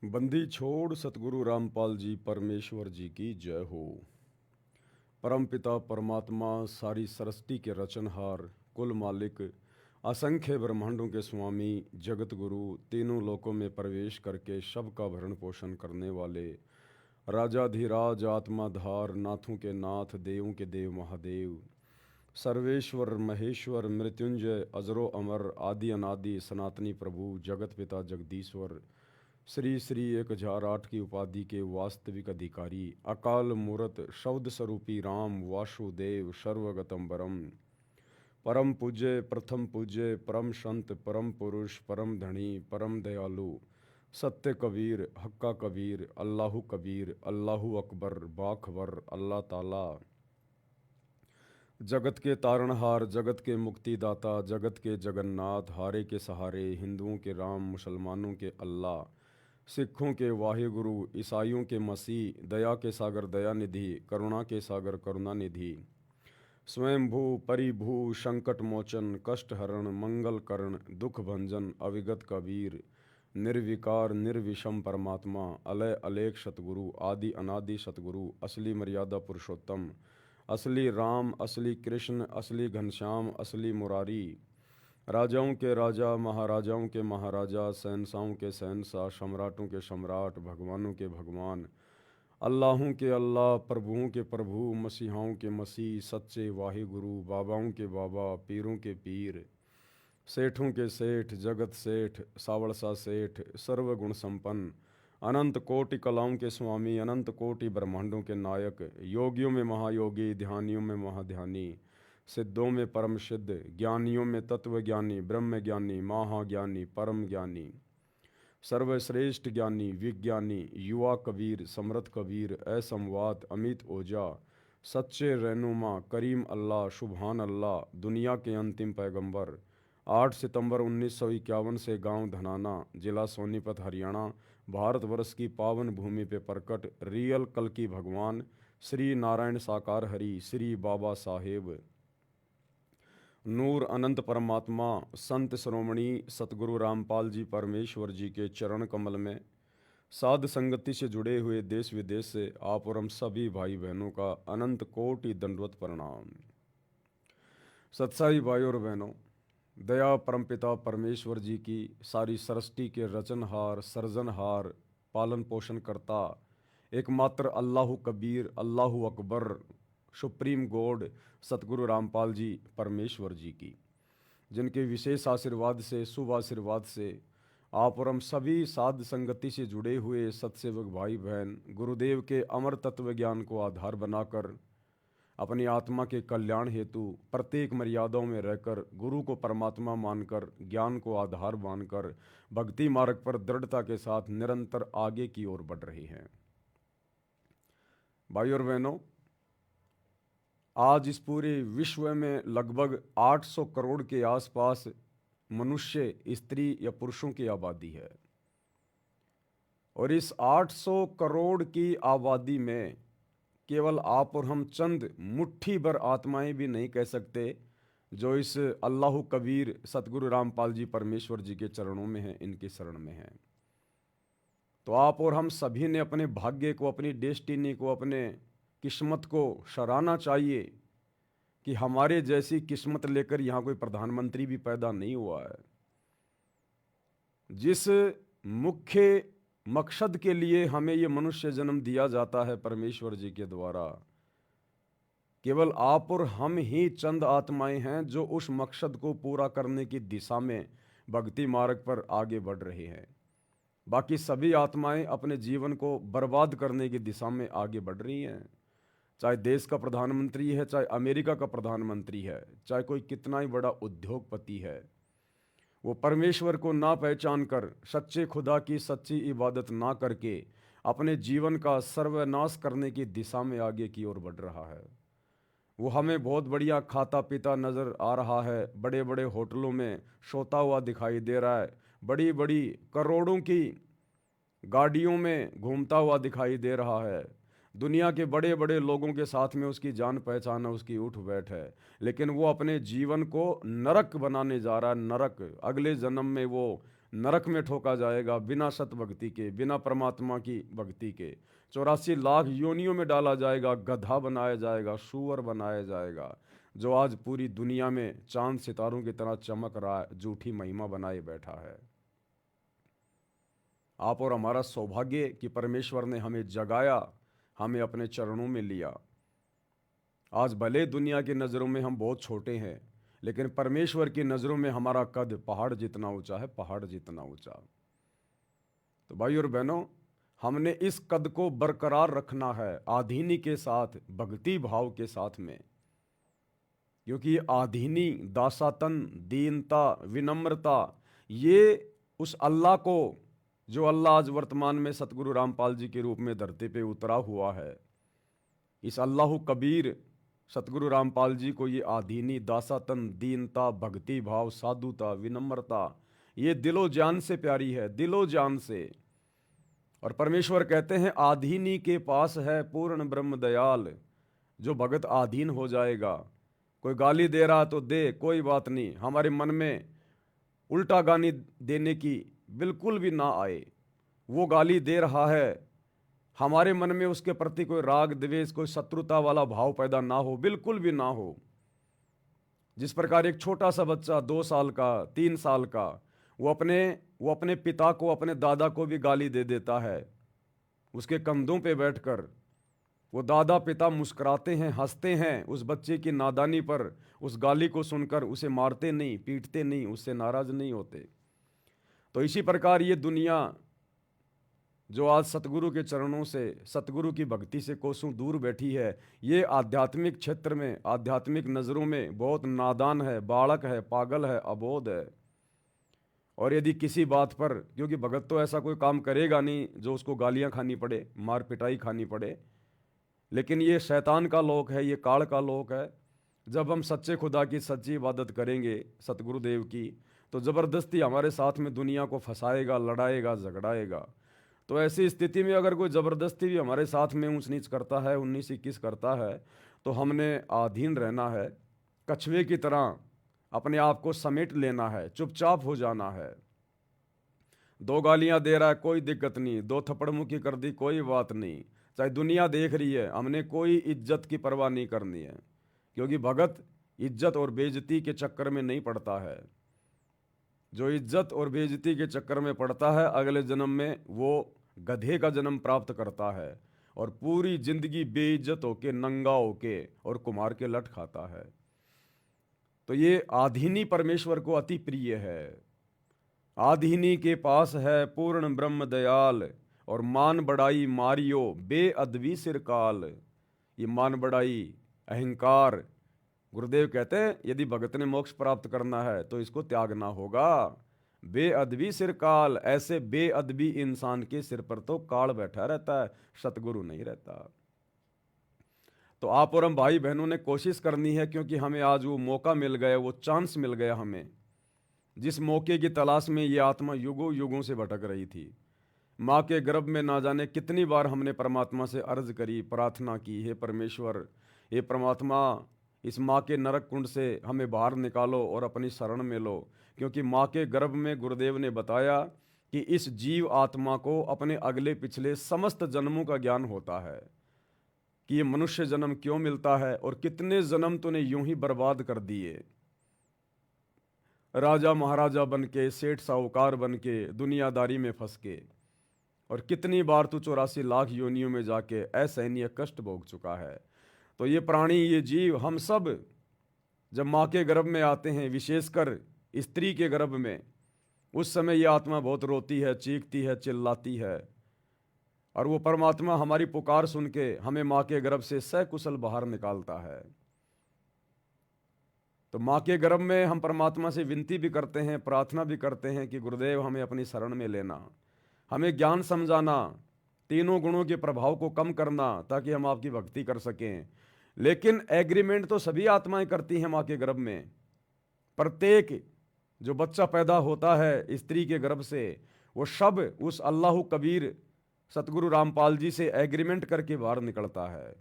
बंदी छोड़ सतगुरु रामपाल जी परमेश्वर जी की जय हो। परमपिता परमात्मा सारी सृष्टि के रचनहार, कुल मालिक, असंख्य ब्रह्मांडों के स्वामी, जगत गुरु, तीनों लोकों में प्रवेश करके सबका भरण पोषण करने वाले राजाधिराज आत्माधार, नाथों के नाथ, देवों के देव महादेव, सर्वेश्वर महेश्वर मृत्युंजय अजरो अमर आदि अनादि सनातनी प्रभु जगत पिता जगदीश्वर श्री श्री 1008 की उपाधि के वास्तविक अधिकारी, अकाल मूरत शब्द स्वरूपी राम वासुदेव सर्वगतम बरम, परम पूज्य प्रथम पूज्य परम संत परम पुरुष परम धनी परम दयालु, सत्य कबीर हक्का कबीर अल्लाहु कबीर अल्लाहु अकबर बाखबर अल्लाह ताला, जगत के तारणहार, जगत के मुक्तिदाता, जगत के जगन्नाथ, हारे के सहारे, हिंदुओं के राम, मुसलमानों के अल्लाह, सिखों के वाहिगुरु, ईसाइयों के मसीह, दया के सागर दया निधि, करुणा के सागर करुणा निधि, स्वयंभू परिभू संकट मोचन कष्ट हरण मंगल करण दुख भंजन अविगत कबीर, निर्विकार निर्विषम परमात्मा, अलय अलेख सतगुरु, आदि अनादि सतगुरु, असली मर्यादा पुरुषोत्तम, असली राम, असली कृष्ण, असली घनश्याम, असली मुरारी, राजाओं के राजा, महाराजाओं के महाराजा, शहंशाहों के शहंशाह, सम्राटों के सम्राट, भगवानों के भगवान, अल्लाहों के अल्लाह, प्रभुओं के प्रभु, मसीहाओं के मसीह, सच्चे वाहिगुरु, बाबाओं के बाबा, पीरों के पीर, सेठों के सेठ, जगत सेठ, सावड़सा सेठ, सर्वगुण संपन्न, अनंत कोटि कलाओं के स्वामी, अनंत कोटि ब्रह्मांडों के नायक, योगियों में महायोगी, ध्यानियों में महाध्यानी, सिद्धों में परम सिद्ध, ज्ञानियों में तत्व ज्ञानी, ब्रह्म ज्ञानी, महाज्ञानी, परम ज्ञानी, सर्वश्रेष्ठ ज्ञानी, विज्ञानी, युवा कबीर, समृद्ध कबीर, असमवात, अमित ओजा, सच्चे रहनुमा, करीम अल्लाह, सुबहान अल्लाह, दुनिया के अंतिम पैगंबर, 8 सितंबर 1951 से गांव धनाना, जिला सोनीपत, हरियाणा, भारतवर्ष की पावन भूमि पे प्रकट रियल कल की भगवान श्री नारायण साकार हरि, श्री बाबा साहेब नूर अनंत परमात्मा, संत श्रोमणी सतगुरु रामपाल जी परमेश्वर जी के चरण कमल में साध संगति से जुड़े हुए देश विदेश से आप और हम सभी भाई बहनों का अनंत कोटि दंडवत प्रणाम। सत्साई भाई और बहनों, दया परमपिता परमेश्वर जी की सारी सृष्टि के रचनहार, सर्जनहार, पालन पोषण करता एकमात्र अल्लाहु कबीर अल्लाहु अकबर सुप्रीम गॉड सतगुरु रामपाल जी परमेश्वर जी की, जिनके विशेष आशीर्वाद से, शुभ आशीर्वाद से आप और हम सभी साध संगति से जुड़े हुए सत्सेवक भाई बहन गुरुदेव के अमर तत्व ज्ञान को आधार बनाकर अपनी आत्मा के कल्याण हेतु प्रत्येक मर्यादाओं में रहकर गुरु को परमात्मा मानकर, ज्ञान को आधार मानकर भक्ति मार्ग पर दृढ़ता के साथ निरंतर आगे की ओर बढ़ रहे हैं। भाई और बहनों, आज इस पूरे विश्व में लगभग 800 करोड़ के आसपास मनुष्य, स्त्री या पुरुषों की आबादी है और इस 800 करोड़ की आबादी में केवल आप और हम चंद मुट्ठी भर आत्माएं भी नहीं कह सकते जो इस अल्लाह कबीर सतगुरु रामपाल जी परमेश्वर जी के चरणों में हैं, इनके शरण में हैं। तो आप और हम सभी ने अपने भाग्य को, अपनी डेस्टिनी को, अपने किस्मत को सराहना चाहिए कि हमारे जैसी किस्मत लेकर यहाँ कोई प्रधानमंत्री भी पैदा नहीं हुआ है। जिस मुख्य मकसद के लिए हमें ये मनुष्य जन्म दिया जाता है परमेश्वर जी के द्वारा, केवल आप और हम ही चंद आत्माएं हैं जो उस मकसद को पूरा करने की दिशा में भक्ति मार्ग पर आगे बढ़ रहे हैं। बाकी सभी आत्माएं अपने जीवन को बर्बाद करने की दिशा में आगे बढ़ रही हैं। चाहे देश का प्रधानमंत्री है, चाहे अमेरिका का प्रधानमंत्री है, चाहे कोई कितना ही बड़ा उद्योगपति है, वो परमेश्वर को ना पहचान कर, सच्चे खुदा की सच्ची इबादत ना करके अपने जीवन का सर्वनाश करने की दिशा में आगे की ओर बढ़ रहा है। वो हमें बहुत बढ़िया खाता पीता नज़र आ रहा है, बड़े बड़े होटलों में सोता हुआ दिखाई दे रहा है, बड़ी बड़ी करोड़ों की गाड़ियों में घूमता हुआ दिखाई दे रहा है, दुनिया के बड़े बड़े लोगों के साथ में उसकी जान पहचान है, उसकी उठ बैठ है, लेकिन वो अपने जीवन को नरक बनाने जा रहा है। नरक, अगले जन्म में वो नरक में ठोका जाएगा बिना सत भक्ति के, बिना परमात्मा की भक्ति के। 84 लाख योनियों में डाला जाएगा, गधा बनाया जाएगा, सूअर बनाया जाएगा, जो आज पूरी दुनिया में चांद सितारों की तरह चमक रहा है, झूठी महिमा बनाए बैठा है। आप और हमारा सौभाग्य कि परमेश्वर ने हमें जगाया, हमें अपने चरणों में लिया। आज भले दुनिया की नज़रों में हम बहुत छोटे हैं, लेकिन परमेश्वर की नज़रों में हमारा कद पहाड़ जितना ऊंचा है, पहाड़ जितना ऊंचा। तो भाई और बहनों, हमने इस कद को बरकरार रखना है आधीनी के साथ, भक्ति भाव के साथ में, क्योंकि आधीनी, दासातन, दीनता, विनम्रता, ये उस अल्लाह को, जो अल्लाह आज वर्तमान में सतगुरु रामपाल जी के रूप में धरती पे उतरा हुआ है, इस अल्लाह कबीर सतगुरु रामपाल जी को ये आधीनी, दासातन, दीनता, भक्ति भाव, साधुता, विनम्रता, ये दिलो जान से प्यारी है, दिलो जान से। और परमेश्वर कहते हैं आधीनी के पास है पूर्ण ब्रह्म दयाल। जो भगत आधीन हो जाएगा, कोई गाली दे रहा तो दे, कोई बात नहीं, हमारे मन में उल्टा गाली देने की बिल्कुल भी ना आए। वो गाली दे रहा है, हमारे मन में उसके प्रति कोई राग द्वेष, कोई शत्रुता वाला भाव पैदा ना हो, बिल्कुल भी ना हो। जिस प्रकार एक छोटा सा बच्चा 2 साल का, 3 साल का, वो अपने पिता को, अपने दादा को भी गाली दे देता है। उसके कंधों पे बैठकर वो दादा पिता मुस्कुराते हैं, हंसते हैं उस बच्चे की नादानी पर, उस गाली को सुनकर उसे मारते नहीं, पीटते नहीं, उससे नाराज नहीं होते। तो इसी प्रकार ये दुनिया जो आज सतगुरु के चरणों से, सतगुरु की भक्ति से कोसों दूर बैठी है, ये आध्यात्मिक क्षेत्र में, आध्यात्मिक नज़रों में बहुत नादान है, बालक है, पागल है, अबोध है। और यदि किसी बात पर, क्योंकि भगत तो ऐसा कोई काम करेगा नहीं जो उसको गालियां खानी पड़े, मार पिटाई खानी पड़े, लेकिन ये शैतान का लोक है, ये काल का लोक है। जब हम सच्चे खुदा की सच्ची इबादत करेंगे, सतगुरुदेव की, तो ज़बरदस्ती हमारे साथ में दुनिया को फंसाएगा, लड़ाएगा, झगड़ाएगा। तो ऐसी स्थिति में अगर कोई ज़बरदस्ती भी हमारे साथ में ऊंच नीच करता है, 19-21 करता है, तो हमने आधीन रहना है, कछुए की तरह अपने आप को समेट लेना है, चुपचाप हो जाना है। 2 गालियां दे रहा है, कोई दिक्कत नहीं, 2 थप्पड़ मुक्की कर दी, कोई बात नहीं, चाहे दुनिया देख रही है, हमने कोई इज्जत की परवाह नहीं करनी है, क्योंकि भगत इज्जत और बेइज्जती के चक्कर में नहीं पड़ता है। जो इज्जत और बेइज्जती के चक्कर में पड़ता है, अगले जन्म में वो गधे का जन्म प्राप्त करता है और पूरी जिंदगी बेइज्जत होके, नंगा होके और कुमार के लट खाता है। तो ये आधीनी परमेश्वर को अति प्रिय है। आधीनी के पास है पूर्ण ब्रह्म दयाल, और मान बढ़ाई मारियो बेअदबी सिरकाल। ये मान बढ़ाई, अहंकार, गुरुदेव कहते हैं यदि भगत ने मोक्ष प्राप्त करना है तो इसको त्यागना होगा। बेअदबी सिर काल, ऐसे बेअदबी इंसान के सिर पर तो काल बैठा रहता है, सतगुरु नहीं रहता। तो आप और हम भाई बहनों ने कोशिश करनी है, क्योंकि हमें आज वो मौका मिल गया, वो चांस मिल गया हमें, जिस मौके की तलाश में ये आत्मा युगों युगों से भटक रही थी। माँ के गर्भ में ना जाने कितनी बार हमने परमात्मा से अर्ज करी, प्रार्थना की, हे परमेश्वर, हे परमात्मा, इस माँ के नरक कुंड से हमें बाहर निकालो और अपनी शरण में लो। क्योंकि माँ के गर्भ में गुरुदेव ने बताया कि इस जीव आत्मा को अपने अगले पिछले समस्त जन्मों का ज्ञान होता है, कि ये मनुष्य जन्म क्यों मिलता है और कितने जन्म तूने यूं ही बर्बाद कर दिए। राजा महाराजा बन के, सेठ साहूकार बन के, दुनियादारी में फंस के, और कितनी बार तू 84 लाख योनियों में जाके असहनीय कष्ट भोग चुका है। तो ये प्राणी, ये जीव, हम सब जब माँ के गर्भ में आते हैं, विशेषकर स्त्री के गर्भ में, उस समय ये आत्मा बहुत रोती है, चीखती है, चिल्लाती है, और वो परमात्मा हमारी पुकार सुन के हमें माँ के गर्भ से सकुशल बाहर निकालता है। तो माँ के गर्भ में हम परमात्मा से विनती भी करते हैं, प्रार्थना भी करते हैं कि गुरुदेव हमें अपनी शरण में लेना, हमें ज्ञान समझाना, तीनों गुणों के प्रभाव को कम करना, ताकि हम आपकी भक्ति कर सकें। लेकिन एग्रीमेंट तो सभी आत्माएं करती हैं माँ के गर्भ में। प्रत्येक जो बच्चा पैदा होता है स्त्री के गर्भ से, वो सब उस अल्लाह कबीर सतगुरु रामपाल जी से एग्रीमेंट करके बाहर निकलता है।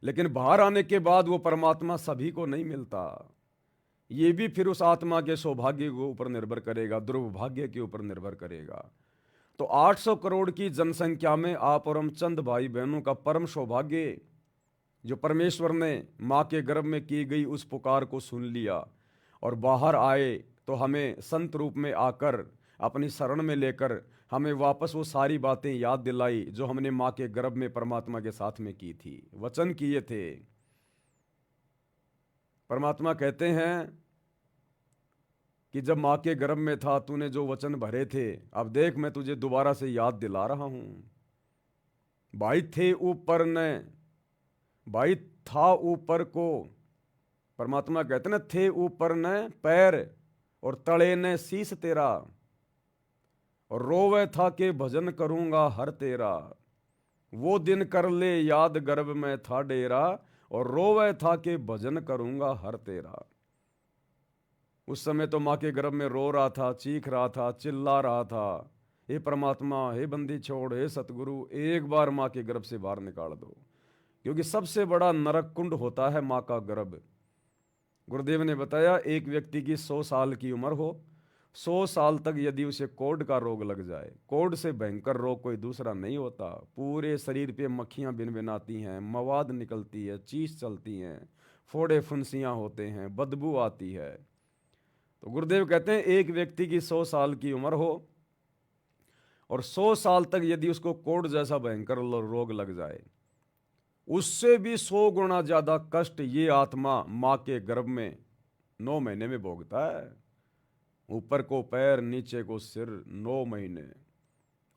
लेकिन बाहर आने के बाद वो परमात्मा सभी को नहीं मिलता। ये भी फिर उस आत्मा के सौभाग्य के ऊपर निर्भर करेगा, दुर्भाग्य के ऊपर निर्भर करेगा। तो 800 करोड़ की जनसंख्या में आप और हम चंद भाई बहनों का परम सौभाग्य, जो परमेश्वर ने माँ के गर्भ में की गई उस पुकार को सुन लिया और बाहर आए, तो हमें संत रूप में आकर अपनी शरण में लेकर हमें वापस वो सारी बातें याद दिलाई जो हमने माँ के गर्भ में परमात्मा के साथ में की थी, वचन किए थे। परमात्मा कहते हैं कि जब माँ के गर्भ में था तूने जो वचन भरे थे, अब देख मैं तुझे दोबारा से याद दिला रहा हूं। भाई थे ऊपर ने, भाई था ऊपर को, परमात्मा कहते ना थे ऊपर ने पैर और तले ने शीश तेरा, और रोवे था के भजन करूंगा हर तेरा। वो दिन कर ले याद गर्भ में था डेरा, और रोवे था के भजन करूंगा हर तेरा। उस समय तो माँ के गर्भ में रो रहा था, चीख रहा था, चिल्ला रहा था, हे परमात्मा, हे बंदी छोड़, हे सतगुरु, एक बार माँ के गर्भ से बाहर निकाल दो, क्योंकि सबसे बड़ा नरक कुंड होता है माँ का गर्भ। गुरुदेव ने बताया एक व्यक्ति की 100 साल की उम्र हो, 100 साल तक यदि उसे कोढ़ का रोग लग जाए, कोढ़ से भयंकर रोग कोई दूसरा नहीं होता। पूरे शरीर पे मक्खियां भिनभिनाती हैं, मवाद निकलती है, चीस चलती हैं, फोड़े फुंसियां होते हैं, बदबू आती है। तो गुरुदेव कहते हैं एक व्यक्ति की 100 साल की उम्र हो और 100 साल तक यदि उसको कोढ़ जैसा भयंकर रोग लग जाए, उससे भी 100 गुना ज्यादा कष्ट ये आत्मा माँ के गर्भ में 9 महीने में भोगता है। ऊपर को पैर, नीचे को सिर, 9 महीने,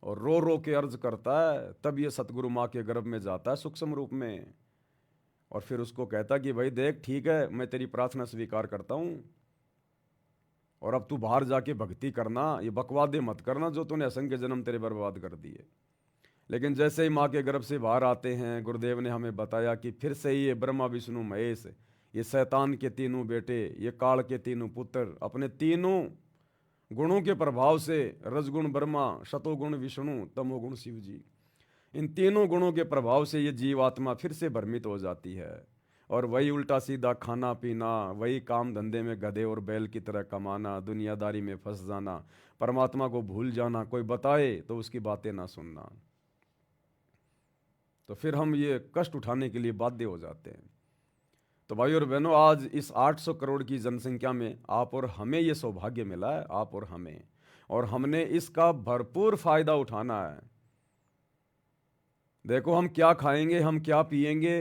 और रो रो के अर्ज करता है। तब ये सतगुरु माँ के गर्भ में जाता है सूक्ष्म रूप में, और फिर उसको कहता कि भाई देख ठीक है, मैं तेरी प्रार्थना स्वीकार करता हूं, और अब तू बाहर जाके भक्ति करना, ये बकवादे मत करना जो तूने असंख्य जन्म तेरे बर्बाद कर दिए। लेकिन जैसे ही माँ के गर्भ से बाहर आते हैं, गुरुदेव ने हमें बताया कि फिर से ये ब्रह्मा विष्णु महेश, ये शैतान के तीनों बेटे, ये काल के तीनों पुत्र, अपने तीनों गुणों के प्रभाव से, रजगुण ब्रह्मा, शतोगुण विष्णु, तमोगुण शिव जी, इन तीनों गुणों के प्रभाव से ये जीवात्मा फिर से भ्रमित हो जाती है, और वही उल्टा सीधा खाना पीना, वही काम धंधे में गधे और बैल की तरह कमाना, दुनियादारी में फंस जाना, परमात्मा को भूल जाना, कोई बताए तो उसकी बातें ना सुनना। तो फिर हम ये कष्ट उठाने के लिए बाध्य हो जाते हैं। तो भाई और बहनों, आज इस 800 करोड़ की जनसंख्या में आप और हमें ये सौभाग्य मिला है, आप और हमें, और हमने इसका भरपूर फायदा उठाना है। देखो हम क्या खाएंगे, हम क्या पिएंगे,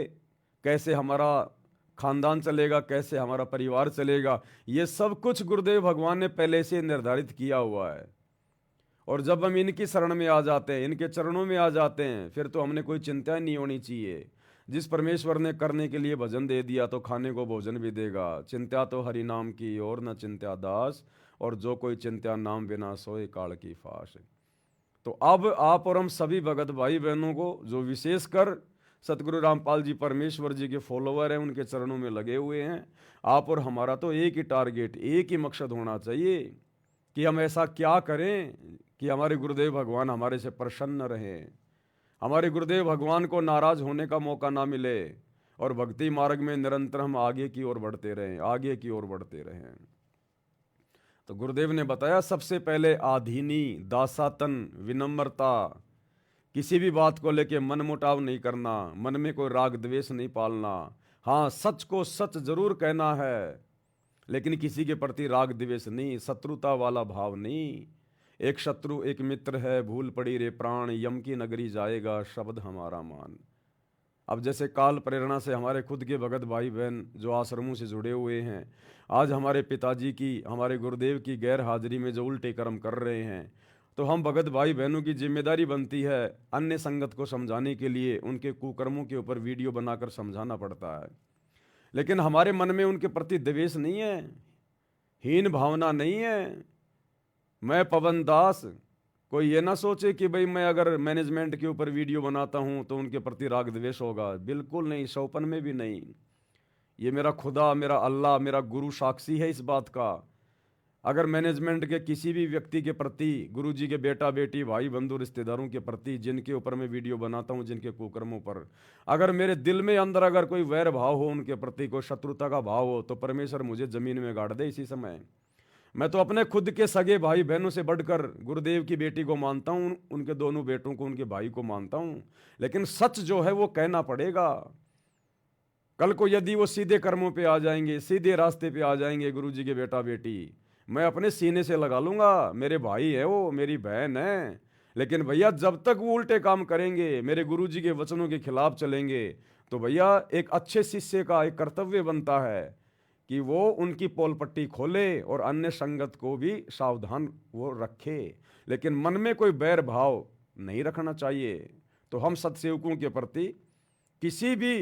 कैसे हमारा खानदान चलेगा, कैसे हमारा परिवार चलेगा, ये सब कुछ गुरुदेव भगवान ने पहले से निर्धारित किया हुआ है। और जब हम इनकी शरण में आ जाते हैं, इनके चरणों में आ जाते हैं, फिर तो हमने कोई चिंता नहीं होनी चाहिए। जिस परमेश्वर ने करने के लिए भजन दे दिया तो खाने को भोजन भी देगा। चिंत्या तो हरि नाम की और न चिंत्या दास, और जो कोई चिंत्या नाम बिना सोए काल की फाश। तो अब आप और हम सभी भगत भाई बहनों को, जो विशेषकर सतगुरु रामपाल जी परमेश्वर जी के फॉलोवर हैं, उनके चरणों में लगे हुए हैं, आप और हमारा तो एक ही टारगेट, एक ही मकसद होना चाहिए कि हम ऐसा क्या करें कि हमारे गुरुदेव भगवान हमारे से प्रसन्न रहें, हमारे गुरुदेव भगवान को नाराज होने का मौका ना मिले, और भक्ति मार्ग में निरंतर हम आगे की ओर बढ़ते रहें, आगे की ओर बढ़ते रहें। तो गुरुदेव ने बताया सबसे पहले आधीनी, दासातन, विनम्रता, किसी भी बात को लेके मन मुटाव नहीं करना, मन में कोई राग द्वेष नहीं पालना। हाँ, सच को सच जरूर कहना है, लेकिन किसी के प्रति राग द्वेष नहीं, शत्रुता वाला भाव नहीं। एक शत्रु एक मित्र है, भूल पड़ी रे प्राण, यम की नगरी जाएगा शब्द हमारा मान। अब जैसे काल प्रेरणा से हमारे खुद के भगत भाई बहन जो आश्रमों से जुड़े हुए हैं, आज हमारे पिताजी की, हमारे गुरुदेव की गैर हाजिरी में जो उल्टे कर्म कर रहे हैं, तो हम भगत भाई बहनों की जिम्मेदारी बनती है अन्य संगत को समझाने के लिए, उनके कुकर्मों के ऊपर वीडियो बनाकर समझाना पड़ता है। लेकिन हमारे मन में उनके प्रति द्वेष नहीं है, हीन भावना नहीं है। मैं पवन दास, कोई ये ना सोचे कि भाई मैं अगर मैनेजमेंट के ऊपर वीडियो बनाता हूं तो उनके प्रति राग द्वेष होगा, बिल्कुल नहीं, सौपन में भी नहीं। ये मेरा खुदा, मेरा अल्लाह, मेरा गुरु साक्षी है इस बात का। अगर मैनेजमेंट के किसी भी व्यक्ति के प्रति, गुरु जी के बेटा बेटी भाई बंधु रिश्तेदारों के प्रति जिनके ऊपर मैं वीडियो बनाता हूँ, जिनके कुकर्मों पर अगर मेरे दिल में अंदर अगर कोई वैर भाव हो, उनके प्रति कोई शत्रुता का भाव हो, तो परमेश्वर मुझे जमीन में गाड़ दे इसी समय। मैं तो अपने खुद के सगे भाई बहनों से बढ़कर गुरुदेव की बेटी को मानता हूँ, उनके दोनों बेटों को, उनके भाई को मानता हूँ, लेकिन सच जो है वो कहना पड़ेगा। कल को यदि वो सीधे कर्मों पे आ जाएंगे, सीधे रास्ते पे आ जाएंगे गुरु जी के बेटा बेटी, मैं अपने सीने से लगा लूंगा, मेरे भाई है वो, मेरी बहन है। लेकिन भैया जब तक वो उल्टे काम करेंगे, मेरे गुरु जी के वचनों के खिलाफ चलेंगे, तो भैया एक अच्छे शिष्य का एक कर्तव्य बनता है कि वो उनकी पोल पट्टी खोले और अन्य संगत को भी सावधान वो रखे, लेकिन मन में कोई बैर भाव नहीं रखना चाहिए। तो हम सत्सेवकों के प्रति, किसी भी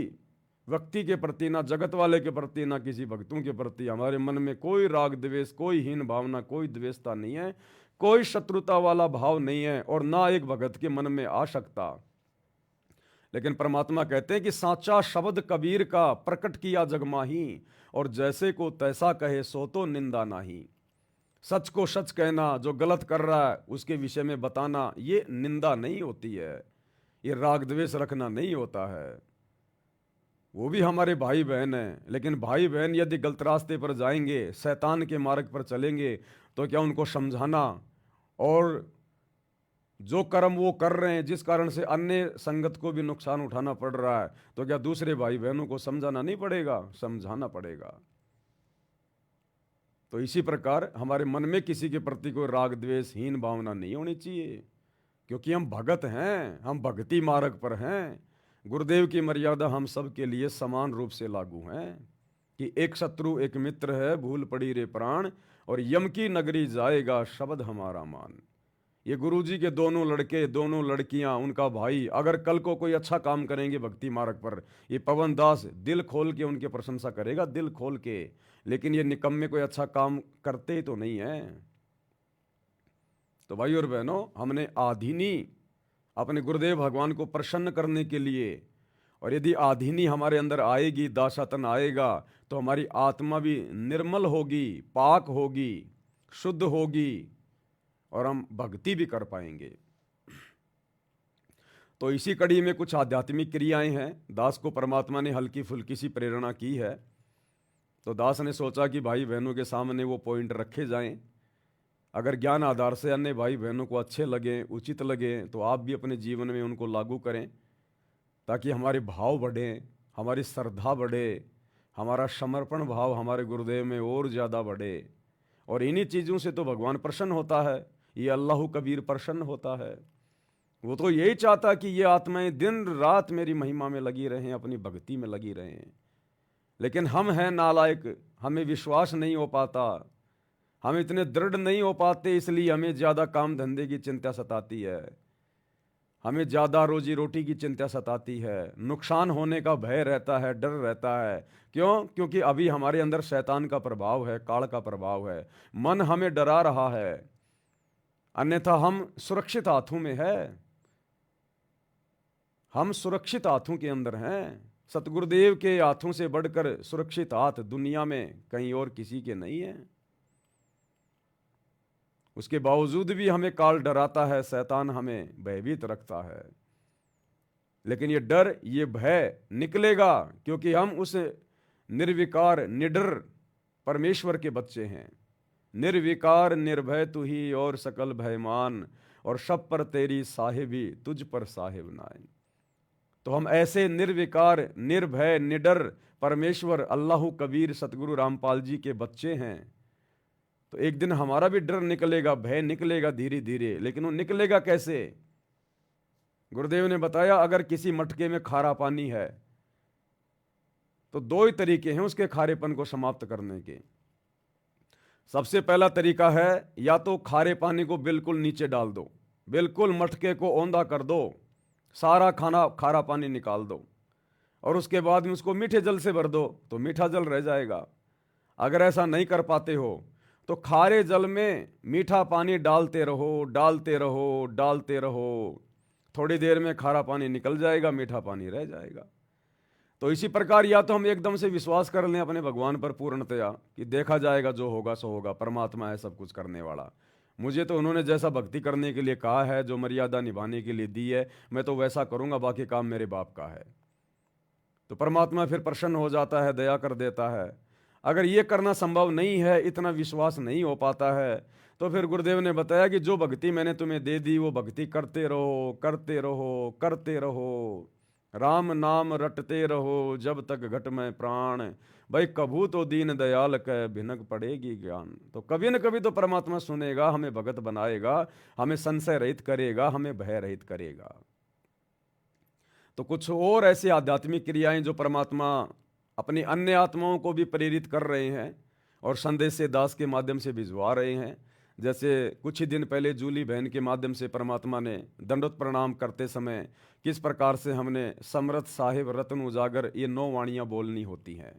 व्यक्ति के प्रति, ना जगत वाले के प्रति, ना किसी भक्तों के प्रति हमारे मन में कोई राग द्वेष, कोई हीन भावना, कोई द्वेषता नहीं है, कोई शत्रुता वाला भाव नहीं है, और ना एक भगत के मन में आ सकता। लेकिन परमात्मा कहते हैं कि साचा शब्द कबीर का प्रकट किया जगमाही, और जैसे को तैसा कहे सो तो निंदा नाही। सच को सच कहना, जो गलत कर रहा है उसके विषय में बताना, ये निंदा नहीं होती है, ये राग द्वेष रखना नहीं होता है। वो भी हमारे भाई बहन हैं, लेकिन भाई बहन यदि गलत रास्ते पर जाएंगे, शैतान के मार्ग पर चलेंगे, तो क्या उनको समझाना, और जो कर्म वो कर रहे हैं जिस कारण से अन्य संगत को भी नुकसान उठाना पड़ रहा है, तो क्या दूसरे भाई बहनों को समझाना नहीं पड़ेगा? समझाना पड़ेगा। तो इसी प्रकार हमारे मन में किसी के प्रति कोई राग द्वेष, हीन भावना नहीं होनी चाहिए, क्योंकि हम भगत हैं, हम भक्ति मार्ग पर हैं। गुरुदेव की मर्यादा हम सब के लिए समान रूप से लागू हैं कि एक शत्रु एक मित्र है, भूल पड़ी रे प्राण, और यम की नगरी जाएगा शब्द हमारा मान। ये गुरु जी के दोनों लड़के, दोनों लड़कियां, उनका भाई अगर कल को कोई अच्छा काम करेंगे भक्ति मार्ग पर, ये पवन दास दिल खोल के उनकी प्रशंसा करेगा, दिल खोल के। लेकिन ये निकम्मे कोई अच्छा काम करते ही तो नहीं है। तो भाई और बहनों, हमने आधीनी अपने गुरुदेव भगवान को प्रसन्न करने के लिए, और यदि आधीनी हमारे अंदर आएगी, दासातन आएगा, तो हमारी आत्मा भी निर्मल होगी, पाक होगी, शुद्ध होगी, और हम भक्ति भी कर पाएंगे। तो इसी कड़ी में कुछ आध्यात्मिक क्रियाएं हैं। दास को परमात्मा ने हल्की फुल्की सी प्रेरणा की है, तो दास ने सोचा कि भाई बहनों के सामने वो पॉइंट रखे जाएं। अगर ज्ञान आधार से अन्य भाई बहनों को अच्छे लगे, उचित लगे, तो आप भी अपने जीवन में उनको लागू करें, ताकि हमारे भाव बढ़ें, हमारी श्रद्धा बढ़े, हमारा समर्पण भाव हमारे गुरुदेव में और ज़्यादा बढ़े। और इन्हीं चीज़ों से तो भगवान प्रसन्न होता है, ये अल्लाह कबीर प्रसन्न होता है। वो तो यही चाहता कि ये आत्माएं दिन रात मेरी महिमा में लगी रहें, अपनी भक्ति में लगी रहें। लेकिन हम हैं नालायक, हमें विश्वास नहीं हो पाता, हम इतने दृढ़ नहीं हो पाते, इसलिए हमें ज़्यादा काम धंधे की चिंता सताती है, हमें ज़्यादा रोजी रोटी की चिंता सताती है, नुकसान होने का भय रहता है, डर रहता है। क्यों? क्योंकि अभी हमारे अंदर शैतान का प्रभाव है, काल का प्रभाव है, मन हमें डरा रहा है, अन्यथा हम सुरक्षित हाथों में है, हम सुरक्षित हाथों के अंदर हैं। सतगुरुदेव के हाथों से बढ़कर सुरक्षित हाथ दुनिया में कहीं और किसी के नहीं है। उसके बावजूद भी हमें काल डराता है, शैतान हमें भयभीत रखता है। लेकिन ये डर, ये भय निकलेगा, क्योंकि हम उस निर्विकार निडर परमेश्वर के बच्चे हैं। निर्विकार निर्भय तू ही और सकल भयमान, और सब पर तेरी साहिबी तुझ पर साहिब नाय। तो हम ऐसे निर्विकार निर्भय निडर परमेश्वर अल्लाह कबीर सतगुरु रामपाल जी के बच्चे हैं। तो एक दिन हमारा भी डर निकलेगा, भय निकलेगा धीरे धीरे। लेकिन वो निकलेगा कैसे? गुरुदेव ने बताया, अगर किसी मटके में खारा पानी है तो दो ही तरीके हैं उसके खारेपन को समाप्त करने के। सबसे पहला तरीका है, या तो खारे पानी को बिल्कुल नीचे डाल दो, बिल्कुल मटके को औंधा कर दो, सारा खारा पानी निकाल दो, और उसके बाद में उसको मीठे जल से भर दो, तो मीठा जल रह जाएगा। अगर ऐसा नहीं कर पाते हो तो खारे जल में मीठा पानी डालते रहो, डालते रहो, डालते रहो, थोड़ी देर में खारा पानी निकल जाएगा, मीठा पानी रह जाएगा। तो इसी प्रकार या तो हम एकदम से विश्वास कर लें अपने भगवान पर पूर्णतया कि देखा जाएगा, जो होगा सो होगा, परमात्मा है सब कुछ करने वाला, मुझे तो उन्होंने जैसा भक्ति करने के लिए कहा है, जो मर्यादा निभाने के लिए दी है, मैं तो वैसा करूंगा, बाकी काम मेरे बाप का है। तो परमात्मा फिर प्रसन्न हो जाता है, दया कर देता है। अगर ये करना संभव नहीं है, इतना विश्वास नहीं हो पाता है, तो फिर गुरुदेव ने बताया कि जो भक्ति मैंने तुम्हें दे दी वो भक्ति करते रहो, करते रहो, करते रहो, राम नाम रटते रहो जब तक घट में प्राण, भाई कभू तो दीन दयाल कह भिनक पड़ेगी ज्ञान। तो कभी न कभी तो परमात्मा सुनेगा, हमें भगत बनाएगा, हमें संशय रहित करेगा, हमें भय रहित करेगा। तो कुछ और ऐसी आध्यात्मिक क्रियाएं जो परमात्मा अपनी अन्य आत्माओं को भी प्रेरित कर रहे हैं और संदेश से दास के माध्यम से भिजवा रहे हैं। जैसे कुछ ही दिन पहले जूली बहन के माध्यम से परमात्मा ने दंडवत प्रणाम करते समय किस प्रकार से हमने समरथ साहिब रत्न उजागर ये 9 वाणियाँ बोलनी होती हैं,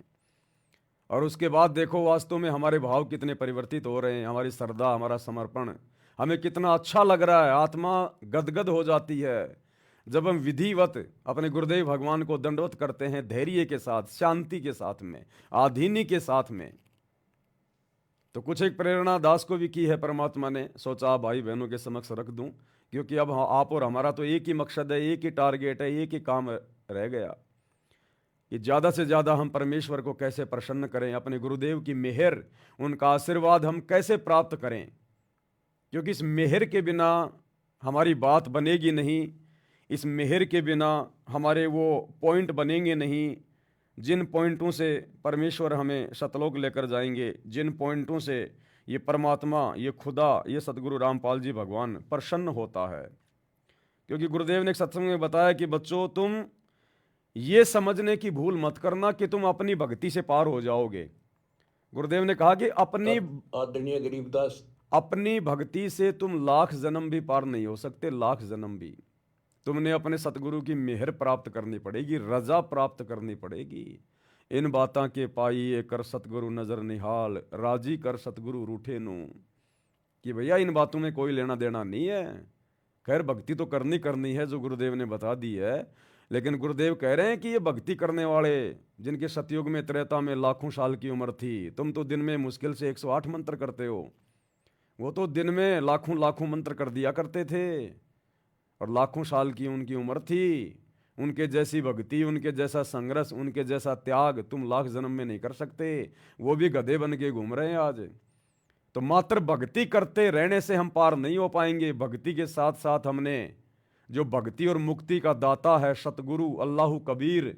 और उसके बाद देखो वास्तव में हमारे भाव कितने परिवर्तित हो रहे हैं, हमारी श्रद्धा, हमारा समर्पण, हमें कितना अच्छा लग रहा है, आत्मा गदगद हो जाती है जब हम विधिवत अपने गुरुदेव भगवान को दंडवत करते हैं, धैर्य के साथ, शांति के साथ में, आधीनी के साथ में। तो कुछ एक प्रेरणा दास को भी की है परमात्मा ने, सोचा भाई बहनों के समक्ष रख दूं, क्योंकि अब आप और हमारा तो एक ही मकसद है, एक ही टारगेट है, एक ही काम रह गया कि ज़्यादा से ज़्यादा हम परमेश्वर को कैसे प्रसन्न करें, अपने गुरुदेव की मेहर, उनका आशीर्वाद हम कैसे प्राप्त करें, क्योंकि इस मेहर के बिना हमारी बात बनेगी नहीं, इस मेहर के बिना हमारे वो पॉइंट बनेंगे नहीं जिन पॉइंटों से परमेश्वर हमें सतलोक लेकर जाएंगे, जिन पॉइंटों से ये परमात्मा, ये खुदा, ये सतगुरु रामपाल जी भगवान प्रसन्न होता है। क्योंकि गुरुदेव ने एक सत्संग में बताया कि बच्चों, तुम ये समझने की भूल मत करना कि तुम अपनी भक्ति से पार हो जाओगे। गुरुदेव ने कहा कि आदरणीय गरीबदास, अपनी भक्ति से तुम लाख जन्म भी पार नहीं हो सकते, लाख जन्म भी। तुमने अपने सतगुरु की मेहर प्राप्त करनी पड़ेगी, रजा प्राप्त करनी पड़ेगी। इन बातां के पाइए कर सतगुरु नजर निहाल, राजी कर सतगुरु रूठे नू। कि भैया इन बातों में कोई लेना देना नहीं है, खैर भक्ति तो करनी करनी है जो गुरुदेव ने बता दी है, लेकिन गुरुदेव कह रहे हैं कि ये भक्ति करने वाले जिनके सतयुग में त्रेता में लाखों साल की उम्र थी, तुम तो दिन में मुश्किल से 108 मंत्र करते हो, वो तो दिन में लाखों लाखों मंत्र कर दिया करते थे, और लाखों साल की उनकी उम्र थी। उनके जैसी भक्ति, उनके जैसा संघर्ष, उनके जैसा त्याग तुम लाख जन्म में नहीं कर सकते। वो भी गधे बन के घूम रहे हैं आज। तो मात्र भक्ति करते रहने से हम पार नहीं हो पाएंगे। भक्ति के साथ साथ हमने जो भक्ति और मुक्ति का दाता है सतगुरु अल्लाह कबीर,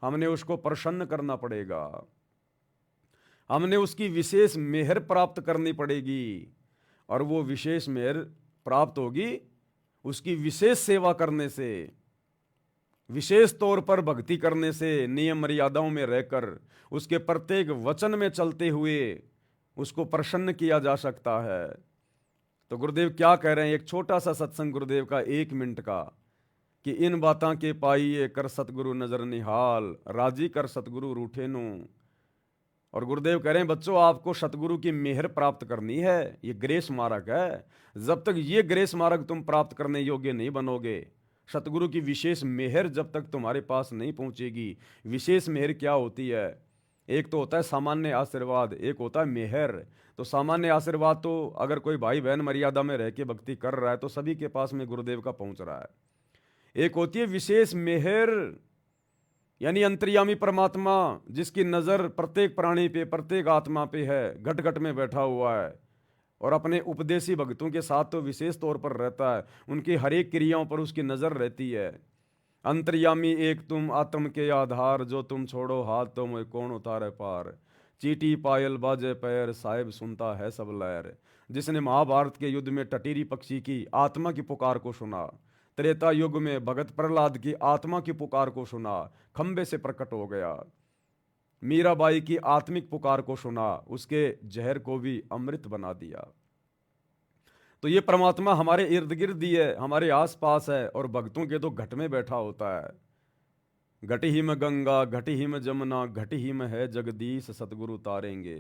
हमने उसको प्रसन्न करना पड़ेगा, हमने उसकी विशेष मेहर प्राप्त करनी पड़ेगी। और वो विशेष मेहर प्राप्त होगी उसकी विशेष सेवा करने से, विशेष तौर पर भक्ति करने से, नियम मर्यादाओं में रहकर उसके प्रत्येक वचन में चलते हुए उसको प्रसन्न किया जा सकता है। तो गुरुदेव क्या कह रहे हैं, एक छोटा सा सत्संग गुरुदेव का 1 मिनट का, कि इन बातां के पाइए कर सतगुरु नजर निहाल, राजी कर सतगुरु रूठे नू। और गुरुदेव कह रहे हैं बच्चों, आपको सतगुरु की मेहर प्राप्त करनी है, ये ग्रेस मार्ग है। जब तक ये ग्रेस मार्ग तुम प्राप्त करने योग्य नहीं बनोगे, सतगुरु की विशेष मेहर जब तक तुम्हारे पास नहीं पहुंचेगी। विशेष मेहर क्या होती है, एक तो होता है सामान्य आशीर्वाद, एक होता है मेहर। तो सामान्य आशीर्वाद तो अगर कोई भाई बहन मर्यादा में रह के भक्ति कर रहा है तो सभी के पास में गुरुदेव का पहुंच रहा है। एक होती है विशेष मेहर, यानी अंतर्यामी परमात्मा जिसकी नज़र प्रत्येक प्राणी पे, प्रत्येक आत्मा पे है, घट घट में बैठा हुआ है, और अपने उपदेशी भक्तों के साथ तो विशेष तौर पर रहता है, उनकी हर एक क्रियाओं पर उसकी नज़र रहती है। अंतर्यामी एक तुम आत्म के आधार, जो तुम छोड़ो हाथ तो मैं कौन उतारे पार। चीटी पायल बाजे पैर, साहिब सुनता है सब लहर। जिसने महाभारत के युद्ध में टटीरी पक्षी की आत्मा की पुकार को सुना, त्रेता युग में भगत प्रहलाद की आत्मा की पुकार को सुना, खंबे से प्रकट हो गया। मीराबाई की आत्मिक पुकार को सुना, उसके जहर को भी अमृत बना दिया। तो ये परमात्मा हमारे इर्द गिर्द ही है, हमारे आसपास है, और भक्तों के तो घट में बैठा होता है। घट ही में गंगा, घट ही में जमुना, घट ही में है जगदीश, सतगुरु तारेंगे।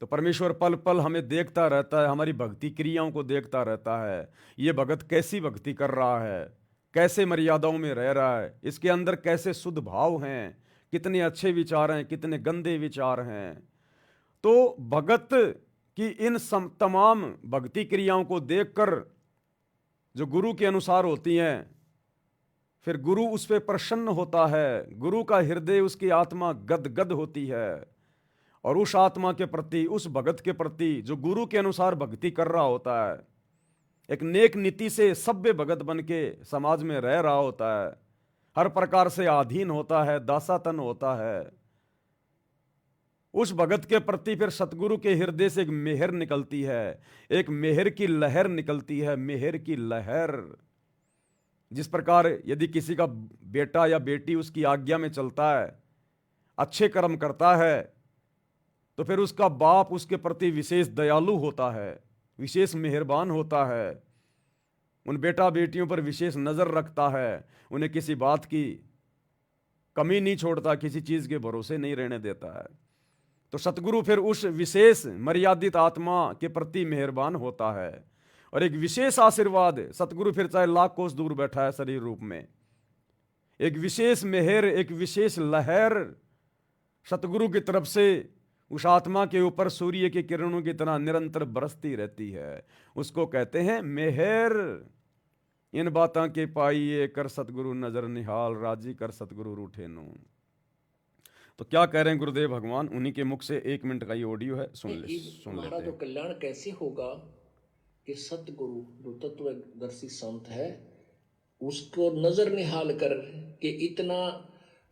तो परमेश्वर पल पल हमें देखता रहता है, हमारी भक्ति क्रियाओं को देखता रहता है। ये भगत कैसी भक्ति कर रहा है, कैसे मर्यादाओं में रह रहा है, इसके अंदर कैसे शुद्ध भाव हैं, कितने अच्छे विचार हैं, कितने गंदे विचार हैं। तो भगत की इन तमाम भक्ति क्रियाओं को देखकर जो गुरु के अनुसार होती हैं, फिर गुरु उस पर प्रसन्न होता है, गुरु का हृदय, उसकी आत्मा गदगद होती है, और उस आत्मा के प्रति, उस भगत के प्रति जो गुरु के अनुसार भक्ति कर रहा होता है, एक नेक नीति से सभ्य भगत बन के समाज में रह रहा होता है, हर प्रकार से अधीन होता है, दासातन होता है, उस भगत के प्रति फिर सतगुरु के हृदय से एक मेहर निकलती है, एक मेहर की लहर निकलती है, मेहर की लहर। जिस प्रकार यदि किसी का बेटा या बेटी उसकी आज्ञा में चलता है, अच्छे कर्म करता है, तो फिर उसका बाप उसके प्रति विशेष दयालु होता है, विशेष मेहरबान होता है, उन बेटा बेटियों पर विशेष नज़र रखता है, उन्हें किसी बात की कमी नहीं छोड़ता, किसी चीज़ के भरोसे नहीं रहने देता है। तो सतगुरु फिर उस विशेष मर्यादित आत्मा के प्रति मेहरबान होता है, और एक विशेष आशीर्वाद सतगुरु फिर चाहे लाख कोस दूर बैठा है शरीर रूप में, एक विशेष मेहर, एक विशेष लहर सतगुरु की तरफ से उस आत्मा के ऊपर सूर्य की किरणों की तरह निरंतर बरसती रहती है। उसको कहते हैं मेहर। इन बातां के पाइए कर सतगुरु नजर निहाल, राजी कर सतगुरु रूठे नू। तो क्या कह रहे हैं गुरुदेव भगवान, उन्हीं के मुख से 1 मिनट का ये ऑडियो है, सुन लेते हमारा जो हैं। कल्याण कैसे होगा कि सतगुरु जो तत्वदर्शी संत है उसको नजर निहाल कर के इतना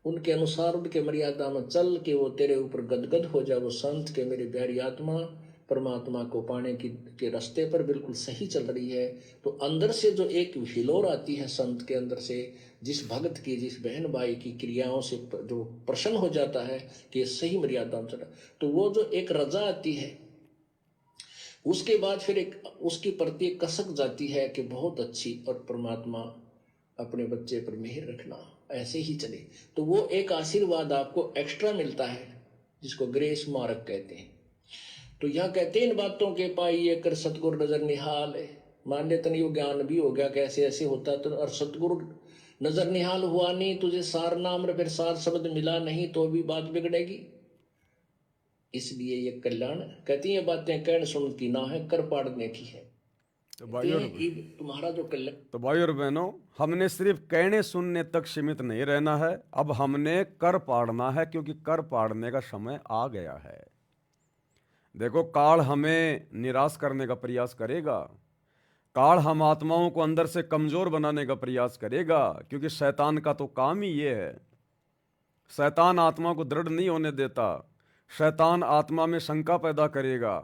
उनके अनुसार उनके मर्यादा में चल के वो तेरे ऊपर गदगद हो जाए, वो संत के मेरी प्यारी आत्मा परमात्मा को पाने के रास्ते पर बिल्कुल सही चल रही है। तो अंदर से जो एक हिलोर आती है संत के अंदर से, जिस भगत की, जिस बहन भाई की क्रियाओं से जो प्रसन्न हो जाता है कि ये सही मर्यादा में चला, तो वो जो एक रजा आती है, उसके बाद फिर एक उसके प्रति एक कसक जाती है कि बहुत अच्छी, और परमात्मा अपने बच्चे पर मेहर रखना, ऐसे ही चले। तो वो एक आशीर्वाद आपको एक्स्ट्रा मिलता है, जिसको ग्रेस मार्क कहते हैं। तो यहाँ कहते हैं इन बातों के पाइए कर सतगुरु नजर निहाल है। मान लेते नहीं, वो ज्ञान भी हो गया कैसे ऐसे होता, तो और सतगुरु नजर निहाल हुआ नहीं, तुझे सार नाम फिर सार शब्द मिला नहीं, तो भी बात बिगड़ेगी। इसलिए ये कल्याण कहती है बातें कहने सुनती ना है, कर पाड़ने की है। तो भाई और तुम्हारा जो कल्याण, तो भाई और बहनों, हमने सिर्फ कहने सुनने तक सीमित नहीं रहना है, अब हमने कर पाड़ना है, क्योंकि कर पाड़ने का समय आ गया है। देखो, काल हमें निराश करने का प्रयास करेगा, काल हम आत्माओं को अंदर से कमजोर बनाने का प्रयास करेगा, क्योंकि शैतान का तो काम ही ये है। शैतान आत्मा को दृढ़ नहीं होने देता, शैतान आत्मा में शंका पैदा करेगा।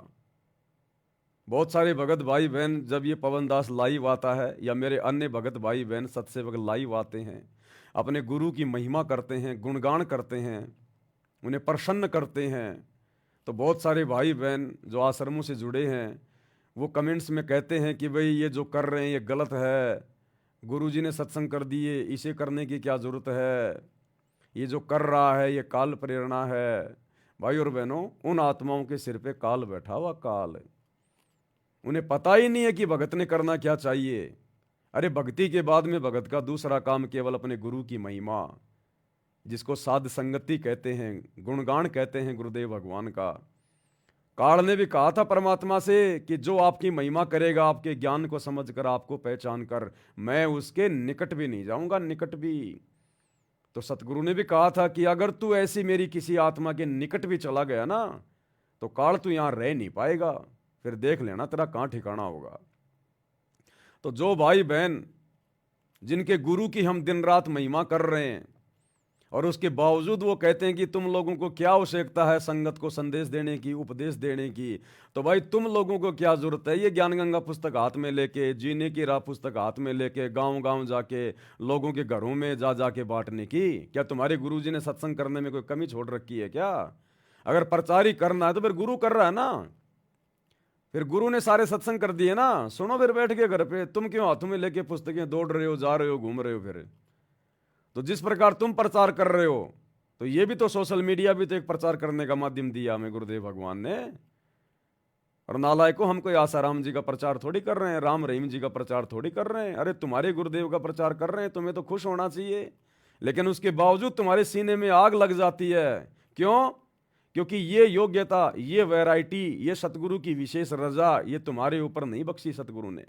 बहुत सारे भगत भाई बहन जब ये पवन दास लाइव आता है, या मेरे अन्य भगत भाई बहन सत्सेवक लाइव आते हैं, अपने गुरु की महिमा करते हैं, गुणगान करते हैं, उन्हें प्रसन्न करते हैं, तो बहुत सारे भाई बहन जो आश्रमों से जुड़े हैं वो कमेंट्स में कहते हैं कि भाई ये जो कर रहे हैं ये गलत है, गुरुजी ने सत्संग कर दिए, इसे करने की क्या ज़रूरत है, ये जो कर रहा है ये काल प्रेरणा है। भाई और बहनों, उन आत्माओं के सिर पे काल बैठा हुआ, काल। उन्हें पता ही नहीं है कि भगत ने करना क्या चाहिए। अरे भक्ति के बाद में भगत का दूसरा काम केवल अपने गुरु की महिमा, जिसको साध संगति कहते हैं, गुणगान कहते हैं गुरुदेव भगवान का। काल ने भी कहा था परमात्मा से कि जो आपकी महिमा करेगा, आपके ज्ञान को समझकर, आपको पहचान कर, मैं उसके निकट भी नहीं जाऊंगा, निकट भी। तो सतगुरु ने भी कहा था कि अगर तू ऐसी मेरी किसी आत्मा के निकट भी चला गया ना, तो काल तू यहां रह नहीं पाएगा, फिर देख लेना तेरा कहां ठिकाना होगा। तो जो भाई बहन जिनके गुरु की हम दिन रात महिमा कर रहे हैं, और उसके बावजूद वो कहते हैं कि तुम लोगों को क्या आवश्यकता है संगत को संदेश देने की, उपदेश देने की, तो भाई तुम लोगों को क्या जरूरत है ये ज्ञान गंगा पुस्तक हाथ में लेके, जीने की राह पुस्तक हाथ में लेके, गांव गांव जाके लोगों के घरों में जा जाके बांटने की? क्या तुम्हारे गुरुजी ने सत्संग करने में कोई कमी छोड़ रखी है क्या? अगर प्रचार ही करना है तो फिर गुरु कर रहा है ना, फिर गुरु ने सारे सत्संग कर दिए ना, सुनो फिर बैठ के घर पे। तुम क्यों हाथों में लेके पुस्तकें दौड़ रहे हो, जा रहे हो, घूम रहे हो? फिर तो जिस प्रकार तुम प्रचार कर रहे हो, तो ये भी तो सोशल मीडिया भी तो एक प्रचार करने का माध्यम दिया हमें गुरुदेव भगवान ने। और नालायकों, हम कोई आसाराम जी का प्रचार थोड़ी कर रहे हैं, राम रहीम जी का प्रचार थोड़ी कर रहे हैं। अरे तुम्हारे गुरुदेव का प्रचार कर रहे हैं, तुम्हें तो खुश होना चाहिए, लेकिन उसके बावजूद तुम्हारे सीने में आग लग जाती है। क्यों? क्योंकि ये योग्यता, ये वैरायटी, ये सतगुरु की विशेष रजा, ये तुम्हारे ऊपर नहीं बख्शी सतगुरु ने।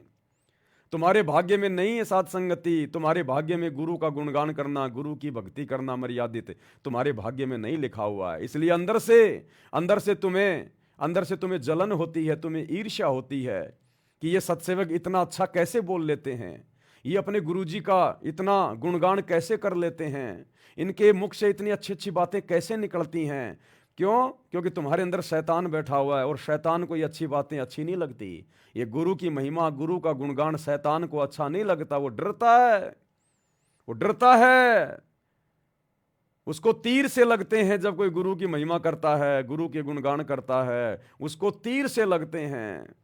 तुम्हारे भाग्य में नहीं है साध संगति, तुम्हारे भाग्य में गुरु का गुणगान करना, गुरु की भक्ति करना मर्यादित तुम्हारे भाग्य में नहीं लिखा हुआ है। इसलिए अंदर से तुम्हें जलन होती है, तुम्हें ईर्ष्या होती है कि ये सत्सेवक इतना अच्छा कैसे बोल लेते हैं, ये अपने गुरुजी का इतना गुणगान कैसे कर लेते हैं, इनके मुख से इतनी अच्छी अच्छी बातें कैसे निकलती हैं। क्यों? क्योंकि तुम्हारे अंदर शैतान बैठा हुआ है, और शैतान को ये अच्छी बातें अच्छी नहीं लगती। ये गुरु की महिमा, गुरु का गुणगान शैतान को अच्छा नहीं लगता। वो डरता है, वो डरता है। उसको तीर से लगते हैं जब कोई गुरु की महिमा करता है, गुरु के गुणगान करता है, उसको तीर से लगते हैं।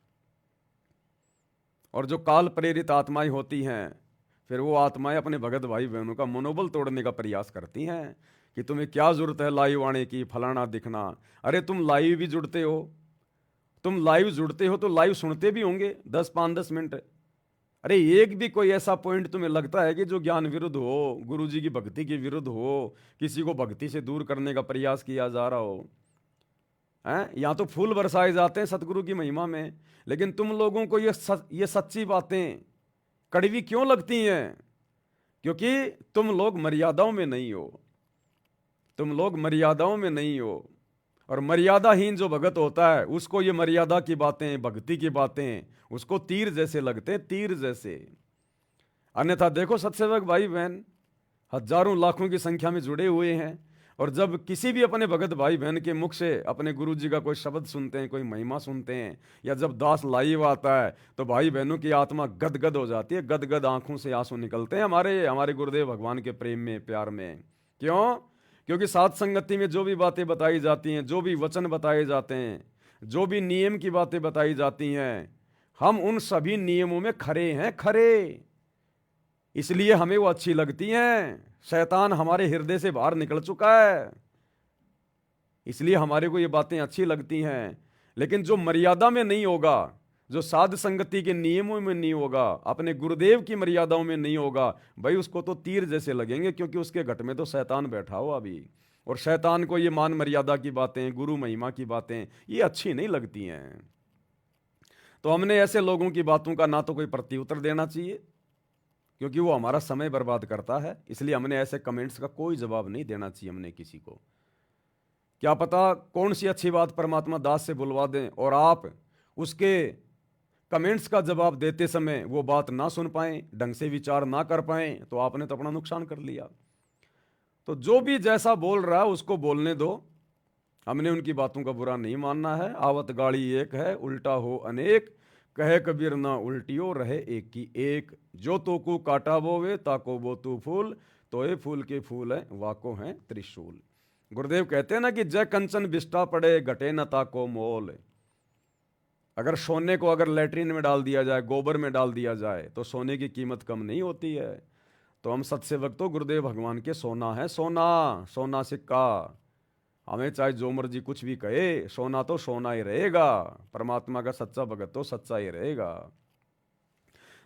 और जो काल प्रेरित आत्माएं होती हैं, फिर वो आत्माएं अपने भगत भाई बहनों का मनोबल तोड़ने का प्रयास करती हैं कि तुम्हें क्या जरूरत है लाइव आने की, फलाना दिखना। अरे तुम लाइव भी जुड़ते हो, तुम लाइव जुड़ते हो तो लाइव सुनते भी होंगे 10-5-10 मिनट। अरे एक भी कोई ऐसा पॉइंट तुम्हें लगता है कि जो ज्ञान विरुद्ध हो, गुरुजी की भक्ति के विरुद्ध हो, किसी को भक्ति से दूर करने का प्रयास किया जा रहा हो? हैं? यहाँ तो फूल बरसाए जाते हैं सतगुरु की महिमा में, लेकिन तुम लोगों को ये सच्ची बातें कड़वी क्यों लगती हैं? क्योंकि तुम लोग मर्यादाओं में नहीं हो, तुम लोग मर्यादाओं में नहीं हो। और मर्यादाहीन जो भगत होता है, उसको ये मर्यादा की बातें, भक्ति की बातें उसको तीर जैसे लगते हैं, तीर जैसे। अन्यथा देखो सत्सेवक भाई बहन हजारों लाखों की संख्या में जुड़े हुए हैं, और जब किसी भी अपने भगत भाई बहन के मुख से अपने गुरु जी का कोई शब्द सुनते हैं, कोई महिमा सुनते हैं, या जब दास लाइव आता है, तो भाई बहनों की आत्मा गदगद हो जाती है, गदगद आंखों से आंसू निकलते हैं हमारे गुरुदेव भगवान के प्रेम में, प्यार में। क्यों? क्योंकि साध संगति में जो भी बातें बताई जाती हैं, जो भी वचन बताए जाते हैं, जो भी नियम की बातें बताई जाती हैं, हम उन सभी नियमों में खरे हैं, खरे। इसलिए हमें वो अच्छी लगती हैं। शैतान हमारे हृदय से बाहर निकल चुका है, इसलिए हमारे को ये बातें अच्छी लगती हैं। लेकिन जो मर्यादा में नहीं होगा, जो साध संगति के नियमों में नहीं होगा, अपने गुरुदेव की मर्यादाओं में नहीं होगा, भाई उसको तो तीर जैसे लगेंगे, क्योंकि उसके घट में तो शैतान बैठा हो अभी। और शैतान को ये मान मर्यादा की बातें, गुरु महिमा की बातें ये अच्छी नहीं लगती हैं। तो हमने ऐसे लोगों की बातों का ना तो कोई प्रत्युत्तर देना चाहिए, क्योंकि वो हमारा समय बर्बाद करता है। इसलिए हमने ऐसे कमेंट्स का कोई जवाब नहीं देना चाहिए हमने किसी को। क्या पता कौन सी अच्छी बात परमात्मा दास से बुलवा दें और आप उसके कमेंट्स का जवाब देते समय वो बात ना सुन पाएं, ढंग से विचार ना कर पाएं, तो आपने तो अपना नुकसान कर लिया। तो जो भी जैसा बोल रहा है उसको बोलने दो, हमने उनकी बातों का बुरा नहीं मानना है। आवत गाड़ी एक है, उल्टा हो अनेक, कहे कबीर ना उल्टियो रहे एक की एक। जो तो को काटा बोवे ताको बो तू फूल, तो ये फूल के फूल है वाको हैं त्रिशूल। गुरुदेव कहते हैं ना कि जय कंचन बिस्टा पड़े घटे न ताको मोल। अगर सोने को अगर लेटरिन में डाल दिया जाए, गोबर में डाल दिया जाए, तो सोने की कीमत कम नहीं होती है। तो हम सत्सेवक तो गुरुदेव भगवान के सोना है, सोना, सोना सिक्का। हमें चाहे जो मर्जी कुछ भी कहे, सोना तो सोना ही रहेगा। परमात्मा का सच्चा भगत तो सच्चा ही रहेगा।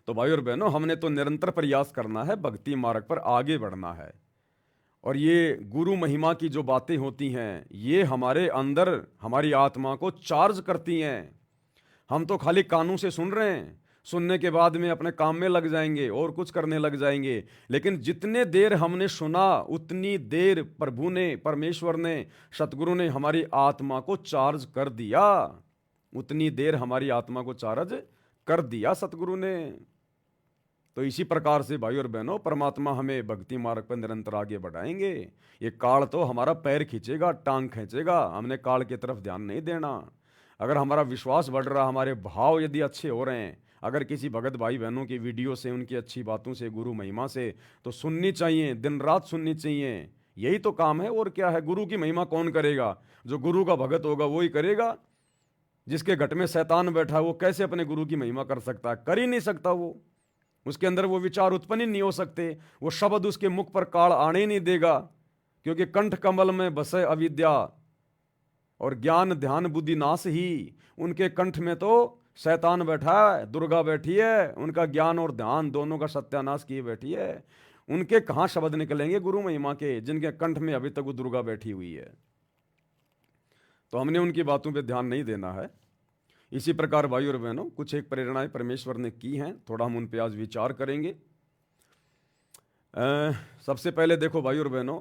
तो भाई और बहनों, हमने तो निरंतर प्रयास करना है, भक्ति मार्ग पर आगे बढ़ना है। और ये गुरु महिमा की जो बातें होती हैं, ये हमारे अंदर हमारी आत्मा को चार्ज करती हैं। हम तो खाली कानों से सुन रहे हैं, सुनने के बाद में अपने काम में लग जाएंगे और कुछ करने लग जाएंगे। लेकिन जितने देर हमने सुना, उतनी देर प्रभु ने, परमेश्वर ने, सतगुरु ने हमारी आत्मा को चार्ज कर दिया। उतनी देर हमारी आत्मा को चार्ज कर दिया सतगुरु ने। तो इसी प्रकार से भाई और बहनों, परमात्मा हमें भक्ति मार्ग पर निरंतर आगे बढ़ाएंगे। ये काल तो हमारा पैर खींचेगा, टांग खींचेगा, हमने काल की तरफ ध्यान नहीं देना। अगर हमारा विश्वास बढ़ रहा, हमारे भाव यदि अच्छे हो रहे हैं, अगर किसी भगत भाई बहनों की वीडियो से, उनकी अच्छी बातों से, गुरु महिमा से, तो सुननी चाहिए, दिन रात सुननी चाहिए। यही तो काम है, और क्या है। गुरु की महिमा कौन करेगा? जो गुरु का भगत होगा वो ही करेगा। जिसके घट में शैतान बैठा है वो कैसे अपने गुरु की महिमा कर सकता है? कर ही नहीं सकता। वो उसके अंदर वो विचार उत्पन्न ही नहीं हो सकते, वो शब्द उसके मुख पर काल आने ही नहीं देगा, क्योंकि कंठ कमल में बसे अविद्या, और ज्ञान ध्यान बुद्धि नाश ही। उनके कंठ में तो शैतान बैठा है, दुर्गा बैठी है, उनका ज्ञान और ध्यान दोनों का सत्यानाश किए बैठी है। उनके कहाँ शब्द निकलेंगे गुरु महिमा के, जिनके कंठ में अभी तक वो दुर्गा बैठी हुई है। तो हमने उनकी बातों पे ध्यान नहीं देना है। इसी प्रकार भाई और बहनों, कुछ एक प्रेरणाएं परमेश्वर ने की हैं, थोड़ा हम उन पे आज विचार करेंगे। सबसे पहले देखो भाई और बहनों,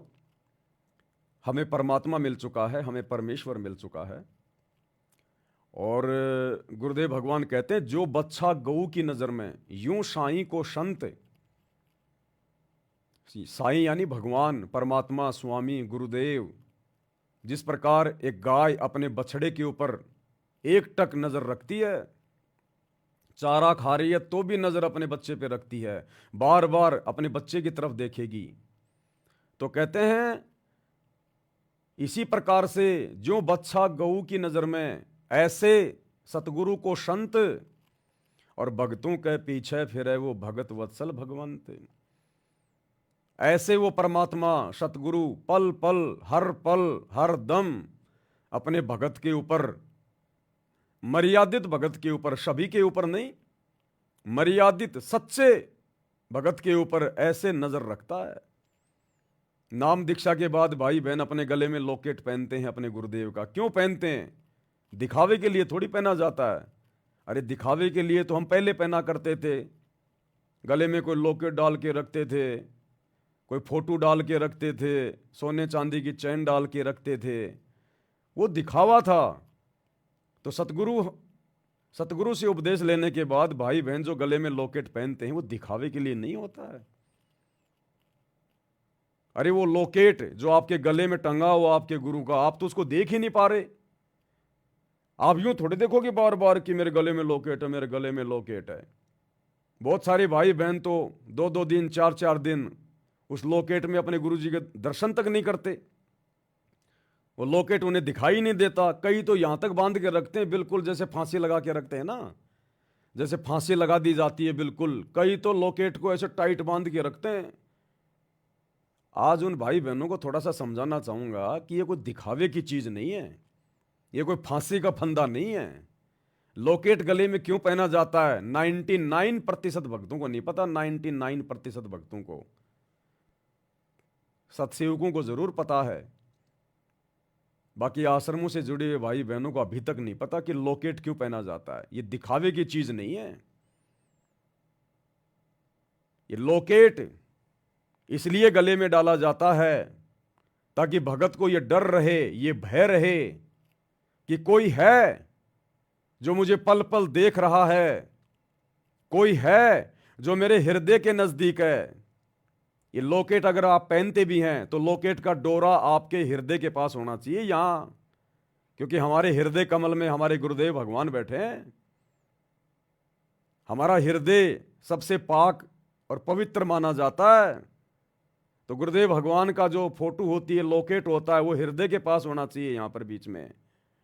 हमें परमात्मा मिल चुका है, हमें परमेश्वर मिल चुका है। और गुरुदेव भगवान कहते हैं, जो बच्चा गऊ की नज़र में यूं साईं को संत, साईं यानी भगवान, परमात्मा, स्वामी, गुरुदेव, जिस प्रकार एक गाय अपने बछड़े के ऊपर एक टक नज़र रखती है, चारा खा रही है तो भी नज़र अपने बच्चे पे रखती है, बार बार अपने बच्चे की तरफ देखेगी। तो कहते हैं इसी प्रकार से जो बच्चा गऊ की नज़र में, ऐसे सतगुरु को संत और भक्तों के पीछे फिरे वो भगत वत्सल भगवंत। ऐसे वो परमात्मा सतगुरु पल पल हर दम अपने भगत के ऊपर, मर्यादित भगत के ऊपर, सभी के ऊपर नहीं, मर्यादित सच्चे भगत के ऊपर ऐसे नजर रखता है। नाम दीक्षा के बाद भाई बहन अपने गले में लॉकेट पहनते हैं अपने गुरुदेव का। क्यों पहनते हैं? दिखावे के लिए थोड़ी पहना जाता है। अरे दिखावे के लिए तो हम पहले पहना करते थे, गले में कोई लॉकेट डाल के रखते थे, कोई फोटो डाल के रखते थे, सोने चांदी की चैन डाल के रखते थे, वो दिखावा था। तो सतगुरु से उपदेश लेने के बाद भाई बहन जो गले में लॉकेट पहनते हैं वो दिखावे के लिए नहीं होता है। अरे वो लॉकेट जो आपके गले में टंगा हुआ आपके गुरु का, आप तो उसको देख ही नहीं पा रहे। आप यूं थोड़े देखोगे बार बार कि मेरे गले में लॉकेट है, मेरे गले में लॉकेट है। बहुत सारे भाई बहन तो 2-2 दिन 4-4 दिन उस लॉकेट में अपने गुरु जी के दर्शन तक नहीं करते। वो लॉकेट उन्हें दिखाई नहीं देता। कई तो यहां तक बांध के रखते हैं, बिल्कुल जैसे फांसी लगा के रखते हैं ना, जैसे फांसी लगा दी जाती है बिल्कुल। कई तो लॉकेट को ऐसे टाइट बांध के रखते हैं। आज उन भाई बहनों को थोड़ा सा समझाना चाहूंगा कि ये कोई दिखावे की चीज नहीं है, ये कोई फांसी का फंदा नहीं है। लॉकेट गले में क्यों पहना जाता है 99% भक्तों को नहीं पता। 99% भक्तों को, सत्सेवकों को जरूर पता है, बाकी आश्रमों से जुड़े हुए भाई बहनों को अभी तक नहीं पता कि लॉकेट क्यों पहना जाता है। ये दिखावे की चीज नहीं है। ये लॉकेट इसलिए गले में डाला जाता है ताकि भगत को ये डर रहे, ये भय रहे कि कोई है जो मुझे पल पल देख रहा है, कोई है जो मेरे हृदय के नजदीक है। ये लॉकेट अगर आप पहनते भी हैं तो लॉकेट का डोरा आपके हृदय के पास होना चाहिए यहां, क्योंकि हमारे हृदय कमल में हमारे गुरुदेव भगवान बैठे हैं। हमारा हृदय सबसे पाक और पवित्र माना जाता है। तो गुरुदेव भगवान का जो फोटो होती है, लॉकेट होता है, वो हृदय के पास होना चाहिए, यहां पर बीच में।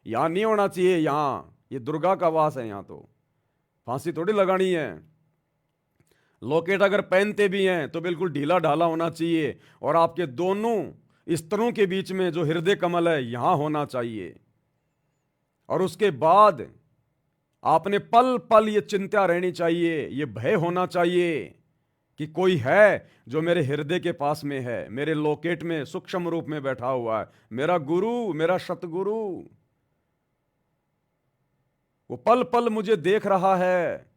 यहां नहीं होना चाहिए। यहां ये दुर्गा का वास है, यहां तो फांसी थोड़ी लगानी है। लॉकेट अगर पहनते भी हैं तो बिल्कुल ढीला ढाला होना चाहिए, और आपके दोनों स्तरों के बीच में जो हृदय कमल है यहां होना चाहिए। और उसके बाद आपने पल पल ये चिंता रहनी चाहिए, ये भय होना चाहिए कि कोई है जो मेरे हृदय के पास में है, मेरे लॉकेट में सूक्ष्म रूप में बैठा हुआ है, मेरा गुरु, मेरा सतगुरु। वो पल पल मुझे देख रहा है।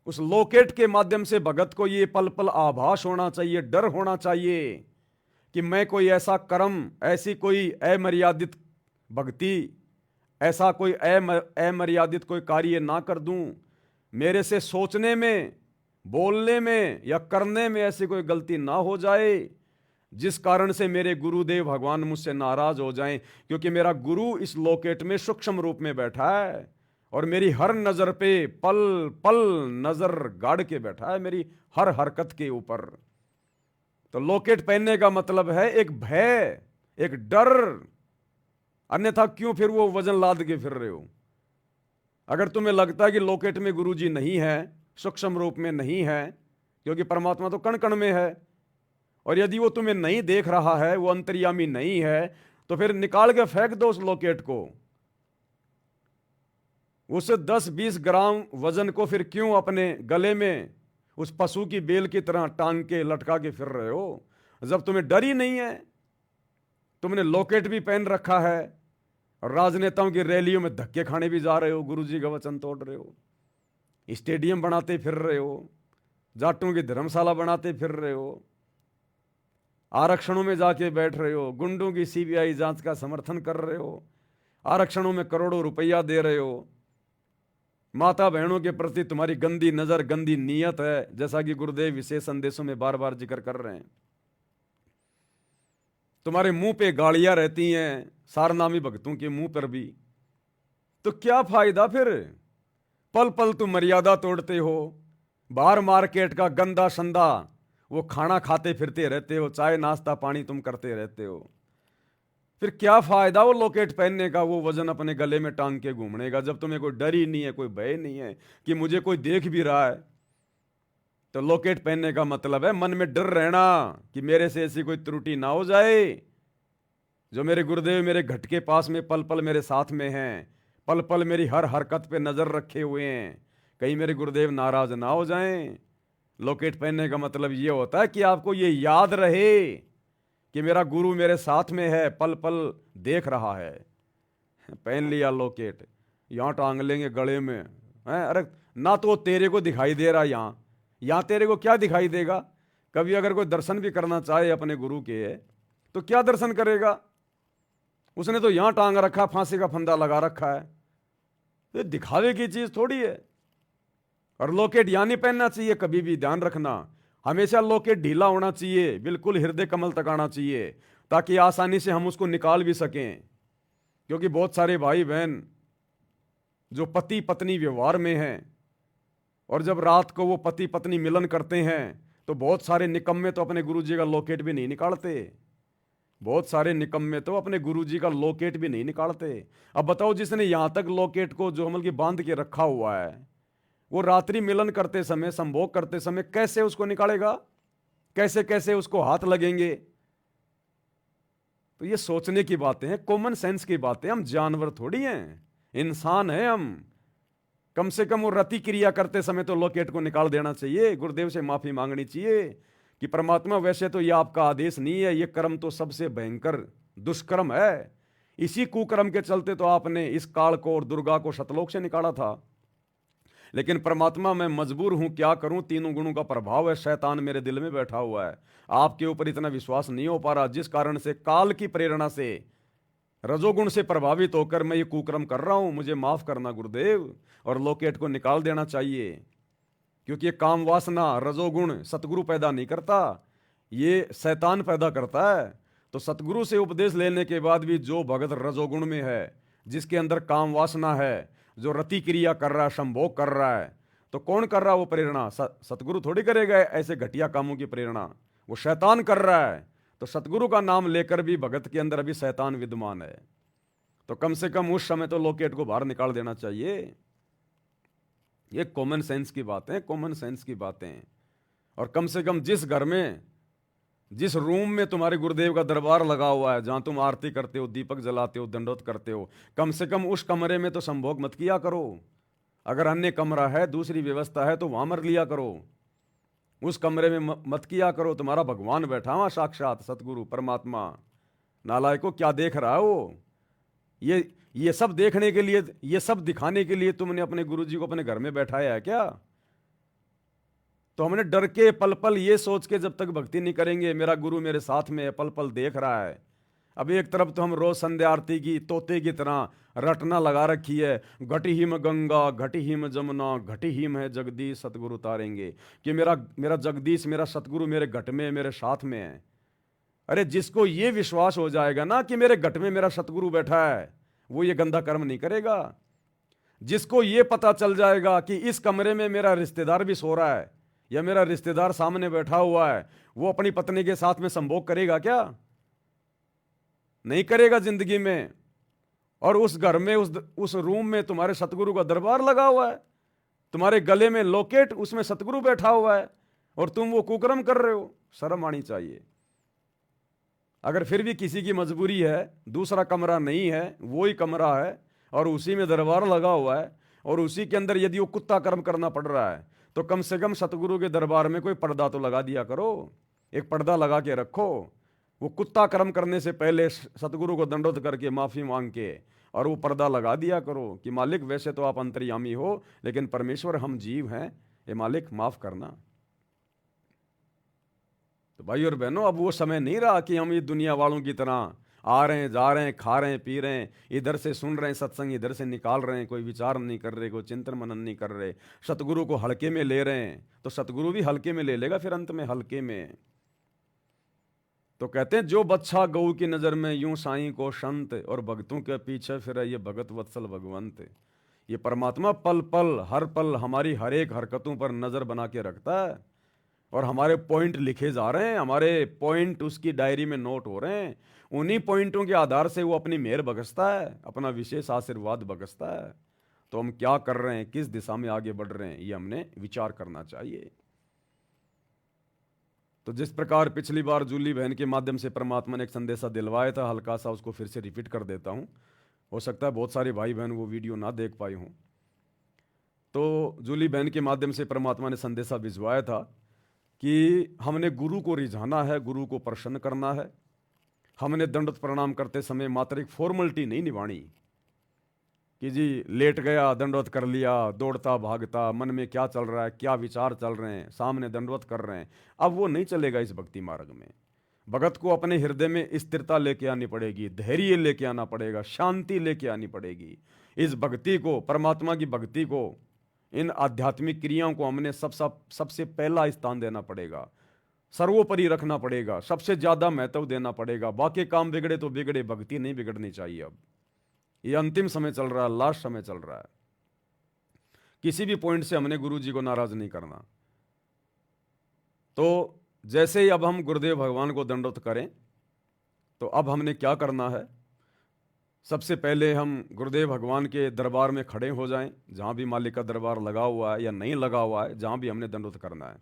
उस लॉकेट के माध्यम से भगत को ये पल पल आभास होना चाहिए, डर होना चाहिए कि मैं कोई ऐसा कर्म, ऐसी कोई अमर्यादित भक्ति, ऐसा कोई अमर्यादित कोई कार्य ना कर दूं, मेरे से सोचने में, बोलने में या करने में ऐसी कोई गलती ना हो जाए जिस कारण से मेरे गुरुदेव भगवान मुझसे नाराज हो जाएं। क्योंकि मेरा गुरु इस लॉकेट में सूक्ष्म रूप में बैठा है और मेरी हर नजर पे पल पल नजर गाड़ के बैठा है, मेरी हर हरकत के ऊपर। तो लॉकेट पहनने का मतलब है एक भय, एक डर। अन्यथा क्यों फिर वो वजन लाद के फिर रहे हो? अगर तुम्हें लगता है कि लॉकेट में गुरुजी नहीं है, सूक्ष्म रूप में नहीं है, क्योंकि परमात्मा तो कण कण में है, और यदि वो तुम्हें नहीं देख रहा है, वो अंतर्यामी नहीं है, तो फिर निकाल के फेंक दो उस लॉकेट को। उस 10-20 ग्राम वजन को फिर क्यों अपने गले में उस पशु की बेल की तरह टांग के लटका के फिर रहे हो, जब तुम्हें डर ही नहीं है। तुमने लॉकेट भी पहन रखा है और राजनेताओं की रैलियों में धक्के खाने भी जा रहे हो, गुरुजी का वचन तोड़ रहे हो, स्टेडियम बनाते फिर रहे हो, जाटों की धर्मशाला बनाते फिर रहे हो, आरक्षणों में जाके बैठ रहे हो, गुंडों की सीबीआई जांच का समर्थन कर रहे हो, आरक्षणों में करोड़ों रुपया दे रहे हो। माता बहनों के प्रति तुम्हारी गंदी नजर, गंदी नीयत है, जैसा कि गुरुदेव विशेष संदेशों में बार बार जिक्र कर रहे हैं। तुम्हारे मुंह पे गालियां रहती हैं, सारनामी भक्तों के मुंह पर भी। तो क्या फायदा फिर? पल पल तुम मर्यादा तोड़ते हो, बाहर मार्केट का गंदा संदा वो खाना खाते फिरते रहते हो, चाय नाश्ता पानी तुम करते रहते हो। फिर क्या फायदा वो लॉकेट पहनने का, वो वजन अपने गले में टांग के घूमने का, जब तुम्हें कोई डर ही नहीं है, कोई भय नहीं है कि मुझे कोई देख भी रहा है। तो लॉकेट पहनने का मतलब है मन में डर रहना कि मेरे से ऐसी कोई त्रुटि ना हो जाए। जो मेरे गुरुदेव मेरे घट के पास में पल पल मेरे साथ में हैं, पल पल मेरी हर हरकत पे नजर रखे हुए हैं, कहीं मेरे गुरुदेव नाराज ना हो जाएं। लॉकेट पहनने का मतलब ये होता है कि आपको ये याद रहे कि मेरा गुरु मेरे साथ में है, पल पल देख रहा है। पहन लिया लॉकेट, यहाँ टांग लेंगे गले में हैं। अरे ना तो तेरे को दिखाई दे रहा, यहाँ तेरे को क्या दिखाई देगा? कभी अगर कोई दर्शन भी करना चाहे अपने गुरु के तो क्या दर्शन करेगा? उसने तो यहाँ टांग रखा, फांसी का फंदा लगा रखा है, ये दिखावे की चीज थोड़ी है। और लॉकेट यहाँ नहीं पहनना चाहिए कभी भी, ध्यान रखना। हमेशा लॉकेट ढीला होना चाहिए, बिल्कुल हृदय कमल तक आना चाहिए, ताकि आसानी से हम उसको निकाल भी सकें। क्योंकि बहुत सारे भाई बहन जो पति पत्नी व्यवहार में हैं, और जब रात को वो पति पत्नी मिलन करते हैं तो बहुत सारे निकम्मे तो अपने गुरुजी का लॉकेट भी नहीं निकालते। बहुत सारे निकम्मे तो अपने गुरुजी का लॉकेट भी नहीं निकालते। अब बताओ, जिसने यहां तक लॉकेट को जो हमल की बांध के रखा हुआ है, वो रात्रि मिलन करते समय, संभोग करते समय कैसे उसको निकालेगा? कैसे कैसे उसको हाथ लगेंगे? तो ये सोचने की बातें हैं, कॉमन सेंस की बातें। हम जानवर थोड़ी हैं, इंसान हैं हम। कम से कम वो रति क्रिया करते समय तो लॉकेट को निकाल देना चाहिए, गुरुदेव से माफी मांगनी चाहिए कि परमात्मा वैसे तो ये आपका आदेश नहीं है, ये कर्म तो सबसे भयंकर दुष्कर्म है। इसी कुकर्म के चलते तो आपने इस काल को और दुर्गा को शतलोक से निकाला था। लेकिन परमात्मा मैं मजबूर हूं, क्या करूं, तीनों गुणों का प्रभाव है, शैतान मेरे दिल में बैठा हुआ है, आपके ऊपर इतना विश्वास नहीं हो पा रहा, जिस कारण से काल की प्रेरणा से, रजोगुण से प्रभावित होकर मैं ये कुकर्म कर रहा हूं। मुझे माफ करना गुरुदेव। और लॉकेट को निकाल देना चाहिए, क्योंकि ये काम वासना रजोगुण सतगुरु पैदा नहीं करता, ये शैतान पैदा करता है। तो सतगुरु से उपदेश लेने के बाद भी जो भगत रजोगुण में है, जिसके अंदर काम वासना है, जो रति क्रिया कर रहा है, संभोग कर रहा है, तो कौन कर रहा है वो प्रेरणा? सतगुरु थोड़ी करेगा ऐसे घटिया कामों की प्रेरणा, वो शैतान कर रहा है। तो सतगुरु का नाम लेकर भी भगत के अंदर अभी शैतान विद्यमान है। तो कम से कम उस समय तो लॉकेट को बाहर निकाल देना चाहिए। ये कॉमन सेंस की बातें, कॉमन सेंस की बातें। और कम से कम जिस घर में, जिस रूम में तुम्हारे गुरुदेव का दरबार लगा हुआ है, जहां तुम आरती करते हो, दीपक जलाते हो, दंडोत करते हो, कम से कम उस कमरे में तो संभोग मत किया करो। अगर अन्य कमरा है, दूसरी व्यवस्था है, तो वहां मर लिया करो, उस कमरे में मत किया करो। तुम्हारा भगवान बैठा हुआ, साक्षात सतगुरु परमात्मा। नालायको, क्या देख रहा है वो? ये सब देखने के लिए, ये सब दिखाने के लिए तुमने अपने गुरुजी को अपने घर में बैठाया है क्या? तो हमने डर के पल पल ये सोच के जब तक भक्ति नहीं करेंगे, मेरा गुरु मेरे साथ में है, पल पल देख रहा है। अब एक तरफ तो हम रोज संध्या आरती की तोते की तरह रटना लगा रखी है, घटी हिम गंगा घटी हिम जमुना घटी हिम है जगदीश सतगुरु तारेंगे, कि मेरा जगदीश, मेरा सतगुरु मेरे घट में, मेरे साथ में है। अरे जिसको ये विश्वास हो जाएगा ना कि मेरे घट में मेरा सतगुरु बैठा है, वो ये गंदा कर्म नहीं करेगा। जिसको ये पता चल जाएगा कि इस कमरे में मेरा रिश्तेदार भी सो रहा है, या मेरा रिश्तेदार सामने बैठा हुआ है, वो अपनी पत्नी के साथ में संभोग करेगा क्या? नहीं करेगा जिंदगी में। और उस घर में, उस रूम में तुम्हारे सतगुरु का दरबार लगा हुआ है, तुम्हारे गले में लॉकेट, उसमें सतगुरु बैठा हुआ है, और तुम वो कुकर्म कर रहे हो। शर्म आनी चाहिए। अगर फिर भी किसी की मजबूरी है, दूसरा कमरा नहीं है, वो ही कमरा है और उसी में दरबार लगा हुआ है और उसी के अंदर यदि वो कुत्ता कर्म करना पड़ रहा है, तो कम से कम सतगुरु के दरबार में कोई पर्दा तो लगा दिया करो, एक पर्दा लगा के रखो। वो कुत्ता कर्म करने से पहले सतगुरु को दंडोत करके माफी मांग के और वो पर्दा लगा दिया करो कि मालिक वैसे तो आप अंतर्यामी हो, लेकिन परमेश्वर हम जीव हैं, ये मालिक माफ करना। तो भाई और बहनों, अब वो समय नहीं रहा कि हम ये दुनिया वालों की तरह आ रहे हैं, जा रहे हैं, खा रहे हैं, पी रहे हैं, इधर से सुन रहे हैं सत्संग, इधर से निकाल रहे हैं, कोई विचार नहीं कर रहे, कोई चिंतन मनन नहीं कर रहे, सतगुरु को हल्के में ले रहे हैं। तो सतगुरु भी हल्के में ले लेगा फिर अंत में, हल्के में। तो कहते हैं जो बच्चा गऊ की नजर में यूं साईं को संत, और भक्तों के पीछे फिर ये भगत वत्सल भगवंत। ये परमात्मा पल पल हर पल हमारी हर एक हरकतों पर नजर बना के रखता है और हमारे पॉइंट लिखे जा रहे हैं, हमारे पॉइंट उसकी डायरी में नोट हो रहे हैं। उन्हीं पॉइंटों के आधार से वो अपनी मेहर बख्शता है, अपना विशेष आशीर्वाद बख्शता है। तो हम क्या कर रहे हैं, किस दिशा में आगे बढ़ रहे हैं, ये हमने विचार करना चाहिए। तो जिस प्रकार पिछली बार जूली बहन के माध्यम से परमात्मा ने एक संदेशा दिलवाया था, हल्का सा उसको फिर से रिपीट कर देता हूँ। हो सकता है बहुत सारे भाई बहन वो वीडियो ना देख पाए हों। तो जूली बहन के माध्यम से परमात्मा ने संदेशा भिजवाया था कि हमने गुरु को रिझाना है, गुरु को प्रसन्न करना है। हमने दंडवत प्रणाम करते समय मात्र एक फॉर्मेलिटी नहीं निभानी कि जी लेट गया दंडवत कर लिया, दौड़ता भागता, मन में क्या चल रहा है, क्या विचार चल रहे हैं, सामने दंडवत कर रहे हैं। अब वो नहीं चलेगा इस भक्ति मार्ग में। भगत को अपने हृदय में स्थिरता लेके आनी पड़ेगी, धैर्य लेके आना पड़ेगा, शांति लेके आनी पड़ेगी। इस भक्ति को, परमात्मा की भक्ति को, इन आध्यात्मिक क्रियाओं को हमने सबसे पहला स्थान देना पड़ेगा, सर्वोपरि रखना पड़ेगा, सबसे ज्यादा महत्व देना पड़ेगा। बाकी काम बिगड़े तो बिगड़े, भक्ति नहीं बिगड़नी चाहिए। अब ये अंतिम समय चल रहा है, लास्ट समय चल रहा है। किसी भी पॉइंट से हमने गुरु जी को नाराज नहीं करना। तो जैसे ही अब हम गुरुदेव भगवान को दंडवत करें, तो अब हमने क्या करना है, सबसे पहले हम गुरुदेव भगवान के दरबार में खड़े हो जाएं, जहां भी मालिक का दरबार लगा हुआ है या नहीं लगा हुआ है, जहां भी हमने दंडवत करना है,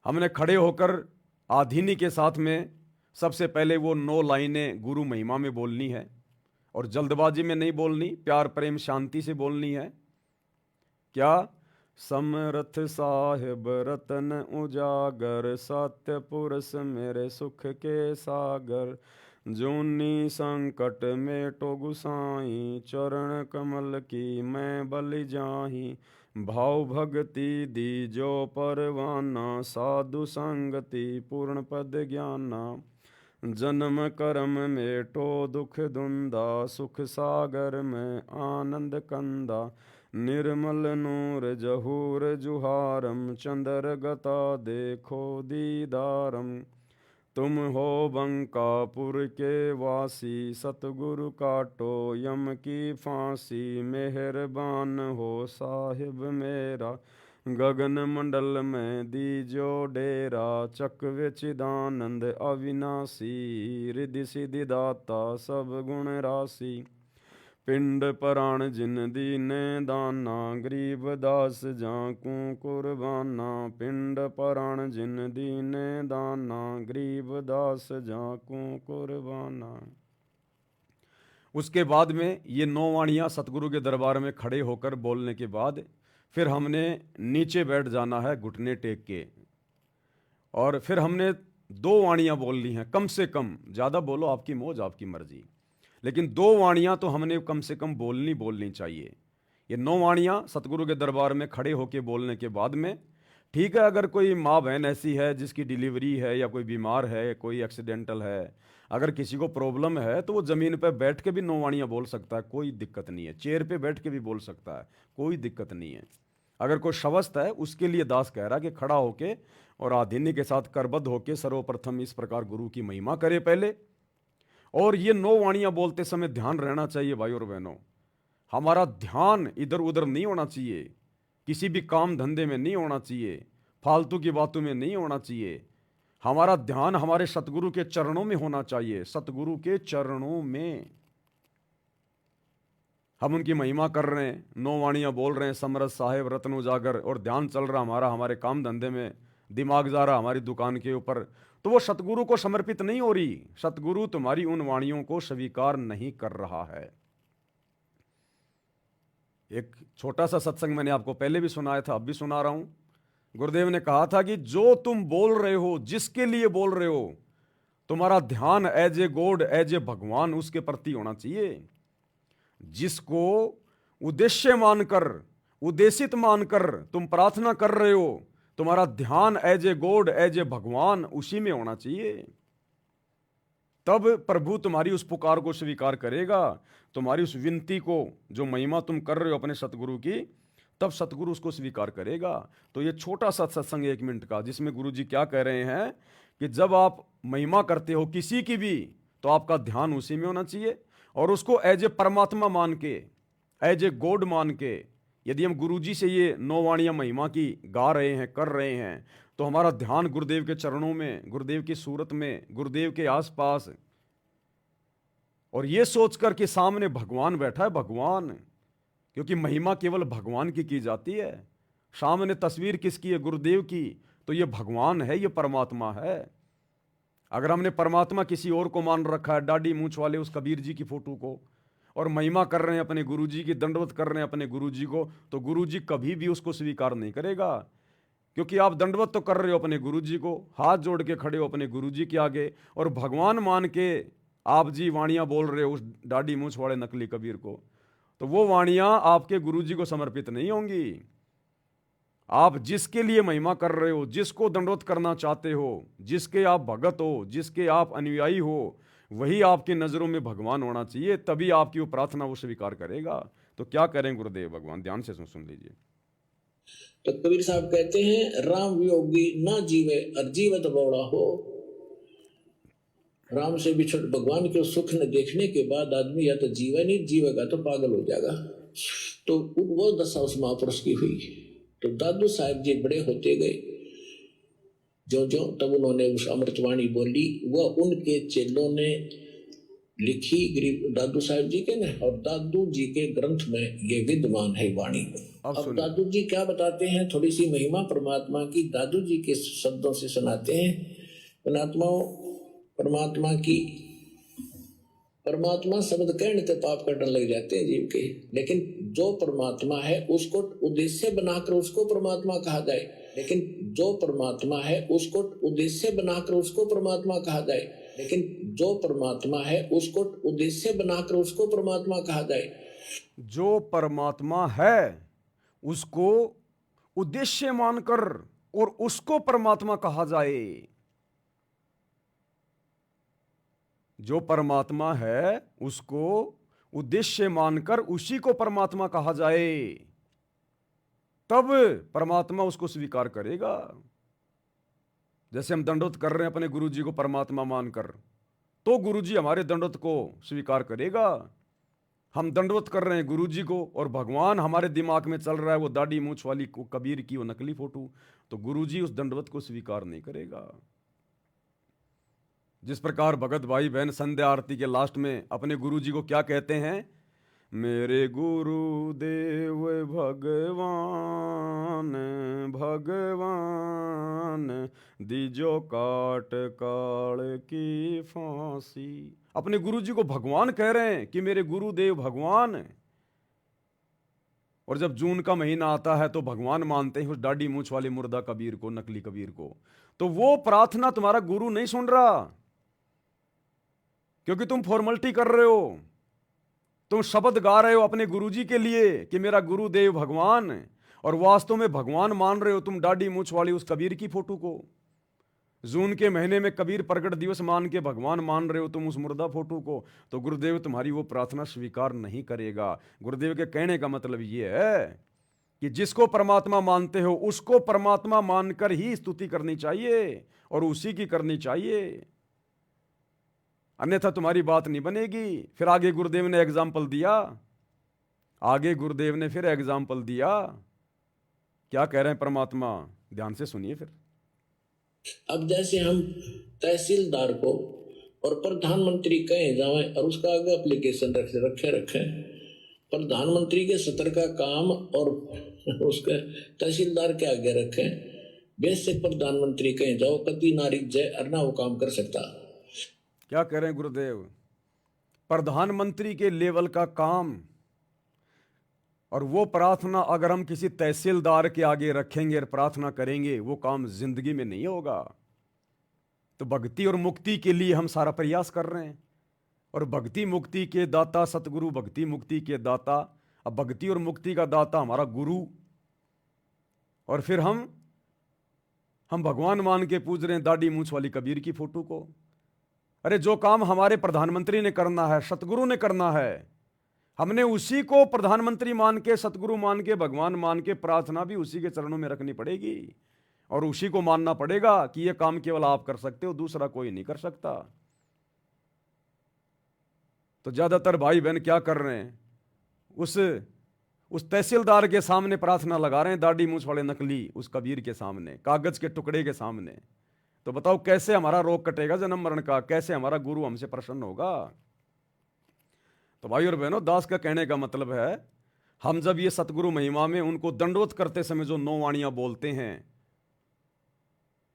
हमने खड़े होकर आधीनी के साथ में सबसे पहले वो 9 लाइनें गुरु महिमा में बोलनी है, और जल्दबाजी में नहीं बोलनी, प्यार प्रेम शांति से बोलनी है। क्या? समरथ साहिब रतन उजागर, सत्य पुरुष मेरे सुख के सागर, जूनी संकट मेटो गुसाई, चरण कमल की मैं बलि जाही, भाव भक्ति दी जो परवाना, साधु संगति पूर्ण पद ज्ञाना, जन्म कर्म मेटो दुख धुंधा, सुख सागर में आनंद कंदा, निर्मल नूर जहूर जुहारम, चंद्र गता देखो दीदारम, तुम हो बंकापुर के वासी, सतगुरु काटो यम की फांसी, मेहरबान हो साहिब मेरा, गगन मंडल में दीजो डेरा, चक्र चिदानंद अविनाशी, रिद्धि सिद्धि दाता सब गुण राशि, पिंड पराण जिन दीने दाना, गरीब दास जाकू कुर्बाना, पिंड पराण जिन दीने दाना, गरीब दास जाकू कुर्बाना। उसके बाद में ये 9 वाणियाँ सतगुरु के दरबार में खड़े होकर बोलने के बाद फिर हमने नीचे बैठ जाना है घुटने टेक के, और फिर हमने 2 वाणियाँ बोलनी हैं कम से कम। ज़्यादा बोलो आपकी मौज, आपकी मर्जी, लेकिन 2 वाणियाँ तो हमने कम से कम बोलनी चाहिए। ये 9 वाणियाँ सतगुरु के दरबार में खड़े होके बोलने के बाद में, ठीक है, अगर कोई माँ बहन ऐसी है जिसकी डिलीवरी है या कोई बीमार है, कोई एक्सीडेंटल है, अगर किसी को प्रॉब्लम है, तो वो ज़मीन पर बैठ के भी 9 वाणियाँ बोल सकता है, कोई दिक्कत नहीं है। चेयर पे बैठ के भी बोल सकता है, कोई दिक्कत नहीं है। अगर कोई शवस्थ है, उसके लिए दास कह रहा है कि खड़ा होके और आधीनी के साथ करबद्ध होके सर्वप्रथम इस प्रकार गुरु की महिमा करे पहले। और ये 9 वाणियाँ बोलते समय ध्यान रहना चाहिए भाई और बहनों, हमारा ध्यान इधर उधर नहीं होना चाहिए, किसी भी काम धंधे में नहीं होना चाहिए, फालतू की बातों में नहीं होना चाहिए। हमारा ध्यान हमारे सतगुरु के चरणों में होना चाहिए, सतगुरु के चरणों में। हम उनकी महिमा कर रहे हैं, 9 वाणियाँ बोल रहे हैं, समरथ साहेब रत्न उजागर, और ध्यान चल रहा हमारा हमारे काम धंधे में, दिमाग जा रहा हमारी दुकान के ऊपर, तो वो सतगुरु को समर्पित नहीं हो रही। सतगुरु तुम्हारी उन वाणियों को स्वीकार नहीं कर रहा है। एक छोटा सा सत्संग मैंने आपको पहले भी सुनाया था, अब भी सुना रहा हूं। गुरुदेव ने कहा था कि जो तुम बोल रहे हो, जिसके लिए बोल रहे हो, तुम्हारा ध्यान as a god, as a भगवान उसके प्रति होना चाहिए। जिसको उद्देश्य मानकर, उद्देशित मानकर तुम प्रार्थना कर रहे हो, तुम्हारा ध्यान as a god, as a भगवान उसी में होना चाहिए। तब प्रभु तुम्हारी उस पुकार को स्वीकार करेगा, तुम्हारी उस विनती को, जो महिमा तुम कर रहे हो अपने सतगुरु की, तब सतगुरु उसको स्वीकार करेगा। तो ये छोटा सा सत्संग 1 मिनट का, जिसमें गुरु जी क्या कह रहे हैं कि जब आप महिमा करते हो किसी की भी, तो आपका ध्यान उसी में होना चाहिए, और उसको एज ए परमात्मा मान के, एज ए गॉड मान के। यदि हम गुरु जी से ये 9 वाणियां महिमा की गा रहे हैं, कर रहे हैं, तो हमारा ध्यान गुरुदेव के चरणों में, गुरुदेव की सूरत में, गुरुदेव के आसपास, और ये सोचकर कि सामने भगवान बैठा है, भगवान, क्योंकि महिमा केवल भगवान की जाती है। सामने तस्वीर किसकी है? गुरुदेव की। तो ये भगवान है, ये परमात्मा है। अगर हमने परमात्मा किसी और को मान रखा है, दाढ़ी मूंछ वाले उस कबीर जी की फोटो को, और महिमा कर रहे हैं अपने गुरु जी की, दंडवत कर रहे हैं अपने गुरु जी को, तो गुरु जी कभी भी उसको स्वीकार नहीं करेगा। क्योंकि आप दंडवत तो कर रहे हो अपने गुरु जी को, हाथ जोड़ के खड़े हो अपने गुरु जी के आगे, और भगवान मान के आप जी वाणियां बोल रहे हो उस दाढ़ी मूंछ वाले नकली कबीर को, तो वो वाणियां आपके गुरु जी को समर्पित नहीं होंगी। आप जिसके लिए महिमा कर रहे हो, जिसको दंडवत करना चाहते हो, जिसके आप भगत हो, जिसके आप अनुयायी हो, वही आपकी नजरों में भगवान होना चाहिए। तभी आपकी वो प्रार्थना वो स्वीकार करेगा। तो क्या करें गुरुदेव भगवान? ध्यान से सुन लीजिए। तो कबीर साहब कहते हैं, राम वियोगी ना जीवे और जीवत बौड़ा हो। राम से बिछड़, भगवान के सुख न देखने के बाद आदमी या तो जीवे नहीं, जीवेगा तो पागल हो जाएगा। तो वो दशा उस महापुरुष की हुई। तो दादू साहब जी बड़े होते गए, जो जो तब उन्होंने उस अमृतवाणी बोली, वह उनके चेलों ने लिखी, गरीब दादू साहब जी के ने, और दादू जी के ग्रंथ में ये विद्यमान है वाणी। अब दादू जी क्या बताते हैं, थोड़ी सी महिमा परमात्मा की दादू जी के शब्दों से सुनाते हैं। परमात्मा की, परमात्मा शब्द कहने से पाप करने लग जाते हैं जीव के, लेकिन जो परमात्मा है उसको उद्देश्य बनाकर उसको परमात्मा कहा जाए। लेकिन जो परमात्मा है उसको उद्देश्य बनाकर उसको परमात्मा कहा जाए। लेकिन जो परमात्मा है उसको उद्देश्य बनाकर उसको परमात्मा कहा जाए। जो परमात्मा है उसको उद्देश्य मानकर और उसको परमात्मा कहा जाए। जो परमात्मा है उसको उद्देश्य मानकर उसी को परमात्मा कहा जाए, तब परमात्मा उसको स्वीकार करेगा। जैसे हम दंडवत कर रहे हैं अपने गुरु जी को परमात्मा मानकर, तो गुरु जी हमारे दंडवत को स्वीकार करेगा। हम दंडवत कर रहे हैं गुरु जी को, और भगवान हमारे दिमाग में चल रहा है वो दाढ़ी मूंछ वाली को कबीर की वो नकली फोटो, तो गुरु जी उस दंडवत को स्वीकार नहीं करेगा। जिस प्रकार भगत भाई बहन संध्या आरती के लास्ट में अपने गुरु जी को क्या कहते हैं? मेरे गुरुदेव भगवान भगवान, दीजो काट काल की फांसी। अपने गुरु जी को भगवान कह रहे हैं कि मेरे गुरुदेव भगवान। और जब जून का महीना आता है तो भगवान मानते हैं उस दाढ़ी मूंछ वाले मुर्दा कबीर को, नकली कबीर को। तो वो प्रार्थना तुम्हारा गुरु नहीं सुन रहा, क्योंकि तुम फॉर्मेलिटी कर रहे हो। तुम शब्द गा रहे हो अपने गुरुजी के लिए कि मेरा गुरुदेव भगवान, और वास्तव में भगवान मान रहे हो तुम दाढ़ी मूंछ वाली उस कबीर की फोटो को। जून के महीने में कबीर प्रगट दिवस मान के भगवान मान रहे हो तुम उस मुर्दा फोटो को, तो गुरुदेव तुम्हारी वो प्रार्थना स्वीकार नहीं करेगा। गुरुदेव के कहने का मतलब ये है कि जिसको परमात्मा मानते हो उसको परमात्मा मानकर ही स्तुति करनी चाहिए और उसी की करनी चाहिए, अन्यथा तुम्हारी बात नहीं बनेगी। फिर आगे गुरुदेव ने एग्जाम्पल दिया, आगे गुरुदेव ने फिर एग्जाम्पल दिया। क्या कह रहे हैं परमात्मा? ध्यान से सुनिए फिर। अब जैसे हम तहसीलदार को और प्रधानमंत्री कहें जाए और उसका आगे एप्लीकेशन रखे, प्रधानमंत्री के सत्र का काम और उसके तहसीलदार के आगे रखें, बेशक प्रधानमंत्री कहीं जाओ कभी नारी जय अरना वो काम कर सकता। क्या कह रहे हैं गुरुदेव? प्रधानमंत्री के लेवल का काम और वो प्रार्थना अगर हम किसी तहसीलदार के आगे रखेंगे और प्रार्थना करेंगे, वो काम जिंदगी में नहीं होगा। तो भक्ति और मुक्ति के लिए हम सारा प्रयास कर रहे हैं, और भक्ति मुक्ति के दाता सतगुरु, भक्ति मुक्ति के दाता, अब भक्ति और मुक्ति का दाता हमारा गुरु, और फिर हम भगवान मान के पूज रहे हैं दाढ़ी मूंछ वाली कबीर की फोटो को। अरे जो काम हमारे प्रधानमंत्री ने करना है, सतगुरु ने करना है, हमने उसी को प्रधानमंत्री मान के, सतगुरु मान के, भगवान मान के प्रार्थना भी उसी के चरणों में रखनी पड़ेगी, और उसी को मानना पड़ेगा कि यह काम केवल आप कर सकते हो, दूसरा कोई नहीं कर सकता। तो ज्यादातर भाई बहन क्या कर रहे हैं, उस तहसीलदार के सामने प्रार्थना लगा रहे हैं, दाढ़ी मूंछ वाले नकली उस कबीर के सामने, कागज के टुकड़े के सामने। तो बताओ कैसे हमारा रोग कटेगा जन्म मरण का, कैसे हमारा गुरु हमसे प्रसन्न होगा? तो भाई और बहनों, दास का कहने का मतलब है, हम जब ये सतगुरु महिमा में उनको दंडवत करते समय जो 9 वाणियां बोलते हैं,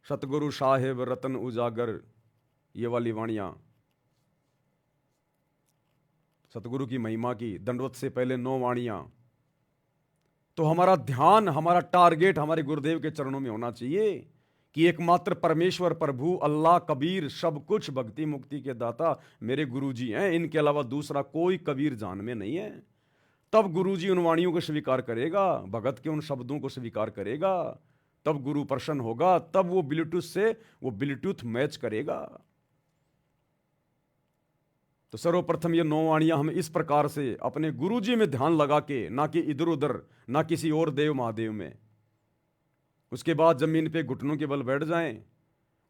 सतगुरु साहेब रतन उजागर, ये वाली वाणियां, सतगुरु की महिमा की दंडवत से पहले 9 वाणियां, तो हमारा ध्यान, हमारा टारगेट हमारे गुरुदेव के चरणों में होना चाहिए कि एकमात्र परमेश्वर प्रभु अल्लाह कबीर सब कुछ भक्ति मुक्ति के दाता मेरे गुरुजी हैं, इनके अलावा दूसरा कोई कबीर जान में नहीं है। तब गुरुजी उन वाणियों को स्वीकार करेगा, भगत के उन शब्दों को स्वीकार करेगा, तब गुरु प्रसन्न होगा, तब वो ब्लूटूथ मैच करेगा। तो सर्वप्रथम ये 9 वाणियां हम इस प्रकार से अपने गुरुजी में ध्यान लगा के, ना कि इधर उधर, ना किसी और देव महादेव में, उसके बाद जमीन पे घुटनों के बल बैठ जाएं,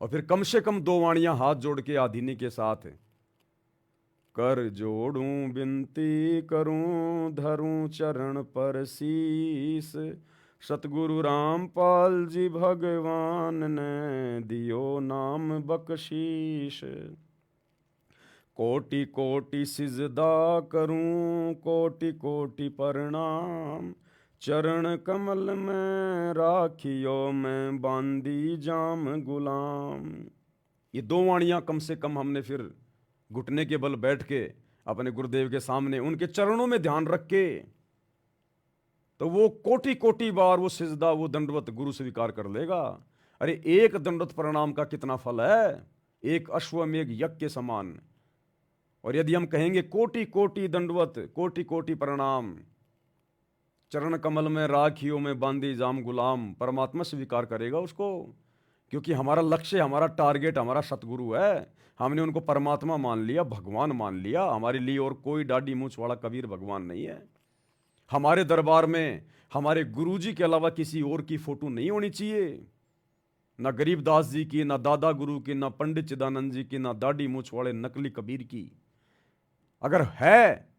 और फिर कम से कम 2 वाणियां हाथ जोड़ के आधीनी के साथ, कर जोड़ूं विनती करूं धरूं चरण पर शीस, सतगुरु रामपाल जी भगवान ने दियो नाम बख्शीश, कोटि कोटि सिजदा करूं कोटि कोटि प्रणाम, चरण कमल में राखियो मैं बांदी जाम गुलाम। ये 2 वाणियां कम से कम हमने फिर घुटने के बल बैठ के अपने गुरुदेव के सामने उनके चरणों में ध्यान रख के, तो वो कोटि कोटि बार वो सिजदा, वो दंडवत गुरु स्वीकार कर लेगा। अरे एक दंडवत प्रणाम का कितना फल है, एक अश्वमेघ यज्ञ के समान। और यदि हम कहेंगे कोटि कोटि दंडवत कोटि कोटि प्रणाम, चरण कमल में राखियों में बांधी जाम गुलाम, परमात्मा स्वीकार करेगा उसको, क्योंकि हमारा लक्ष्य, हमारा टारगेट हमारा सतगुरु है। हमने उनको परमात्मा मान लिया, भगवान मान लिया, हमारे लिए और कोई दाढ़ी मूंछ वाला कबीर भगवान नहीं है। हमारे दरबार में हमारे गुरुजी के अलावा किसी और की फोटो नहीं होनी चाहिए, ना गरीबदास जी की, ना दादा गुरु की, ना पंडित चिदानंद जी की, ना दाढ़ी मूंछ वाले नकली कबीर की। अगर है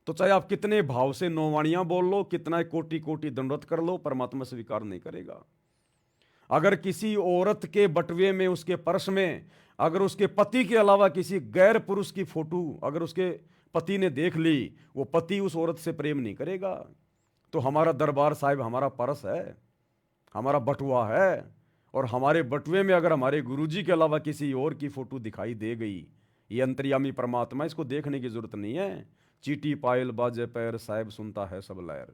तो चाहे आप कितने भाव से 9 वाणियां बोल लो, कितना कोटि कोटि दंडवत कर लो, परमात्मा स्वीकार नहीं करेगा। अगर किसी औरत के बटवे में, उसके पर्स में, अगर उसके पति के अलावा किसी गैर पुरुष की फोटो अगर उसके पति ने देख ली, वो पति उस औरत से प्रेम नहीं करेगा। तो हमारा दरबार साहिब हमारा पर्स है, हमारा बटुआ है, और हमारे बटुए में अगर हमारे गुरुजी के अलावा किसी और की फोटो दिखाई दे गई, ये अंतर्यामी परमात्मा, इसको देखने की जरूरत नहीं है। चीटी पायल बाजे पैर साहिब सुनता है सब लहर,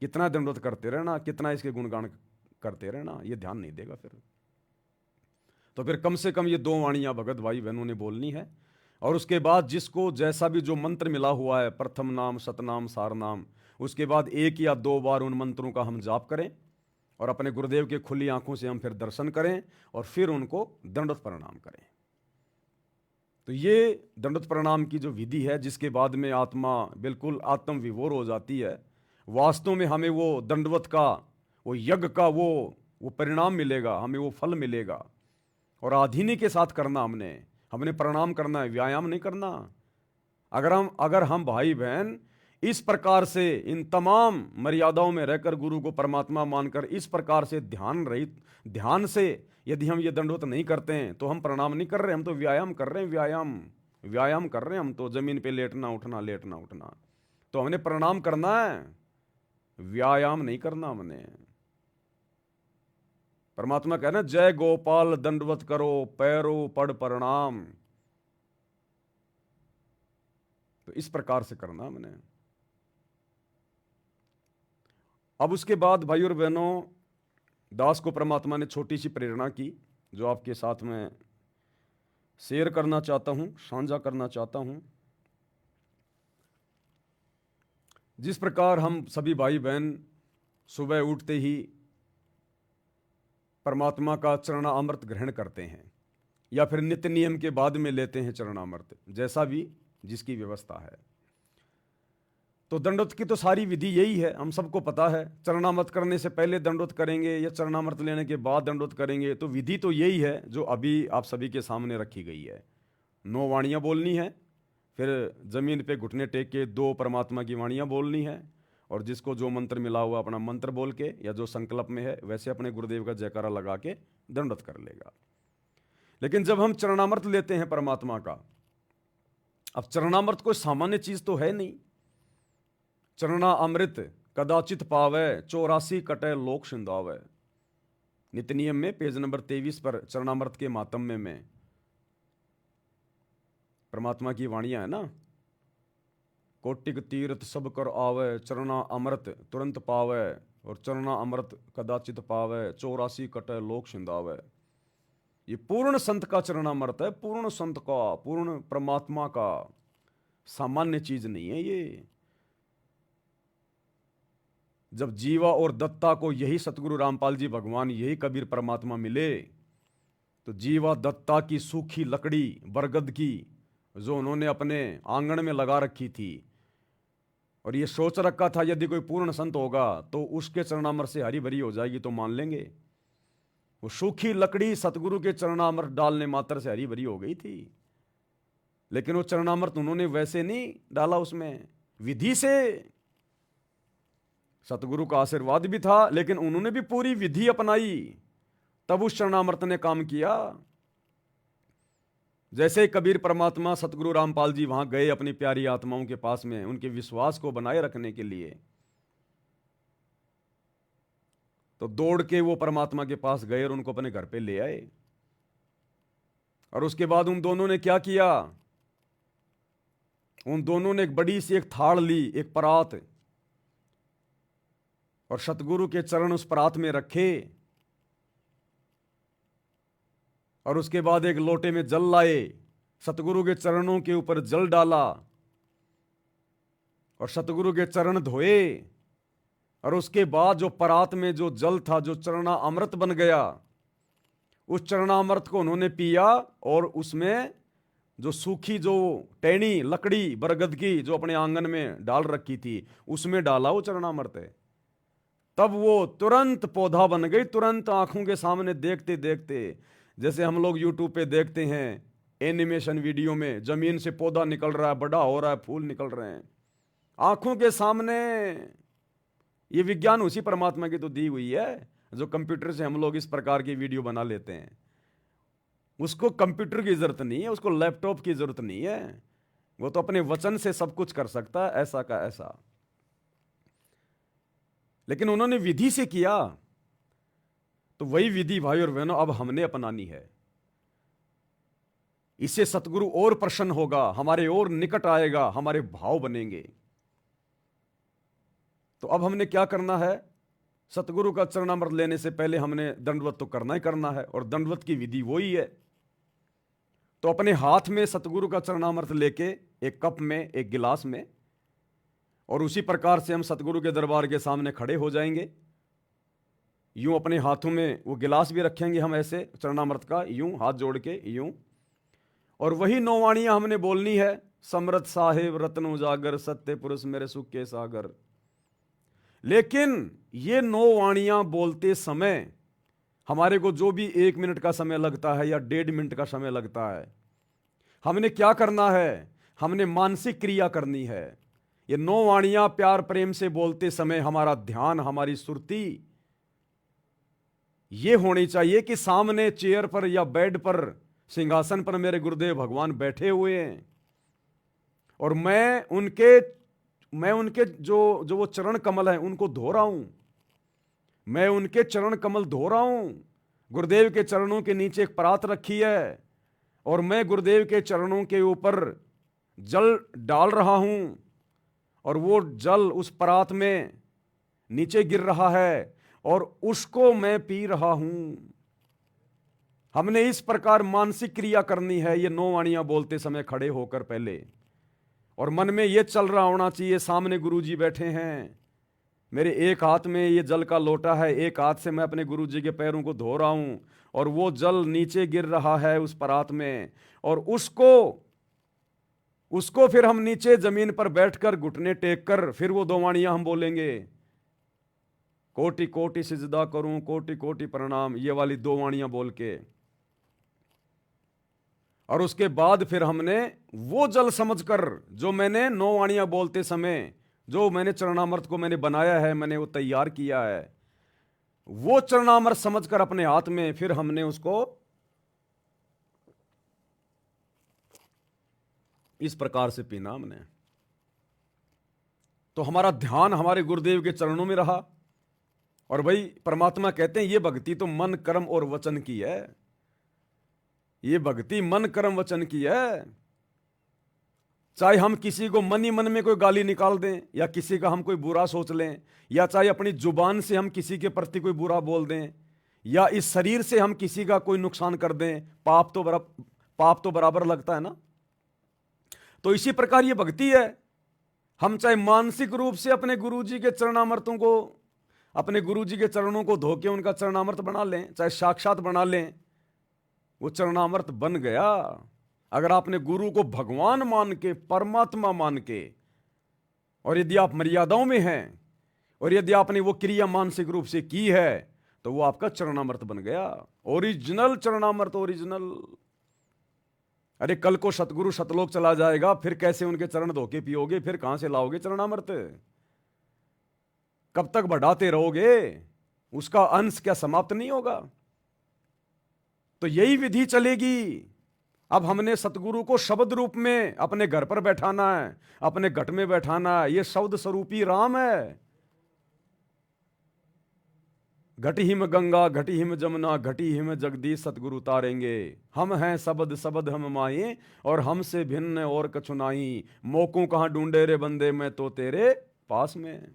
कितना दंडवत करते रहना, कितना इसके गुणगान करते रहना, ये ध्यान नहीं देगा फिर। तो फिर कम से कम ये 2 वाणियां भगत भाई बहनों ने बोलनी है। और उसके बाद जिसको जैसा भी जो मंत्र मिला हुआ है, प्रथम नाम सतनाम सारनाम, उसके बाद 1 या 2 बार उन मंत्रों का हम जाप करें, और अपने गुरुदेव के खुली आंखों से हम फिर दर्शन करें, और फिर उनको दंडवत प्रणाम करें। तो ये दंडवत प्रणाम की जो विधि है, जिसके बाद में आत्मा बिल्कुल आत्म विभोर हो जाती है, वास्तव में हमें वो दंडवत का, वो यज्ञ का वो परिणाम मिलेगा, हमें वो फल मिलेगा। और आधीनी के साथ करना, हमने प्रणाम करना है, व्यायाम नहीं करना। अगर हम भाई बहन इस प्रकार से इन तमाम मर्यादाओं में रहकर गुरु को परमात्मा मानकर इस प्रकार से ध्यान से यदि हम ये दंडवत नहीं करते हैं, तो हम प्रणाम नहीं कर रहे, हम तो व्यायाम कर रहे हैं, व्यायाम कर रहे हैं हम तो, जमीन पे लेटना उठना। तो हमने प्रणाम करना है, व्यायाम नहीं करना हमने। परमात्मा कह रहे हैं जय गोपाल दंडवत करो पैरो पड़ प्रणाम। तो इस प्रकार से करना मैंने। अब उसके बाद भाई और बहनों, दास को परमात्मा ने छोटी सी प्रेरणा की जो आपके साथ में शेयर करना चाहता हूं, साझा करना चाहता हूं। जिस प्रकार हम सभी भाई बहन सुबह उठते ही परमात्मा का चरणामृत ग्रहण करते हैं या फिर नित्य नियम के बाद में लेते हैं चरणामृत, जैसा भी जिसकी व्यवस्था है। तो दंडवत की तो सारी विधि यही है, हम सबको पता है। चरणामृत करने से पहले दंडवत करेंगे या चरणामृत लेने के बाद दंडवत करेंगे, तो विधि तो यही है जो अभी आप सभी के सामने रखी गई है। 9 वाणियाँ बोलनी है, फिर जमीन पे घुटने टेक के 2 परमात्मा की वाणियाँ बोलनी है, और जिसको जो मंत्र मिला हुआ अपना मंत्र बोल के या जो संकल्प में है वैसे अपने गुरुदेव का जयकारा लगा के दंडवत कर लेगा। लेकिन जब हम चरणामृत लेते हैं परमात्मा का, अब चरणामृत कोई सामान्य चीज तो है नहीं। चरणा अमृत कदाचित पावे 84 कटे लोक सिंधावे। नित्य नियम में पेज नंबर 23 पर चरणामृत के मातम्य में परमात्मा की वाणियां है ना, कोटिक तीर्थ सब कर आवे चरणा अमृत तुरंत पावे, और चरणा अमृत कदाचित पावे 84 कटे लोक सिंधावे। ये पूर्ण संत का चरणामृत है, पूर्ण संत का, पूर्ण परमात्मा का, सामान्य चीज नहीं है ये। जब जीवा और दत्ता को यही सतगुरु रामपाल जी भगवान, यही कबीर परमात्मा मिले, तो जीवा दत्ता की सूखी लकड़ी बरगद की जो उन्होंने अपने आंगन में लगा रखी थी, और ये सोच रखा था यदि कोई पूर्ण संत होगा तो उसके चरणामृत से हरी भरी हो जाएगी तो मान लेंगे। वो सूखी लकड़ी सतगुरु के चरणामृत डालने मात्र से हरी भरी हो गई थी। लेकिन वो चरणामृत उन्होंने वैसे नहीं डाला, उसमें विधि से। सतगुरु का आशीर्वाद भी था, लेकिन उन्होंने भी पूरी विधि अपनाई, तब उस चरणामृत ने काम किया। जैसे कबीर परमात्मा सतगुरु रामपाल जी वहां गए अपनी प्यारी आत्माओं के पास में उनके विश्वास को बनाए रखने के लिए, तो दौड़ के वो परमात्मा के पास गए और उनको अपने घर पे ले आए। और उसके बाद उन दोनों ने क्या किया, उन दोनों ने एक बड़ी सी एक थाल ली, एक परात, और सतगुरु के चरण उस परात में रखे, और उसके बाद एक लोटे में जल लाए, सतगुरु के चरणों के ऊपर जल डाला और सतगुरु के चरण धोए। और उसके बाद जो परात में जो जल था, जो चरणा अमृत बन गया, उस चरणामृत को उन्होंने पिया, और उसमें जो सूखी जो टहनी लकड़ी बरगद की जो अपने आंगन में डाल रखी थी उसमें डाला वो चरणामृत है। तब वो तुरंत पौधा बन गई, तुरंत आंखों के सामने देखते देखते। जैसे हम लोग यूट्यूब पे देखते हैं एनिमेशन वीडियो में, जमीन से पौधा निकल रहा है, बड़ा हो रहा है, फूल निकल रहे हैं आंखों के सामने। ये विज्ञान उसी परमात्मा की तो दी हुई है। जो कंप्यूटर से हम लोग इस प्रकार की वीडियो बना लेते हैं, उसको कंप्यूटर की जरूरत नहीं है, उसको लैपटॉप की जरूरत नहीं है, वो तो अपने वचन से सब कुछ कर सकता है, ऐसा का ऐसा। लेकिन उन्होंने विधि से किया, तो वही विधि भाई और बहनों अब हमने अपनानी है। इससे सतगुरु और प्रसन्न होगा, हमारे और निकट आएगा, हमारे भाव बनेंगे। तो अब हमने क्या करना है, सतगुरु का चरणामृत लेने से पहले हमने दंडवत तो करना ही करना है, और दंडवत की विधि वही है। तो अपने हाथ में सतगुरु का चरणामृत लेके एक कप में, एक गिलास में, और उसी प्रकार से हम सतगुरु के दरबार के सामने खड़े हो जाएंगे। यूं अपने हाथों में वो गिलास भी रखेंगे हम ऐसे चरणामृत का, यूं हाथ जोड़ के यूं, और वही 9 वाणियां हमने बोलनी है। समृत साहेब रत्न उजागर सत्य पुरुष मेरे सुख के सागर। लेकिन ये 9 वाणियां बोलते समय हमारे को जो भी 1 मिनट का समय लगता है या 1.5 मिनट का समय लगता है, हमने क्या करना है, हमने मानसिक क्रिया करनी है। ये 9 वाणियां प्यार प्रेम से बोलते समय हमारा ध्यान, हमारी सुरती ये होनी चाहिए कि सामने चेयर पर या बेड पर, सिंहासन पर मेरे गुरुदेव भगवान बैठे हुए हैं, और मैं उनके जो वो चरण कमल हैं उनको धो रहा हूं, मैं उनके चरण कमल धो रहा हूं, गुरुदेव के चरणों के नीचे एक परात रखी है और मैं गुरुदेव के चरणों के ऊपर जल डाल रहा हूं और वो जल उस परात में नीचे गिर रहा है और उसको मैं पी रहा हूं। हमने इस प्रकार मानसिक क्रिया करनी है ये 9 वाणियां बोलते समय खड़े होकर पहले, और मन में ये चल रहा होना चाहिए सामने गुरुजी बैठे हैं, मेरे एक हाथ में ये जल का लोटा है, एक हाथ से मैं अपने गुरुजी के पैरों को धो रहा हूं और वो जल नीचे गिर रहा है उस परात में, और उसको फिर हम नीचे जमीन पर बैठकर घुटने टेक कर फिर वो 2 वाणियां हम बोलेंगे, कोटि कोटि सिजदा करूं कोटि कोटि प्रणाम, ये वाली 2 वाणियां बोल के, और उसके बाद फिर हमने वो जल समझकर जो मैंने 9 वाणियां बोलते समय जो मैंने चरणामृत को मैंने बनाया है, मैंने वो तैयार किया है, वो चरणामृत समझकर अपने हाथ में फिर हमने उसको इस प्रकार से पीना हमने। तो हमारा ध्यान हमारे गुरुदेव के चरणों में रहा। और भाई परमात्मा कहते हैं ये भक्ति तो मन कर्म और वचन की है, ये भक्ति मन कर्म वचन की है। चाहे हम किसी को मन ही मन में कोई गाली निकाल दें या किसी का हम कोई बुरा सोच लें, या चाहे अपनी जुबान से हम किसी के प्रति कोई बुरा बोल दें, या इस शरीर से हम किसी का कोई नुकसान कर दें, पाप तो बराबर लगता है ना। तो इसी प्रकार ये भक्ति है। हम चाहे मानसिक रूप से अपने गुरुजी के चरणामृतों को, अपने गुरुजी के चरणों को धो के उनका चरणामृत बना लें, चाहे साक्षात बना लें, वो चरणामृत बन गया। अगर आपने गुरु को भगवान मान के, परमात्मा मान के, और यदि आप मर्यादाओं में हैं और यदि आपने वो क्रिया मानसिक रूप से की है तो वो आपका चरणामृत बन गया, ओरिजिनल चरणामृत, ओरिजिनल। अरे कल को सतगुरु सतलोक चला जाएगा, फिर कैसे उनके चरण धोके पियोगे, फिर कहां से लाओगे चरणामृत? कब तक बढ़ाते रहोगे? उसका अंश क्या समाप्त नहीं होगा? तो यही विधि चलेगी। अब हमने सतगुरु को शब्द रूप में अपने घर पर बैठाना है, अपने घट में बैठाना है। ये शब्द स्वरूपी राम है। घटी हिम गंगा, घटी हिम जमुना, घटी हिम जगदीश सतगुरु तारेंगे। हम हैं शब्द, शब्द हम माए, और हमसे भिन्न और कछु नाही। मोको कहां ढूंढे रे बंदे, मैं तो तेरे पास में।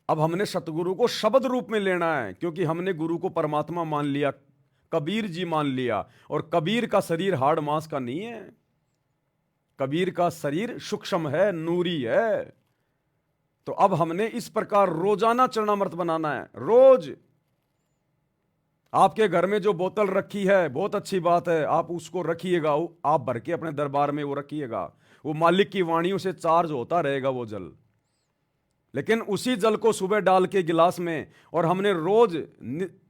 अब हमने सतगुरु को शब्द रूप में लेना है, क्योंकि हमने गुरु को परमात्मा मान लिया, कबीर जी मान लिया। और कबीर का शरीर हाड़ मांस का नहीं है, कबीर का शरीर सूक्ष्म है, नूरी है। तो अब हमने इस प्रकार रोजाना चरणामृत बनाना है। रोज आपके घर में जो बोतल रखी है, बहुत अच्छी बात है, आप उसको रखिएगा, आप भर के अपने दरबार में वो रखिएगा, वो मालिक की वाणियों से चार्ज होता रहेगा वो जल। लेकिन उसी जल को सुबह डाल के गिलास में, और हमने रोज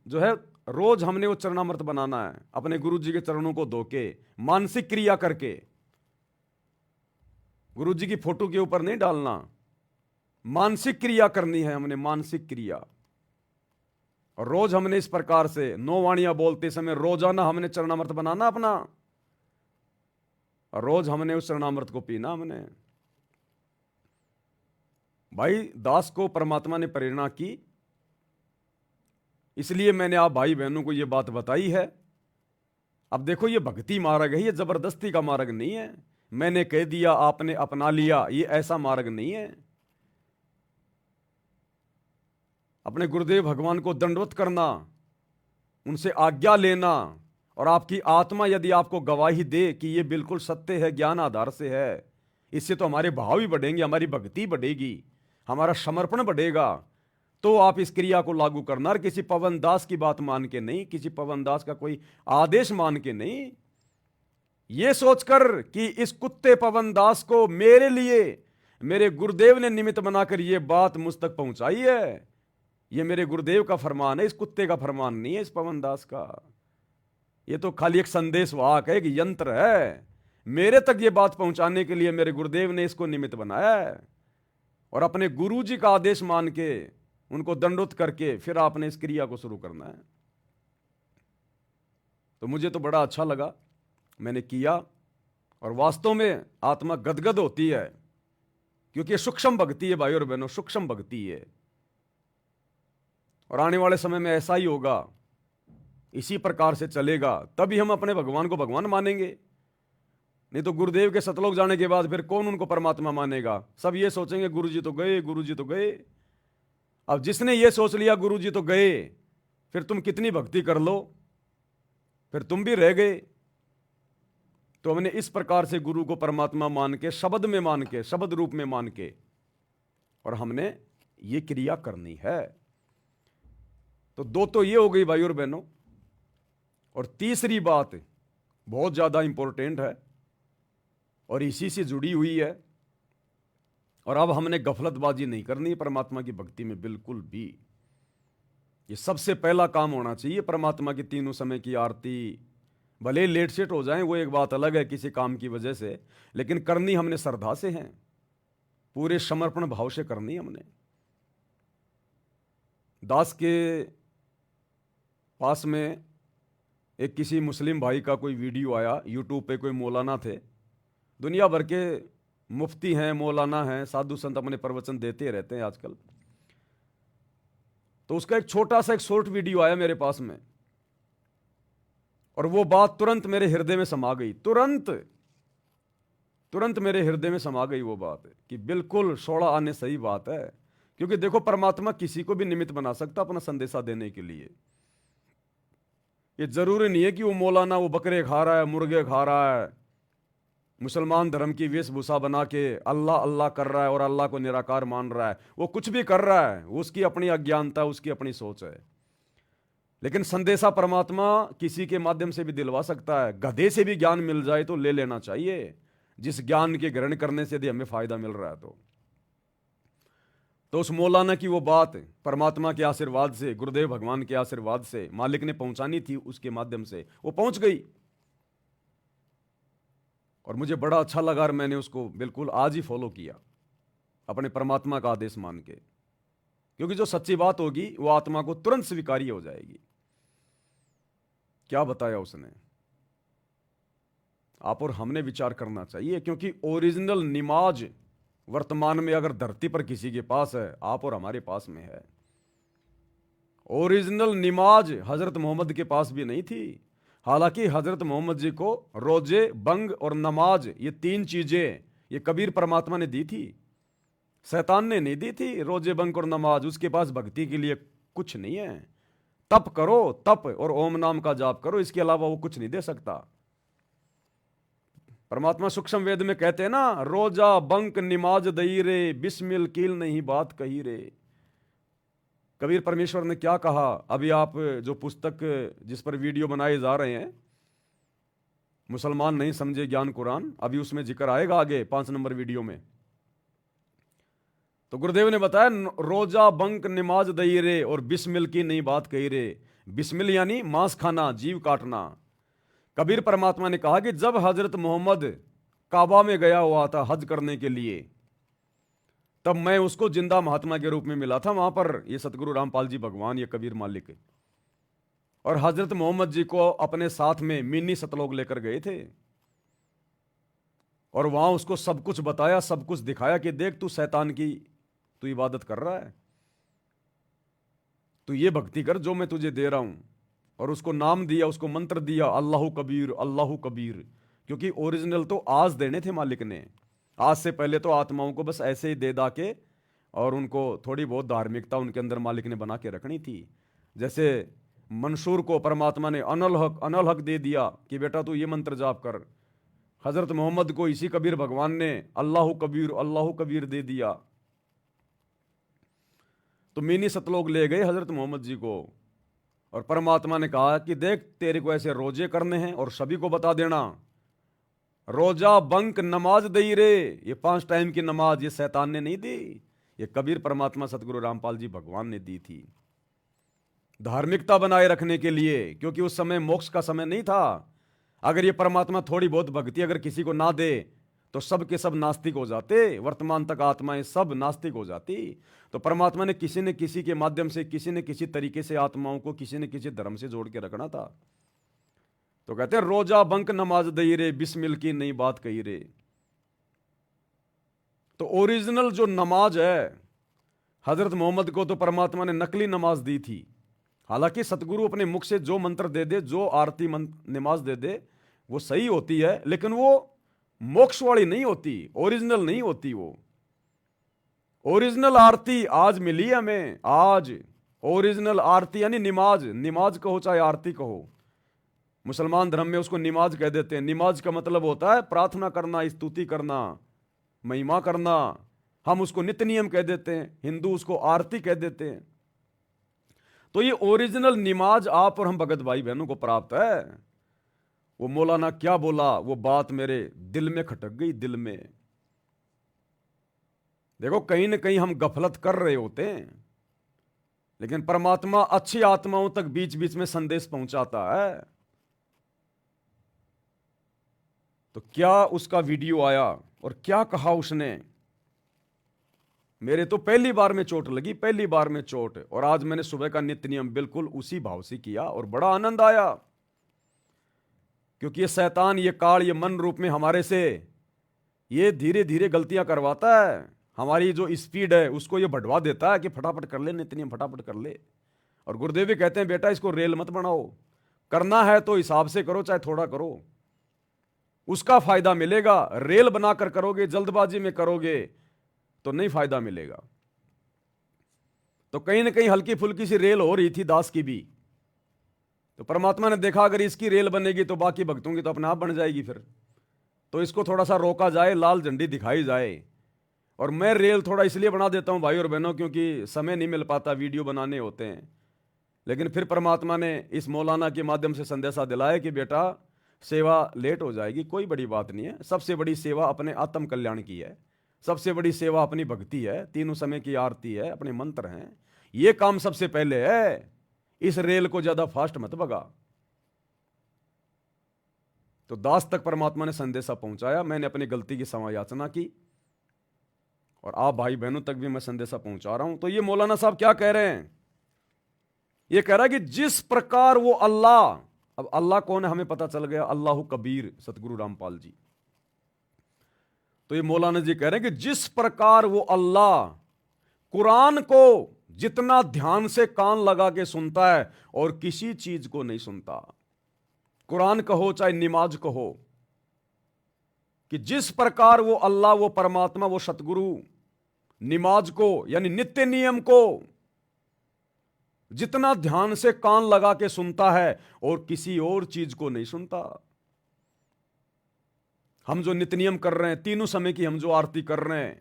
जो है, रोज हमने वो चरणामृत बनाना है, अपने गुरु जी के चरणों को धो के, मानसिक क्रिया करके। गुरु जी की फोटो के ऊपर नहीं डालना, मानसिक क्रिया करनी है हमने, मानसिक क्रिया। और रोज हमने इस प्रकार से 9 वाणियां बोलते समय रोजाना हमने चरणामृत बनाना अपना, और रोज हमने उस चरणामृत को पीना हमने। भाई दास को परमात्मा ने प्रेरणा की, इसलिए मैंने आप भाई बहनों को यह बात बताई है। अब देखो ये भक्ति मार्ग है, ये जबरदस्ती का मार्ग नहीं है, मैंने कह दिया आपने अपना लिया, ये ऐसा मार्ग नहीं है। अपने गुरुदेव भगवान को दंडवत करना, उनसे आज्ञा लेना, और आपकी आत्मा यदि आपको गवाही दे कि ये बिल्कुल सत्य है, ज्ञान आधार से है, इससे तो हमारे भाव भी बढ़ेंगे, हमारी भक्ति बढ़ेगी, हमारा समर्पण बढ़ेगा। तो आप इस क्रिया को लागू करना, और किसी पवन दास की बात मान के नहीं, किसी पवन दास का कोई आदेश मान के नहीं, ये सोचकर कि इस कुत्ते पवन दास को मेरे लिए मेरे गुरुदेव ने निमित्त बनाकर ये बात मुझ तक पहुंचाई है, ये मेरे गुरुदेव का फरमान है, इस कुत्ते का फरमान नहीं है, इस पवन दास का। ये तो खाली एक संदेश वाहक है, एक यंत्र है, मेरे तक ये बात पहुंचाने के लिए मेरे गुरुदेव ने इसको निमित्त बनाया है। और अपने गुरु जी का आदेश मान के, उनको दंडोत करके, फिर आपने इस क्रिया को शुरू करना है। तो मुझे तो बड़ा अच्छा लगा, मैंने किया, और वास्तव में आत्मा गदगद होती है, क्योंकि ये सूक्ष्म भक्ति है भाई और बहनों, सूक्ष्म भक्ति है। और आने वाले समय में ऐसा ही होगा, इसी प्रकार से चलेगा, तभी हम अपने भगवान को भगवान मानेंगे। नहीं तो गुरुदेव के सतलोक जाने के बाद फिर कौन उनको परमात्मा मानेगा? सब ये सोचेंगे गुरुजी तो गए, गुरुजी तो गए। अब जिसने ये सोच लिया गुरुजी तो गए, फिर तुम कितनी भक्ति कर लो, फिर तुम भी रह गए। तो हमने इस प्रकार से गुरु को परमात्मा मान के, शब्द में मान के, शब्द रूप में मान के, और हमने ये क्रिया करनी है। तो दो तो ये हो गई भाई और बहनों। और तीसरी बात बहुत ज्यादा इंपॉर्टेंट है और इसी से जुड़ी हुई है, और अब हमने गफलतबाजी नहीं करनी है परमात्मा की भक्ति में बिल्कुल भी। ये सबसे पहला काम होना चाहिए। परमात्मा की तीनों समय की आरती भले लेट सेट हो जाए, वो एक बात अलग है किसी काम की वजह से, लेकिन करनी हमने श्रद्धा से है, पूरे समर्पण भाव से करनी हमने। दास के पास में एक किसी मुस्लिम भाई का कोई वीडियो आया यूट्यूब पे, कोई मौलाना थे, दुनिया भर के मुफ्ती हैं, मौलाना हैं, साधु संत अपने प्रवचन देते रहते हैं आजकल। तो उसका एक छोटा सा एक शॉर्ट वीडियो आया मेरे पास में, और वो बात तुरंत मेरे हृदय में समा गई। तुरंत मेरे हृदय में समा गई वो बात कि बिल्कुल 16 आने सही बात है। क्योंकि देखो, परमात्मा किसी को भी निमित्त बना सकता अपना संदेशा देने के लिए। ये जरूरी नहीं है कि वो मौलाना वो बकरे खा रहा है, मुर्गे खा रहा है, मुसलमान धर्म की वेशभूषा बना के अल्लाह अल्लाह कर रहा है और अल्लाह को निराकार मान रहा है। वो कुछ भी कर रहा है, उसकी अपनी अज्ञानता, उसकी अपनी सोच है। लेकिन संदेशा परमात्मा किसी के माध्यम से भी दिलवा सकता है। गधे से भी ज्ञान मिल जाए तो ले लेना चाहिए, जिस ज्ञान के ग्रहण करने से यदि हमें फायदा मिल रहा है तो उस मौलाना की वो बात परमात्मा के आशीर्वाद से, गुरुदेव भगवान के आशीर्वाद से, मालिक ने पहुंचानी थी, उसके माध्यम से वो पहुंच गई। और मुझे बड़ा अच्छा लगा और मैंने उसको बिल्कुल आज ही फॉलो किया अपने परमात्मा का आदेश मान के। क्योंकि जो सच्ची बात होगी वो आत्मा को तुरंत स्वीकार्य हो जाएगी। क्या बताया उसने, आप और हमने विचार करना चाहिए। क्योंकि ओरिजिनल निमाज वर्तमान में अगर धरती पर किसी के पास है, आप और हमारे पास में है। ओरिजिनल निमाज हजरत मोहम्मद के पास भी नहीं थी। हालांकि हजरत मोहम्मद जी को रोजे, बंग और नमाज, ये 3 चीजें ये कबीर परमात्मा ने दी थी, शैतान ने नहीं दी थी। रोजे, बंग और नमाज, उसके पास भक्ति के लिए कुछ नहीं है। तप करो, तप और ओम नाम का जाप करो, इसके अलावा वो कुछ नहीं दे सकता। परमात्मा सूक्ष्म वेद में कहते हैं ना, रोजा बंक निमाज दई रे, बिस्मिल कील नहीं बात कही रे। कबीर परमेश्वर ने क्या कहा? अभी आप जो पुस्तक जिस पर वीडियो बनाए जा रहे हैं, मुसलमान नहीं समझे ज्ञान कुरान, अभी उसमें जिक्र आएगा आगे 5 नंबर वीडियो में। तो गुरुदेव ने बताया, रोजा बंक निमाज दई रे और बिस्मिल की नहीं बात कही रे। बिस्मिल यानी मांस खाना, जीव काटना। कबीर परमात्मा ने कहा कि जब हजरत मोहम्मद काबा में गया हुआ था हज करने के लिए, तब मैं उसको जिंदा महात्मा के रूप में मिला था वहां पर। ये सतगुरु रामपाल जी भगवान, ये कबीर मालिक, और हजरत मोहम्मद जी को अपने साथ में मिनी सतलोक लेकर गए थे, और वहां उसको सब कुछ बताया, सब कुछ दिखाया कि देख तू शैतान की तू इबादत कर रहा है, तू ये भक्ति कर जो मैं तुझे दे रहा हूं। और उसको नाम दिया, उसको मंत्र दिया, अल्लाहु कबीर, अल्लाहु कबीर। क्योंकि ओरिजिनल तो आज देने थे मालिक ने। आज से पहले तो आत्माओं को बस ऐसे ही दे दा के, और उनको थोड़ी बहुत धार्मिकता उनके अंदर मालिक ने बना के रखनी थी। जैसे मंसूर को परमात्मा ने अनल हक दे दिया कि बेटा तू ये मंत्र जाप कर। हजरत मोहम्मद को इसी कबीर भगवान ने अल्लाहु कबीर दे दिया। तो मिनी सतलोक ले गए हजरत मोहम्मद जी को, और परमात्मा ने कहा कि देख तेरे को ऐसे रोजे करने हैं और सभी को बता देना, रोजा बंक नमाज दई रे। ये 5 टाइम की नमाज ये शैतान ने नहीं दी, ये कबीर परमात्मा सतगुरु रामपाल जी भगवान ने दी थी, धार्मिकता बनाए रखने के लिए। क्योंकि उस समय मोक्ष का समय नहीं था। अगर ये परमात्मा थोड़ी बहुत भक्ति अगर किसी को ना दे तो सब के सब नास्तिक हो जाते, वर्तमान तक आत्माएं सब नास्तिक हो जाती। तो परमात्मा ने किसी न किसी के माध्यम से, किसी न किसी तरीके से आत्माओं को किसी न किसी धर्म से जोड़ के रखना था। तो कहते हैं रोजा बंक नमाज दई रे, बिस्मिल की नई बात कही रे। तो ओरिजिनल जो नमाज है हजरत मोहम्मद को तो परमात्मा ने नकली नमाज दी थी। हालांकि सतगुरु अपने मुख से जो मंत्र दे दे, जो आरती नमाज दे दे, वो सही होती है, लेकिन वो मोक्ष वाली नहीं होती, ओरिजिनल नहीं होती। वो ओरिजिनल आरती आज मिली हमें। आज ओरिजिनल आरती यानी निमाज, निमाज कहो चाहे आरती कहो, मुसलमान धर्म में उसको निमाज कह देते हैं। निमाज का मतलब होता है प्रार्थना करना, स्तुति करना, महिमा करना। हम उसको नित्य नियम कह देते हैं, हिंदू उसको आरती कह देते हैं। तो ये ओरिजिनल निमाज आप और हम भगत भाई बहनों को प्राप्त है। वो मौलाना क्या बोला, वो बात मेरे दिल में खटक गई, दिल में। देखो कहीं ना कहीं हम गफलत कर रहे होते हैं, लेकिन परमात्मा अच्छी आत्माओं तक बीच बीच में संदेश पहुंचाता है। तो क्या उसका वीडियो आया और क्या कहा उसने, मेरे तो पहली बार में चोट लगी, पहली बार में चोट। और आज मैंने सुबह का नित्य नियम बिल्कुल उसी भाव से किया और बड़ा आनंद आया, क्योंकि ये शैतान, ये काल, ये मन रूप में हमारे से ये धीरे धीरे गलतियां करवाता है। हमारी जो स्पीड है उसको ये बढ़वा देता है कि फटाफट कर ले नित्य नियम, फटाफट कर ले। और गुरुदेव भी कहते हैं बेटा इसको रेल मत बनाओ, करना है तो हिसाब से करो, चाहे थोड़ा करो, उसका फायदा मिलेगा। रेल बनाकर करोगे, जल्दबाजी में करोगे तो नहीं फायदा मिलेगा। तो कहीं ना कहीं हल्की फुल्की सी रेल हो रही थी दास की भी, तो परमात्मा ने देखा अगर इसकी रेल बनेगी तो बाकी भक्तों की तो अपने आप बन जाएगी फिर। तो इसको थोड़ा सा रोका जाए, लाल झंडी दिखाई जाए। और मैं रेल थोड़ा इसलिए बना देता हूं भाई और बहनों, क्योंकि समय नहीं मिल पाता, वीडियो बनाने होते हैं। लेकिन फिर परमात्मा ने इस मौलाना के माध्यम से संदेशा दिलाया कि बेटा सेवा लेट हो जाएगी, कोई बड़ी बात नहीं है। सबसे बड़ी सेवा अपने आत्म कल्याण की है, सबसे बड़ी सेवा अपनी भक्ति है, तीनों समय की आरती है, अपने मंत्र हैं, ये काम सबसे पहले है। इस रेल को ज्यादा फास्ट मत भगा। तो दास तक परमात्मा ने संदेशा पहुंचाया, मैंने अपनी गलती की क्षमा याचना की, और आप भाई बहनों तक भी मैं संदेशा पहुंचा रहा हूं। तो ये मौलाना साहब क्या कह रहे हैं, ये कह रहा है कि जिस प्रकार वो अल्लाह, अब अल्लाह कौन है हमें पता चल गया, अल्लाह कबीर सतगुरु रामपाल जी। तो ये मौलाना जी कह रहे हैं कि जिस प्रकार वो अल्लाह कुरान को जितना ध्यान से कान लगा के सुनता है और किसी चीज को नहीं सुनता, कुरान कहो चाहे निमाज कहो, कि जिस प्रकार वो अल्लाह, वो परमात्मा, वो सतगुरु निमाज को यानी नित्य नियम को जितना ध्यान से कान लगा के सुनता है और किसी और चीज को नहीं सुनता। हम जो नित्य नियम कर रहे हैं, तीनों समय की हम जो आरती कर रहे हैं,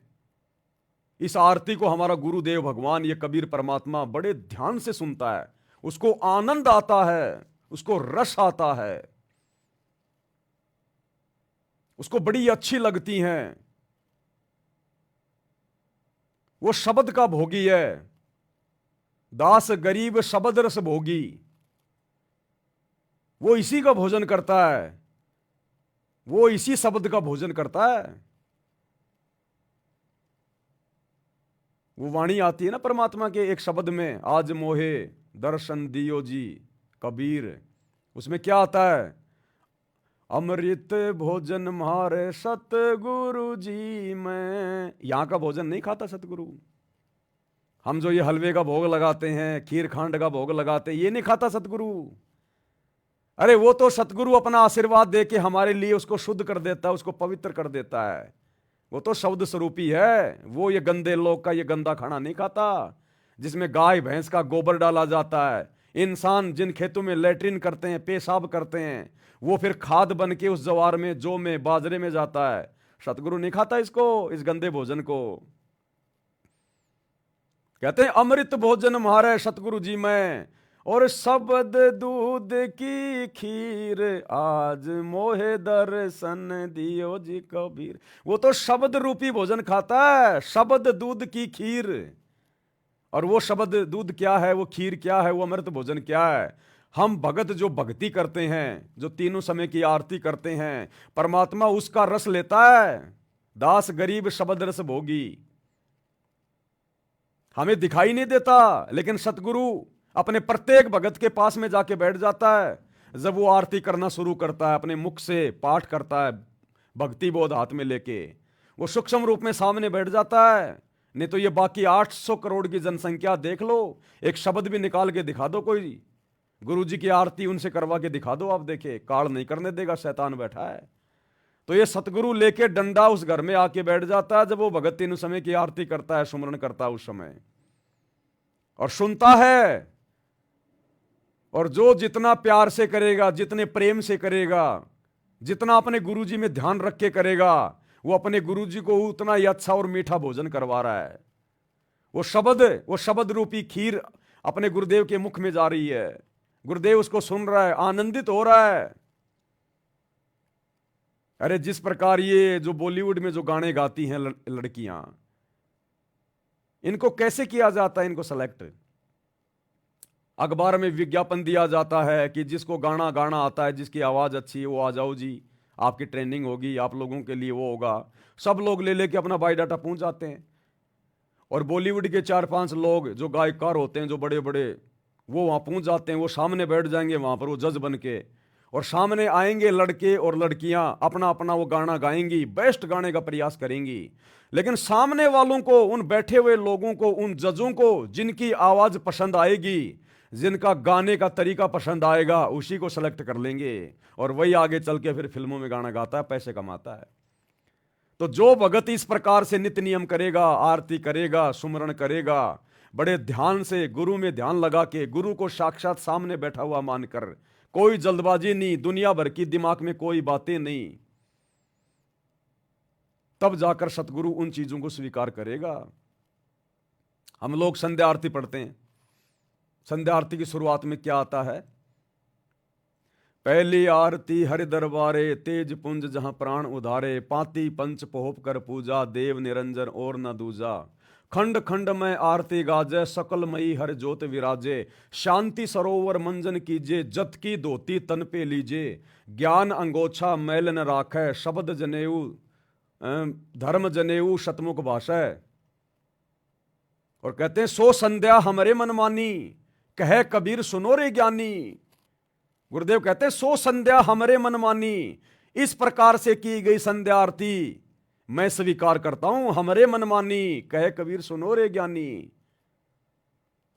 इस आरती को हमारा गुरुदेव भगवान, ये कबीर परमात्मा बड़े ध्यान से सुनता है, उसको आनंद आता है, उसको रस आता है, उसको बड़ी अच्छी लगती हैं। वो शब्द का भोगी है, दास गरीब शब्द रस भोगी, वो इसी का भोजन करता है, वो इसी शब्द का भोजन करता है। वो वाणी आती है ना परमात्मा के एक शब्द में, आज मोहे दर्शन दियो जी कबीर, उसमें क्या आता है, अमृत भोजन मारे सतगुरु जी। मैं यहां का भोजन नहीं खाता सतगुरु, हम जो ये हलवे का भोग लगाते हैं, खीर खांड का भोग लगाते हैं, ये नहीं खाता सतगुरु। अरे वो तो सतगुरु अपना आशीर्वाद दे के हमारे लिए उसको शुद्ध कर देता है, उसको पवित्र कर देता है। वो तो शब्द स्वरूपी है। वो ये गंदे लोग का ये गंदा खाना नहीं खाता, जिसमें गाय भैंस का गोबर डाला जाता है। इंसान जिन खेतों में लैट्रिन करते हैं, पेशाब करते हैं, वो फिर खाद बन के उस जवार में, जौ में, बाजरे में जाता है। सतगुरु नहीं खाता इसको, इस गंदे भोजन को। कहते हैं अमृत भोजन मारे सतगुरु जी मैं, और शब्द दूध की खीर, आज मोहे दर्शन दियो जी कबीर। वो तो शब्द रूपी भोजन खाता है, शब्द दूध की खीर। और वो शब्द दूध क्या है, वो खीर क्या है, वो अमृत भोजन क्या है। हम भगत जो भक्ति करते हैं, जो तीनों समय की आरती करते हैं, परमात्मा उसका रस लेता है। दास गरीब शब्द रस भोगी, हमें दिखाई नहीं देता, लेकिन सतगुरु अपने प्रत्येक भगत के पास में जाके बैठ जाता है। जब वो आरती करना शुरू करता है, अपने मुख से पाठ करता है, भक्ति बोध हाथ में लेके, वो सूक्ष्म रूप में सामने बैठ जाता है। नहीं तो ये बाकी 800 करोड़ की जनसंख्या देख लो, एक शब्द भी निकाल के दिखा दो कोई, गुरु जी की आरती उनसे करवा के दिखा दो, आप देखे काल नहीं करने देगा, शैतान बैठा है। तो ये सतगुरु लेके डंडा उस घर में आके बैठ जाता है जब वो भगत तीनों समय की आरती करता है, सुमरण करता है उस समय, और सुनता है। और जो जितना प्यार से करेगा, जितने प्रेम से करेगा, जितना अपने गुरु जी में ध्यान रख के करेगा, वो अपने गुरु जी को उतना ही अच्छा और मीठा भोजन करवा रहा है। वो शब्द रूपी खीर अपने गुरुदेव के मुख में जा रही है, गुरुदेव उसको सुन रहा है, आनंदित हो रहा है। अरे जिस प्रकार ये जो बॉलीवुड में जो गाने गाती हैं लड़कियां, इनको कैसे किया जाता है, इनको सेलेक्ट? अखबार में विज्ञापन दिया जाता है कि जिसको गाना गाना आता है, जिसकी आवाज अच्छी है, वो आ जाओ जी, आपकी ट्रेनिंग होगी, आप लोगों के लिए वो होगा। सब लोग ले लेके अपना बायोडाटा पहुंच जाते हैं, और बॉलीवुड के 4-5 लोग जो गायकार होते हैं, जो बड़े बड़े, वो वहां पहुंच जाते हैं। वो सामने बैठ जाएंगे वहां पर, वो जज बन के, और सामने आएंगे लड़के और लड़कियां, अपना अपना वो गाना गाएंगी, बेस्ट गाने का प्रयास करेंगी। लेकिन सामने वालों को, उन बैठे हुए लोगों को, उन जजों को जिनकी आवाज पसंद आएगी, जिनका गाने का तरीका पसंद आएगा, उसी को सेलेक्ट कर लेंगे, और वही आगे चल के फिर फिल्मों में गाना गाता है, पैसे कमाता है। तो जो भगत इस प्रकार से नित्य नियम करेगा, आरती करेगा, सुमरण करेगा, बड़े ध्यान से गुरु में ध्यान लगा के, गुरु को साक्षात सामने बैठा हुआ मानकर, कोई जल्दबाजी नहीं, दुनिया भर की दिमाग में कोई बातें नहीं, तब जाकर सतगुरु उन चीजों को स्वीकार करेगा। हम लोग संध्या आरती पढ़ते हैं, संध्या आरती की शुरुआत में क्या आता है? पहली आरती हरि दरबारे, तेज पुंज जहां प्राण उधारे, पाती पंच पोहप कर पूजा, देव निरंजन और न दूजा, खंड खंड में आरती गाजे, सकल मई हर ज्योत विराजे, शांति सरोवर मंजन कीजे, जत की धोती तन पे लीजे, ज्ञान अंगोछा मैल न राखै, शब्द जनेऊ धर्म जनेऊ शतमुख भाषा। और कहते हैं सो संध्या हमरे मन मानी, कहे कबीर सुनो रे ज्ञानी। गुरुदेव कहते हैं सो संध्या हमरे मन मानी, इस प्रकार से की गई संध्या आरती मैं स्वीकार करता हूं, हमरे मन मानी, कहे कबीर सुनो रे ज्ञानी।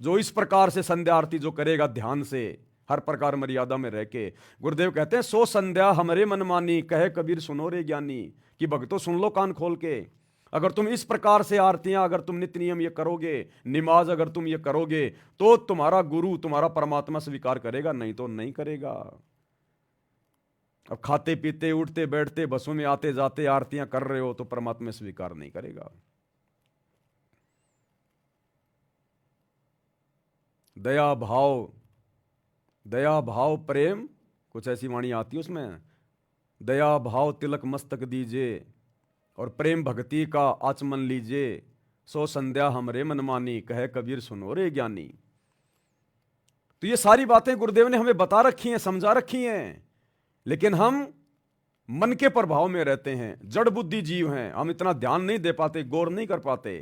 जो इस प्रकार से संध्या आरती जो करेगा ध्यान से, हर प्रकार मर्यादा में रह के, गुरुदेव कहते हैं सो संध्या हमरे मन मानी, कहे कबीर सुनो रे ज्ञानी। कि भक्तों सुन लो कान खोल के, अगर तुम इस प्रकार से आरतियां, अगर तुम नित्य नियम ये करोगे, नमाज अगर तुम ये करोगे, तो तुम्हारा गुरु, तुम्हारा परमात्मा स्वीकार करेगा, नहीं तो नहीं करेगा। अब खाते पीते उठते बैठते बसों में आते जाते आरतियां कर रहे हो तो परमात्मा स्वीकार नहीं करेगा। दया भाव, दया भाव प्रेम, कुछ ऐसी वाणी आती है उसमें, दया भाव तिलक मस्तक दीजिए और प्रेम भक्ति का आचमन लीजिए, सो संध्या हमरे मन मानी, कहे कबीर सुनो रे ज्ञानी। तो ये सारी बातें गुरुदेव ने हमें बता रखी हैं, समझा रखी हैं, लेकिन हम मन के प्रभाव में रहते हैं, जड़ बुद्धि जीव हैं, हम इतना ध्यान नहीं दे पाते, गौर नहीं कर पाते,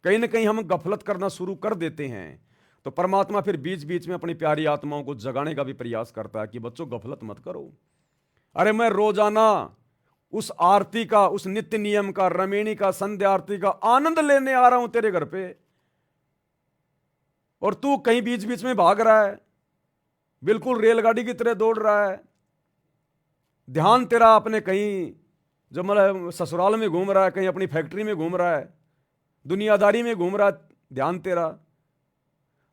कहीं ना कहीं हम गफलत करना शुरू कर देते हैं। तो परमात्मा फिर बीच बीच में अपनी प्यारी आत्माओं को जगाने का भी प्रयास करता है कि बच्चों गफलत मत करो। अरे मैं रोजाना उस आरती का, उस नित्य नियम का, रमेणी का, संध्या आरती का आनंद लेने आ रहा हूं तेरे घर पे, और तू कहीं बीच बीच में भाग रहा है, बिल्कुल रेलगाड़ी की तरह दौड़ रहा है। ध्यान तेरा अपने कहीं जो मतलब ससुराल में घूम रहा है, कहीं अपनी फैक्ट्री में घूम रहा है, दुनियादारी में घूम रहा है ध्यान तेरा।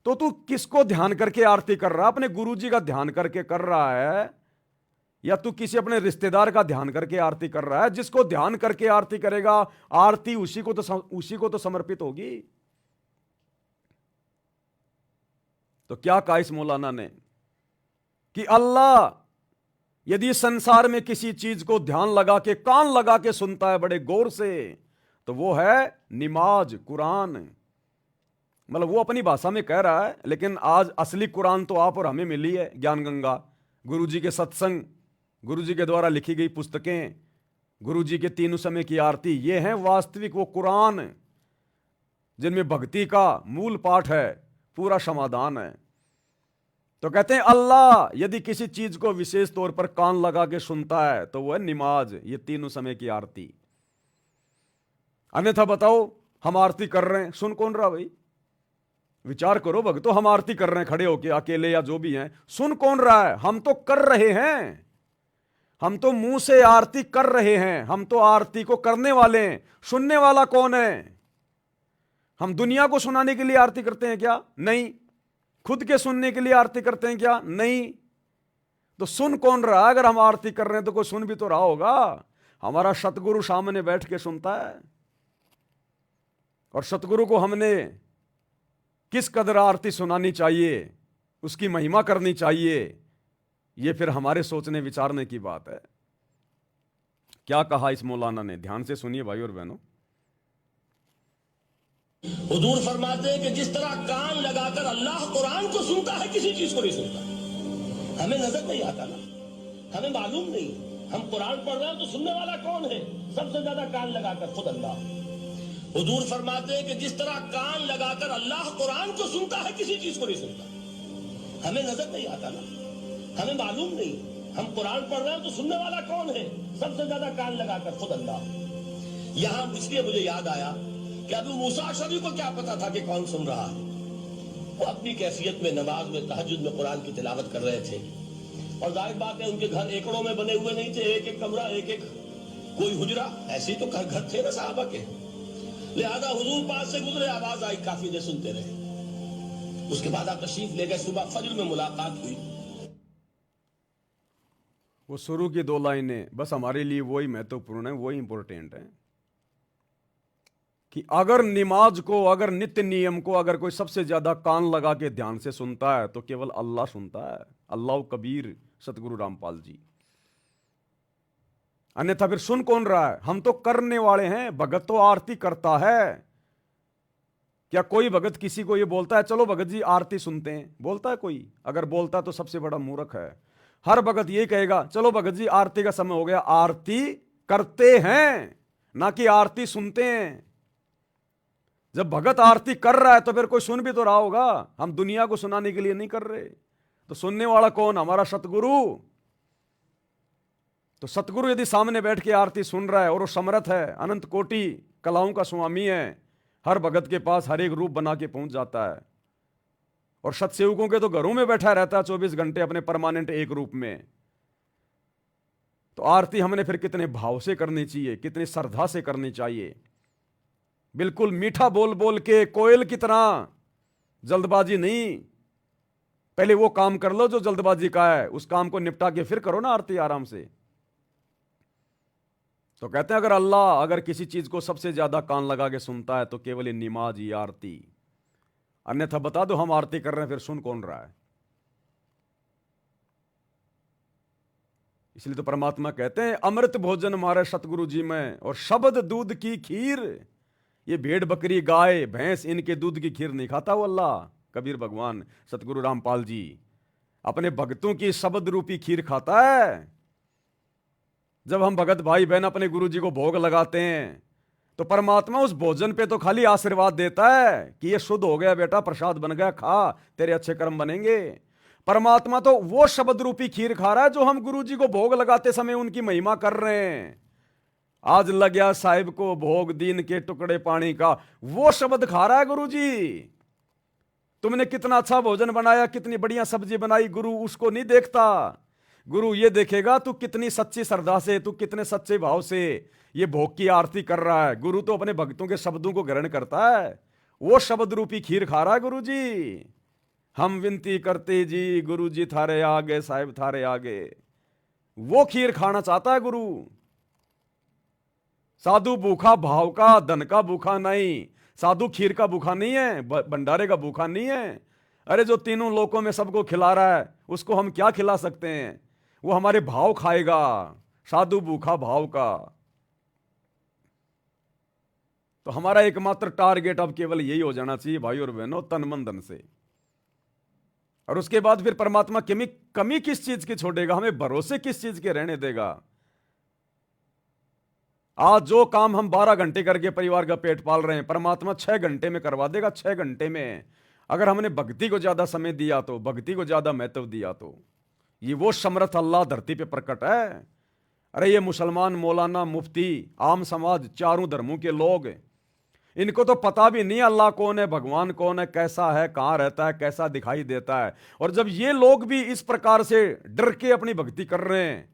तो तू किसको ध्यान करके आरती कर रहा है? अपने गुरुजी का ध्यान करके कर रहा है, या तू किसी अपने रिश्तेदार का ध्यान करके आरती कर रहा है? जिसको ध्यान करके आरती करेगा, आरती उसी को तो समर्पित होगी। तो क्या कहा इस मौलाना ने कि अल्लाह यदि संसार में किसी चीज को ध्यान लगा के, कान लगा के सुनता है बड़े गौर से, तो वो है नमाज, कुरान। मतलब वो अपनी भाषा में कह रहा है, लेकिन आज असली कुरान तो आप और हमें मिली है, ज्ञान गंगा, गुरुजी के सत्संग, गुरुजी के द्वारा लिखी गई पुस्तकें, गुरुजी के तीनों समय की आरती, ये हैं वास्तविक वो कुरान जिनमें भक्ति का मूल पाठ है, पूरा समाधान है। तो कहते हैं अल्लाह यदि किसी चीज को विशेष तौर पर कान लगा के सुनता है तो वह है नमाज, ये तीनों समय की आरती। अन्यथा बताओ, हम आरती कर रहे हैं, सुन कौन रहा भाई? विचार करो भक्तों, हम आरती कर रहे हैं खड़े होके, अकेले या जो भी हैं, सुन कौन रहा है? हम तो कर रहे हैं, हम तो मुंह से आरती कर रहे हैं, हम तो आरती को करने वाले हैं। सुनने वाला कौन है? हम दुनिया को सुनाने के लिए आरती करते हैं क्या? नहीं। खुद के सुनने के लिए आरती करते हैं क्या? नहीं। तो सुन कौन रहा है? अगर हम आरती कर रहे हैं तो कोई सुन भी तो रहा होगा। हमारा सतगुरु सामने बैठ के सुनता है, और सतगुरु को हमने किस कदर आरती सुनानी चाहिए, उसकी महिमा करनी चाहिए, यह फिर हमारे सोचने विचारने की बात है। क्या कहा इस मौलाना ने, ध्यान से सुनिए भाई और बहनों। हुजूर फरमाते हैं कि जिस तरह कान लगाकर अल्लाह कुरान को सुनता है, किसी चीज को नहीं सुनता। हमें नजर नहीं आता ना, हमें मालूम नहीं, हम कुरान पढ़ रहे हैं तो सुनने वाला कौन है? सबसे ज्यादा कान लगाकर खुद अल्लाह। हुजूर फरमाते हैं कि जिस तरह कान लगाकर अल्लाह कुरान को सुनता है, किसी चीज को नहीं सुनता। हमें नजर नहीं आता ना, हमें मालूम नहीं, हम कुरान पढ़ रहे हैं तो सुनने वाला कौन है? सबसे ज्यादा कान लगाकर खुद अल्लाह। यहां इसलिए मुझे याद आया कि अबू मूसा अशअरी को क्या पता था कि कौन सुन रहा है। वो अपनी कैफियत में नमाज में तहज्जुद में कुरान की तिलावत कर रहे थे, और जाहिर बात है उनके घर एकड़ों में बने हुए नहीं थे, एक एक कमरा, एक एक कोई हुजरा, ऐसे तो घर थे ना साहबा के। लिहाजा हुजूर पास से गुजरे, आवाज आई, काफी देर सुनते रहे। उसके बाद आप तशरीफ ले गए, सुबह फजर में मुलाकात हुई। वो शुरू की 2 लाइनें बस हमारे लिए वही महत्वपूर्ण है, वही इंपॉर्टेंट है कि अगर नमाज को, अगर नित्य नियम को अगर कोई सबसे ज्यादा कान लगा के ध्यान से सुनता है तो केवल अल्लाह सुनता है, अल्लाह कबीर सतगुरु रामपाल जी। अन्यथा फिर सुन कौन रहा है? हम तो करने वाले हैं। भगत तो आरती करता है। क्या कोई भगत किसी को ये बोलता है चलो भगत जी आरती सुनते हैं? बोलता है कोई? अगर बोलता है तो सबसे बड़ा मूर्ख है। हर भगत ये कहेगा चलो भगत जी आरती का समय हो गया। आरती करते हैं, ना कि आरती सुनते हैं। जब भगत आरती कर रहा है तो फिर कोई सुन भी तो रहा होगा। हम दुनिया को सुनाने के लिए नहीं कर रहे। तो सुनने वाला कौन? हमारा सतगुरु। तो सतगुरु यदि सामने बैठ के आरती सुन रहा है और वो समर्थ है, अनंत कोटि कलाओं का स्वामी है, हर भगत के पास हर एक रूप बना के पहुंच जाता है, और सतसेवकों के तो घरों में बैठा रहता है 24 घंटे अपने परमानेंट एक रूप में। तो आरती हमने फिर कितने भाव से करनी चाहिए, कितनी श्रद्धा से करनी चाहिए। बिल्कुल मीठा बोल बोल के कोयल की तरह, जल्दबाजी नहीं। पहले वो काम कर लो जो जल्दबाजी का है, उस काम को निपटा के फिर करो ना आरती आराम से। तो कहते हैं अगर अल्लाह अगर किसी चीज को सबसे ज्यादा कान लगा के सुनता है तो केवल ये नमाज, ये आरती। अन्यथा बता दो हम आरती कर रहे हैं, फिर सुन कौन रहा है? इसलिए तो परमात्मा कहते हैं अमृत भोजन हमारे सतगुरु जी में, और शब्द दूध की खीर। ये भेड़ बकरी गाय भैंस इनके दूध की खीर नहीं खाता वो अल्लाह। कबीर भगवान सतगुरु रामपाल जी अपने भक्तों की शब्द रूपी खीर खाता है। जब हम भगत भाई बहन अपने गुरु जी को भोग लगाते हैं तो परमात्मा उस भोजन पे तो खाली आशीर्वाद देता है कि ये शुद्ध हो गया बेटा, प्रसाद बन गया, खा, तेरे अच्छे कर्म बनेंगे। परमात्मा तो वो शब्द रूपी खीर खा रहा है जो हम गुरु जी को भोग लगाते समय उनकी महिमा कर रहे हैं। आज लग गया साहिब को भोग दीन के टुकड़े पानी का, वो शब्द खा रहा है गुरु जी। तुमने कितना अच्छा भोजन बनाया, कितनी बढ़िया सब्जी बनाई, गुरु उसको नहीं देखता। गुरु ये देखेगा तू कितनी सच्ची श्रद्धा से, तू कितने सच्चे भाव से ये भोग की आरती कर रहा है। गुरु तो अपने भक्तों के शब्दों को ग्रहण करता है। वो शब्द रूपी खीर खा रहा है गुरु जी। हम विनती करते जी गुरु जी थारे आगे, साहिब थारे आगे। वो खीर खाना चाहता है गुरु। साधु भूखा भाव का, धन का भूखा नहीं। साधु खीर का भूखा नहीं है, भंडारे का भूखा नहीं है। अरे जो तीनों लोकों में सबको खिला रहा है उसको हम क्या खिला सकते हैं? वो हमारे भाव खाएगा। साधु भूखा भाव का। तो हमारा एकमात्र टारगेट अब केवल यही हो जाना चाहिए भाई और बहनों, तन मन धन से। और उसके बाद फिर परमात्मा कमी किस चीज की छोड़ेगा, हमें भरोसे किस चीज के रहने देगा। आज जो काम हम 12 घंटे करके परिवार का पेट पाल रहे हैं, परमात्मा 6 घंटे में करवा देगा। 6 घंटे में अगर हमने भक्ति को ज्यादा समय दिया तो, भक्ति को ज्यादा महत्व दिया तो, ये वो समर्थ अल्लाह धरती पे प्रकट है। अरे ये मुसलमान, मौलाना, मुफ्ती, आम समाज, चारों धर्मों के लोग इनको तो पता भी नहीं अल्लाह कौन है, भगवान कौन है, कैसा है, कहां रहता है, कैसा दिखाई देता है। और जब ये लोग भी इस प्रकार से डर के अपनी भक्ति कर रहे हैं,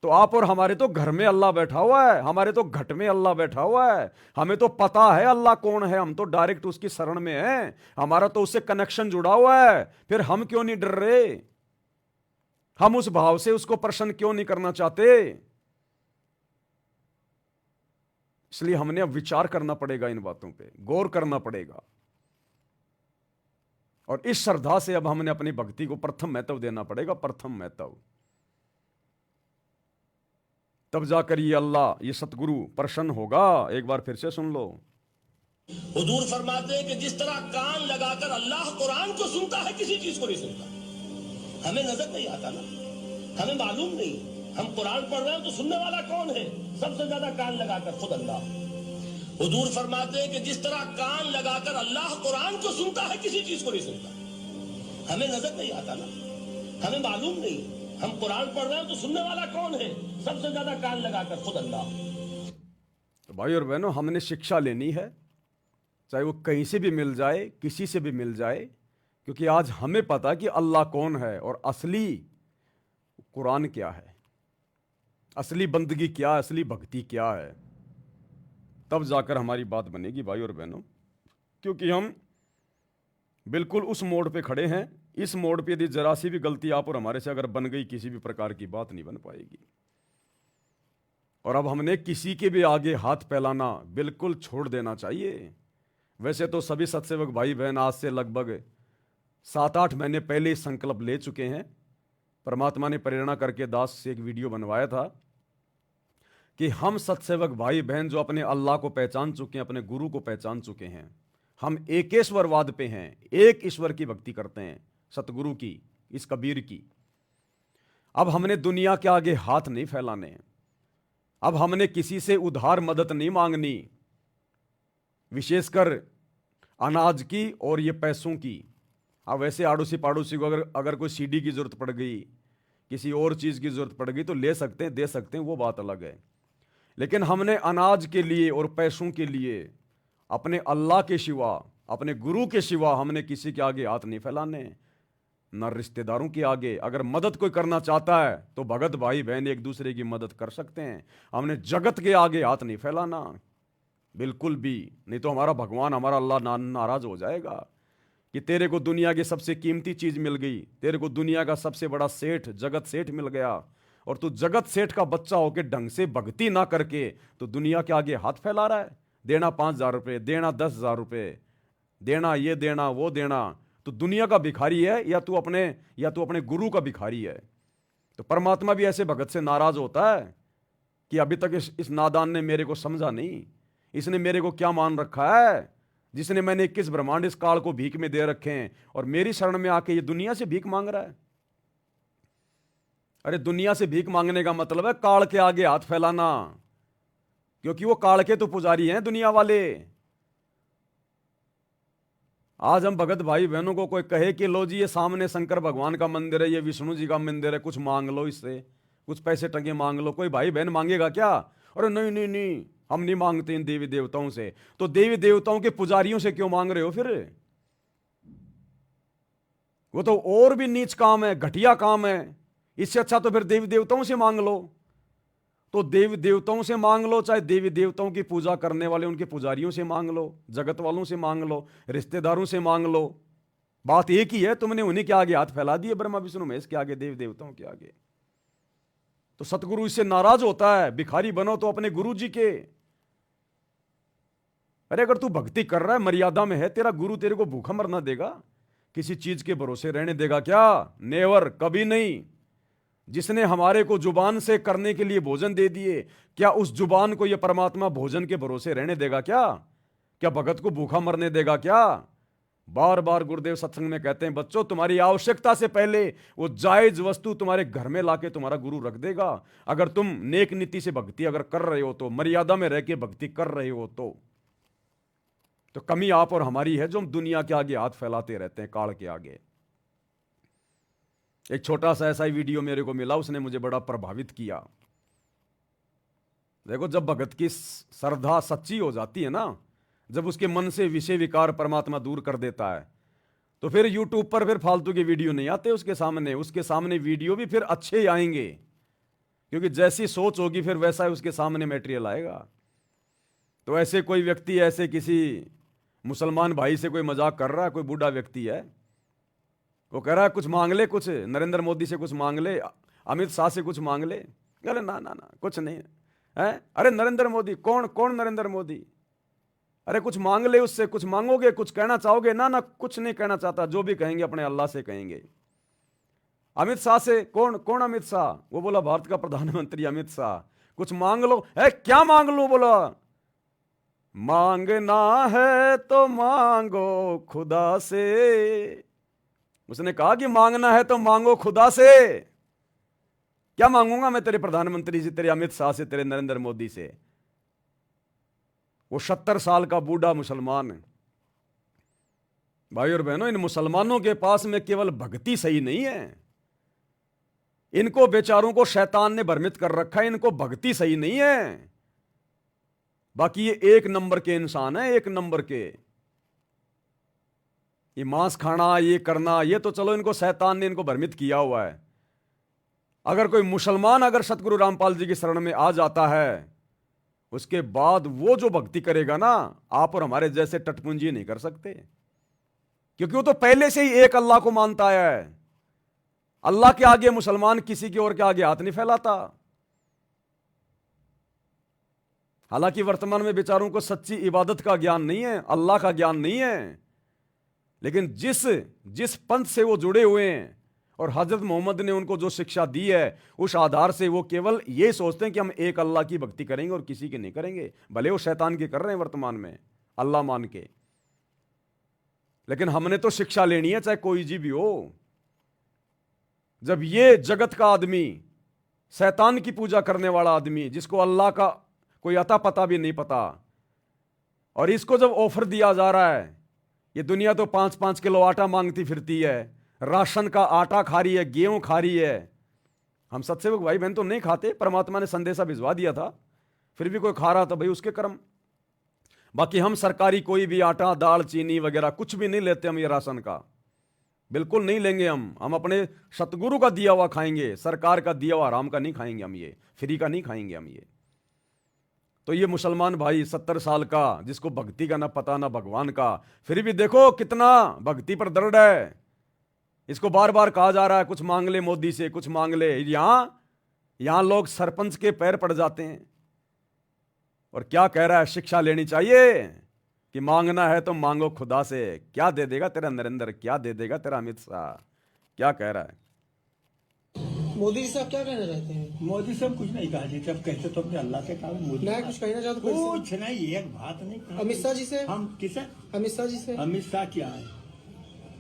तो आप और हमारे तो घर में अल्लाह बैठा हुआ है, हमारे तो घट में अल्लाह बैठा हुआ है, हमें तो पता है अल्लाह कौन है, हम तो डायरेक्ट उसकी शरण में हैं, हमारा तो उससे कनेक्शन जुड़ा हुआ है। फिर हम क्यों नहीं डर रहे? हम उस भाव से उसको प्रसन्न क्यों नहीं करना चाहते? इसलिए हमने अब विचार करना पड़ेगा, इन बातों पे गौर करना पड़ेगा। और इस श्रद्धा से अब हमने अपनी भक्ति को प्रथम महत्व देना पड़ेगा, प्रथम महत्व। तब जाकर ये अल्लाह, ये सतगुरु प्रसन्न होगा। एक बार फिर से सुन लो। हुजूर फरमाते हैं कि जिस तरह कान लगाकर अल्लाह कुरान को सुनता है, किसी चीज को नहीं सुनता। हमें नजर नहीं आता ना, हमें मालूम नहीं, हम कुरान पढ़ रहे हैं तो सुनने वाला कौन है? सबसे ज्यादा कान लगाकर खुद अल्लाह। हुजूर फरमाते हैं कि जिस तरह कान लगाकर अल्लाह कुरान को सुनता है, किसी चीज को नहीं सुनता। हमें नजर नहीं आता ना, हमें मालूम नहीं, हम कुरान पढ़ रहे हैं तो सुनने वाला कौन है? सबसे ज्यादा कान लगाकर खुद अल्लाह। तो भाई और बहनों, हमने शिक्षा लेनी है, चाहे वो कहीं से भी मिल जाए, किसी से भी मिल जाए, क्योंकि आज हमें पता कि अल्लाह कौन है और असली कुरान क्या है, असली बंदगी क्या है, असली भक्ति क्या है। तब जाकर हमारी बात बनेगी भाई और बहनों। क्योंकि हम बिल्कुल उस मोड़ पे खड़े हैं, इस मोड़ पे यदि जरा सी भी गलती आप और हमारे से अगर बन गई, किसी भी प्रकार की बात नहीं बन पाएगी। और अब हमने किसी के भी आगे हाथ फैलाना बिल्कुल छोड़ देना चाहिए। वैसे तो सभी सत्सेवक भाई बहन आज से लगभग 7-8 महीने पहले ही संकल्प ले चुके हैं। परमात्मा ने प्रेरणा करके दास से एक वीडियो बनवाया था कि हम सत्सेवक भाई बहन जो अपने अल्लाह को पहचान चुके हैं, अपने गुरु को पहचान चुके हैं, हम एकेश्वरवाद पे हैं, एक ईश्वर की भक्ति करते हैं, सतगुरु की, इस कबीर की। अब हमने दुनिया के आगे हाथ नहीं फैलाने, अब हमने किसी से उधार मदद नहीं मांगनी, विशेषकर अनाज की और ये पैसों की। अब वैसे आड़ोसी पाड़ोसी को अगर कोई सीडी की जरूरत पड़ गई, किसी और चीज़ की जरूरत पड़ गई, तो ले सकते हैं, दे सकते हैं, वो बात अलग है। लेकिन हमने अनाज के लिए और पैसों के लिए अपने अल्लाह के सिवा, अपने गुरु के सिवा हमने किसी के आगे हाथ नहीं फैलाने, न रिश्तेदारों के आगे। अगर मदद कोई करना चाहता है तो भगत भाई बहन एक दूसरे की मदद कर सकते हैं, हमने जगत के आगे हाथ नहीं फैलाना बिल्कुल भी, नहीं तो हमारा भगवान, हमारा अल्लाह नाराज हो जाएगा कि तेरे को दुनिया की सबसे कीमती चीज मिल गई, तेरे को दुनिया का सबसे बड़ा सेठ, जगत सेठ मिल गया, और तू जगत सेठ का बच्चा होकर ढंग से भक्ति ना करके तो दुनिया के आगे हाथ फैला रहा है। देना 5,000 रुपये, देना 10,000 रुपये, देना ये देना वो देना, तो दुनिया का भिखारी है या तू अपने गुरु का भिखारी है। तो परमात्मा भी ऐसे भगत से नाराज होता है कि अभी तक इस नादान ने मेरे को समझा नहीं, इसने मेरे को क्या मान रखा है, जिसने मैंने 21 ब्रह्मांड इस काल को भीख में दे रखे हैं, और मेरी शरण में आके ये दुनिया से भीख मांग रहा है। अरे दुनिया से भीख मांगने का मतलब है काल के आगे हाथ फैलाना, क्योंकि वो काल के तो पुजारी हैं दुनिया वाले। आज हम भगत भाई बहनों को कोई कहे कि लो जी ये सामने शंकर भगवान का मंदिर है, ये विष्णु जी का मंदिर है, कुछ मांग लो इससे, कुछ पैसे टंगे मांग लो, कोई भाई बहन मांगेगा क्या? अरे नहीं नहीं नहीं, हम नहीं मांगते इन देवी देवताओं से। तो देवी देवताओं के पुजारियों से क्यों मांग रहे हो फिर? वो तो और भी नीच काम है, घटिया काम है। इससे अच्छा तो फिर देवी देवताओं से मांग लो। तो देवी देवताओं से मांग लो, चाहे देवी देवताओं की पूजा करने वाले उनके पुजारियों से मांग लो, जगत वालों से मांग लो, रिश्तेदारों से मांग लो, बात एक ही है। तुमने उन्हीं के आगे हाथ फैला दिए, ब्रह्मा विष्णु महेश के आगे, देवी देवताओं के आगे। तो सतगुरु इससे नाराज होता है। भिखारी बनो तो अपने गुरु जी के। अरे अगर तू भक्ति कर रहा है, मर्यादा में है, तेरा गुरु तेरे को भूखा मरना देगा? किसी चीज के भरोसे रहने देगा क्या? नेवर, कभी नहीं। जिसने हमारे को जुबान से करने के लिए भोजन दे दिए, क्या उस जुबान को यह परमात्मा भोजन के भरोसे रहने देगा क्या? क्या भगत को भूखा मरने देगा क्या? बार बार गुरुदेव सत्संग में कहते हैं, बच्चों तुम्हारी आवश्यकता से पहले वो जायज वस्तु तुम्हारे घर में लाके तुम्हारा गुरु रख देगा। अगर तुम नेक नीति से भक्ति अगर कर रहे हो, तो मर्यादा में रह के भक्ति कर रहे हो, तो कमी आप और हमारी है जो हम दुनिया के आगे हाथ फैलाते रहते हैं, काल के आगे। एक छोटा सा ऐसा ही वीडियो मेरे को मिला, उसने मुझे बड़ा प्रभावित किया। देखो, जब भगत की श्रद्धा सच्ची हो जाती है ना, जब उसके मन से विषय विकार परमात्मा दूर कर देता है, तो फिर यूट्यूब पर फिर फालतू के वीडियो नहीं आते उसके सामने वीडियो भी फिर अच्छे ही आएंगे, क्योंकि जैसी सोच होगी फिर वैसा ही उसके सामने मटेरियल आएगा। तो ऐसे कोई व्यक्ति ऐसे किसी मुसलमान भाई से कोई मजाक कर रहा है, कोई बूढ़ा व्यक्ति है, वो कह रहा है कुछ मांग ले, कुछ नरेंद्र मोदी से कुछ मांग ले, अमित शाह से कुछ मांग ले। अरे ना ना ना, कुछ नहीं है। अरे नरेंद्र मोदी कौन? कौन नरेंद्र मोदी? अरे कुछ मांग ले उससे, कुछ मांगोगे, कुछ कहना चाहोगे? ना ना, कुछ नहीं कहना चाहता, जो भी कहेंगे अपने अल्लाह से कहेंगे। अमित शाह से कौन? कौन अमित शाह? वो बोला भारत का प्रधानमंत्री अमित शाह। कुछ मांग लो। है क्या मांग लो? बोला मांगना है तो मांगो खुदा से। उसने कहा कि मांगना है तो मांगो खुदा से। क्या मांगूंगा मैं तेरे प्रधानमंत्री से, तेरे अमित शाह से, तेरे नरेंद्र मोदी से? वो 70 साल का बूढ़ा मुसलमान है। भाई और बहनों, इन मुसलमानों के पास में केवल भक्ति सही नहीं है, इनको बेचारों को शैतान ने भ्रमित कर रखा है। इनको भक्ति सही नहीं है, बाकी ये एक नंबर के इंसान है, एक नंबर के। ये मांस खाना, ये करना, ये तो चलो इनको शैतान ने इनको भ्रमित किया हुआ है। अगर कोई मुसलमान अगर सतगुरु रामपाल जी की शरण में आ जाता है, उसके बाद वो जो भक्ति करेगा ना, आप और हमारे जैसे टटपुंजी नहीं कर सकते, क्योंकि वो तो पहले से ही एक अल्लाह को मानता है। अल्लाह के आगे मुसलमान किसी के और के आगे हाथ नहीं फैलाता। हालांकि वर्तमान में बेचारों को सच्ची इबादत का ज्ञान नहीं है, अल्लाह का ज्ञान नहीं है, लेकिन जिस पंथ से वो जुड़े हुए हैं और हजरत मोहम्मद ने उनको जो शिक्षा दी है, उस आधार से वो केवल ये सोचते हैं कि हम एक अल्लाह की भक्ति करेंगे और किसी की नहीं करेंगे। भले वो शैतान की कर रहे हैं वर्तमान में अल्लाह मान के, लेकिन हमने तो शिक्षा लेनी है, चाहे कोई जी भी हो। जब ये जगत का आदमी, शैतान की पूजा करने वाला आदमी, जिसको अल्लाह का कोई अता पता भी नहीं पता, और इसको जब ऑफर दिया जा रहा है, ये दुनिया तो 5-5 किलो आटा मांगती फिरती है, राशन का आटा खा रही है, गेहूं खा रही है। हम सत्सेवक भाई बहन तो नहीं खाते, परमात्मा ने संदेशा भिजवा दिया था, फिर भी कोई खा रहा था, भाई उसके कर्म। बाकी हम सरकारी कोई भी आटा, दाल, चीनी वगैरह कुछ भी नहीं लेते हम, ये राशन का बिल्कुल नहीं लेंगे। हम अपने सतगुरु का दिया हुआ खाएंगे, सरकार का दिया हुआ आराम का नहीं खाएंगे, हम ये फ्री का नहीं खाएंगे हम ये। तो ये मुसलमान भाई 70 साल का, जिसको भक्ति का ना पता ना भगवान का, फिर भी देखो कितना भक्ति पर दृढ़ है। इसको बार बार कहा जा रहा है कुछ मांग ले मोदी से, कुछ मांग ले। यहां लोग सरपंच के पैर पड़ जाते हैं। और क्या कह रहा है? शिक्षा लेनी चाहिए कि मांगना है तो मांगो खुदा से। क्या दे देगा तेरा नरेंद्र, क्या दे देगा तेरा अमित शाह? क्या कह रहा है? मोदी जी से आप क्या कहना चाहते हैं? मोदी सब कुछ नहीं कहा, जब कहते तो अपने अल्लाह से कहा। मोदी नया कुछ कहना चाहते हो? कुछ नहीं, एक बात नहीं कहा। अमित शाह जी से? हम किसे? अमित शाह जी से? अमित शाह क्या है?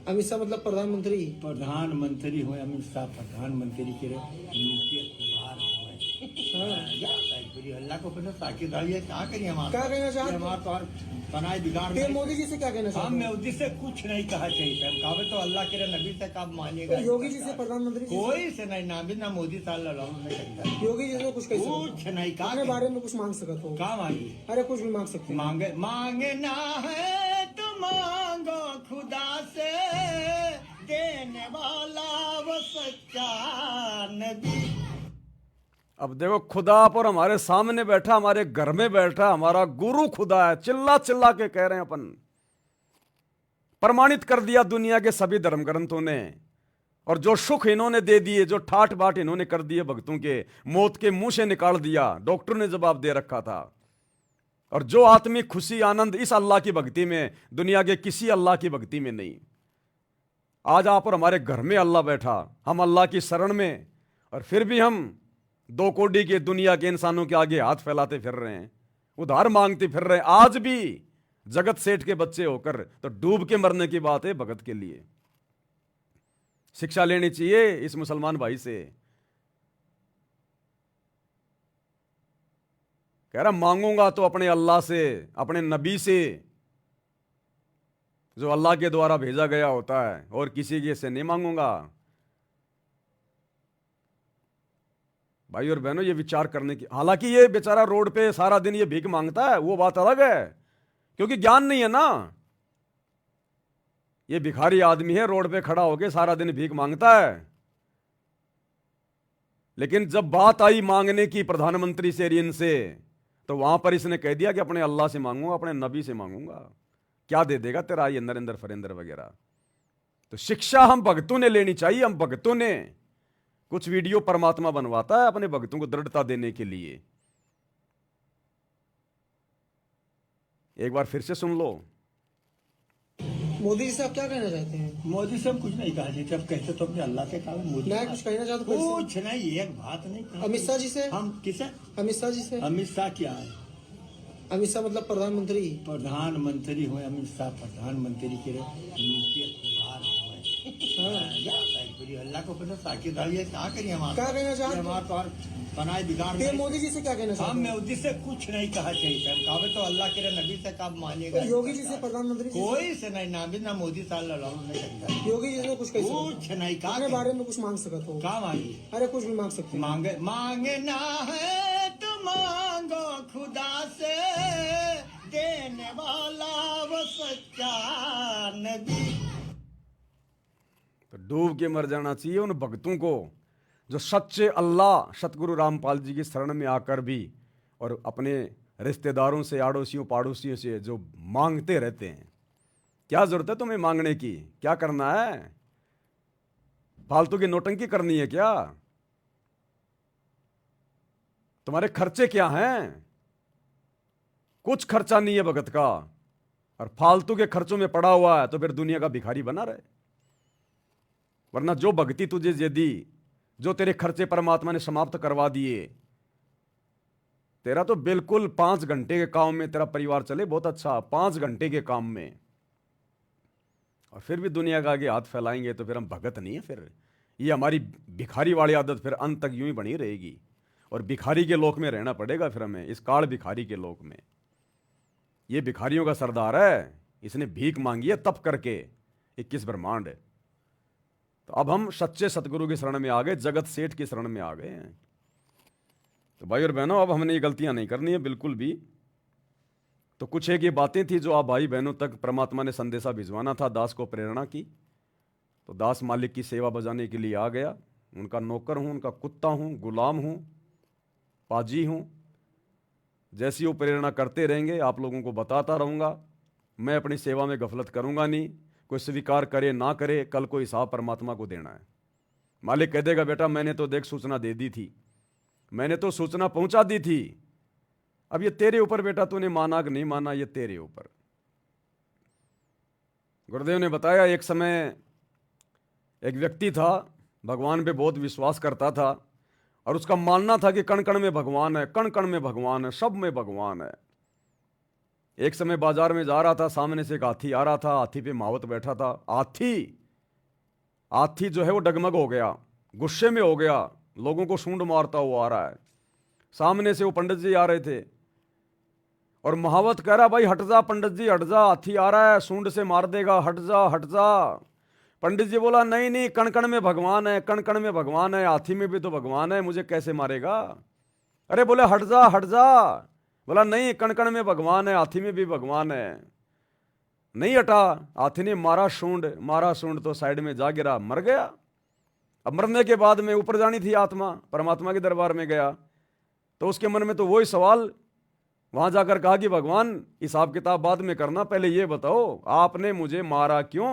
अमित शाह मतलब प्रधानमंत्री? प्रधानमंत्री हो अमित शाह, प्रधानमंत्री के अल्लाह को पता साकेदारी है। क्या करिए हमारा? क्या कहना चाहते हैं? हमारा तो बनाए बिगाड़। फिर मोदी जी से क्या कहना चाहते हम हैं? मोदी से कुछ नहीं कहा चाहिए। हम कहा तो अल्लाह के नबी से कब मानिएगा? तो योगी जी से, प्रधानमंत्री जी से? कोई से नहीं, ना भी ना मोदी साल योगी जी से कुछ कह सकते कुछ नहीं कहा। अपने बारे में कुछ मांग सकते हो? कहा मांगी? अरे कुछ भी मांग सकते हैं। मांगना है तो मांगो खुदा से, देने वाला वो सच्चा नबी। अब देखो, खुदा पर हमारे सामने बैठा, हमारे घर में बैठा, हमारा गुरु खुदा है। चिल्ला चिल्ला के कह रहे हैं अपन। प्रमाणित कर दिया दुनिया के सभी धर्म ग्रंथों ने। और जो सुख इन्होंने दे दिए, जो ठाट बाट इन्होंने कर दिए भक्तों के, मौत के मुंह से निकाल दिया, डॉक्टर ने जवाब दे रखा था। और जो आत्मिक खुशी आनंद इस अल्लाह की भक्ति में, दुनिया के किसी अल्लाह की भक्ति में नहीं। आज आप और हमारे घर में अल्लाह बैठा, हम अल्लाह की शरण में, और फिर भी हम 2 कोड़ी के दुनिया के इंसानों के आगे हाथ फैलाते फिर रहे हैं, उधार मांगते फिर रहे हैं। आज भी जगत सेठ के बच्चे होकर तो डूब के मरने की बात है भगत के लिए। शिक्षा लेनी चाहिए इस मुसलमान भाई से। कह रहा मांगूंगा तो अपने अल्लाह से, अपने नबी से, जो अल्लाह के द्वारा भेजा गया होता है, और किसी के से नहीं मांगूंगा। भाई और बहनों, ये विचार करने की। हालांकि ये बेचारा रोड पे सारा दिन ये भीख मांगता है, वो बात अलग है, क्योंकि ज्ञान नहीं है ना। ये भिखारी आदमी है, रोड पे खड़ा होके सारा दिन भीख मांगता है, लेकिन जब बात आई मांगने की प्रधानमंत्री से, इनसे, तो वहां पर इसने कह दिया कि अपने अल्लाह से मांगूंगा, अपने नबी से मांगूंगा। क्या दे देगा तेरा ये नरेंद्र फरेंद्र वगैरह। तो शिक्षा हम भक्तों ने लेनी चाहिए। हम भक्तों ने कुछ वीडियो परमात्मा बनवाता है अपने भक्तों को दृढ़ता देने के लिए। एक बार फिर से सुन लो। मोदी जी से आप क्या कहना चाहते हैं? मोदी से हम कुछ नहीं कहा जी, जब कहते तो अपने अल्लाह के कहा। मोदी नया कुछ कहना चाहते हो? कुछ नहीं, एक बात नहीं कहा। अमित शाह जी से? हम किसे? अमित शाह जी से? अमित शाह क्या है? अमित शाह मतलब प्रधानमंत्री। प्रधानमंत्री हुए अमित शाह, प्रधानमंत्री के नीचे अखबार हुए। अल्लाह को पता साकेदारी है, क्या करिए हम? क्या कहना चाहते हैं? हमारे पास बनाए बिगाड़ फिर मोदी जी से क्या कहना चाहते हम हैं? मोदी से कुछ नहीं कहा चाहिए। हम कहा तो अल्लाह के नबी से कब मानिएगा? तो योगी जी से, प्रधानमंत्री जी से? कोई से नहीं, ना भी ना मोदी साल नहीं करता। योगी जी से कुछ कह कुछ नहीं कहा। अपने बारे में कुछ मांग सकते हो? क्या मांगी? अरे कुछ भी मांग सकते हैं। मांगे मांगना है तो मांगो खुदा से, देने वाला वो सच्चा नबी। तो डूब के मर जाना चाहिए उन भक्तों को जो सच्चे अल्लाह सतगुरु रामपाल जी की शरण में आकर भी और अपने रिश्तेदारों से, आड़ोसियों पाड़ोसियों से जो मांगते रहते हैं। क्या जरूरत है तुम्हें मांगने की? क्या करना है? फालतू की नोटंकी करनी है क्या? तुम्हारे खर्चे क्या हैं? कुछ खर्चा नहीं है भगत का, और फालतू के खर्चों में पड़ा हुआ है तो फिर दुनिया का भिखारी बना रहे। वरना जो भक्ति तुझे दे दी, जो तेरे खर्चे परमात्मा ने समाप्त करवा दिए, तेरा तो बिल्कुल 5 घंटे के काम में तेरा परिवार चले, बहुत अच्छा, 5 घंटे के काम में, और फिर भी दुनिया का आगे हाथ फैलाएंगे तो फिर हम भगत नहीं है। फिर ये हमारी भिखारी वाली आदत फिर अंत तक यूं ही बनी रहेगी, और भिखारी के लोक में रहना पड़ेगा फिर हमें, इस काल भिखारी के लोक में। ये भिखारियों का सरदार है, इसने भीख मांगी है तप करके 21 ब्रह्मांड। तो अब हम सच्चे सतगुरु की शरण में आ गए, जगत सेठ की शरण में आ गए हैं। तो भाई और बहनों, अब हमने ये गलतियां नहीं करनी है बिल्कुल भी। तो कुछ एक ये बातें थी जो आप भाई बहनों तक परमात्मा ने संदेशा भिजवाना था, दास को प्रेरणा की। तो दास मालिक की सेवा बजाने के लिए आ गया। उनका नौकर हूं, उनका कुत्ता हूं, गुलाम हूं, पाजी हूं। जैसी वो प्रेरणा करते रहेंगे आप लोगों को बताता रहूंगा। मैं अपनी सेवा में गफलत करूंगा नहीं। कोई स्वीकार करे ना करे, कल को हिसाब परमात्मा को देना है। मालिक कह देगा बेटा मैंने तो देख सूचना दे दी थी, मैंने तो सूचना पहुंचा दी थी, अब ये तेरे ऊपर बेटा, तूने माना कि नहीं माना, ये तेरे ऊपर। गुरुदेव ने बताया एक समय एक व्यक्ति था, भगवान पे बहुत विश्वास करता था, और उसका मानना था कि कण कण में भगवान है, कण कण में भगवान है, सब में भगवान है। एक समय बाजार में जा रहा था, सामने से एक हाथी आ रहा था, हाथी पे महावत बैठा था। हाथी जो है वो डगमग हो गया, गुस्से में हो गया, लोगों को सूंड मारता हुआ आ रहा है। सामने से वो पंडित जी आ रहे थे, और महावत कह रहा भाई हट जा पंडित जी, हट जा, हाथी आ रहा है, सूंड से मार देगा, हट जा हट जा। पंडित जी बोला नहीं नहीं, कण कण में भगवान है, कण कण में भगवान है, हाथी में भी तो भगवान है, मुझे कैसे मारेगा? अरे बोले हट जा हट जा। बोला नहीं, कण कण में भगवान है, हाथी में भी भगवान है। नहीं हटा, हाथी ने मारा सूंड तो साइड में जा गिरा, मर गया। अब मरने के बाद में ऊपर जानी थी आत्मा, परमात्मा के दरबार में गया, तो उसके मन में तो वही सवाल, वहां जाकर कहा कि भगवान हिसाब किताब बाद में करना, पहले ये बताओ आपने मुझे मारा क्यों?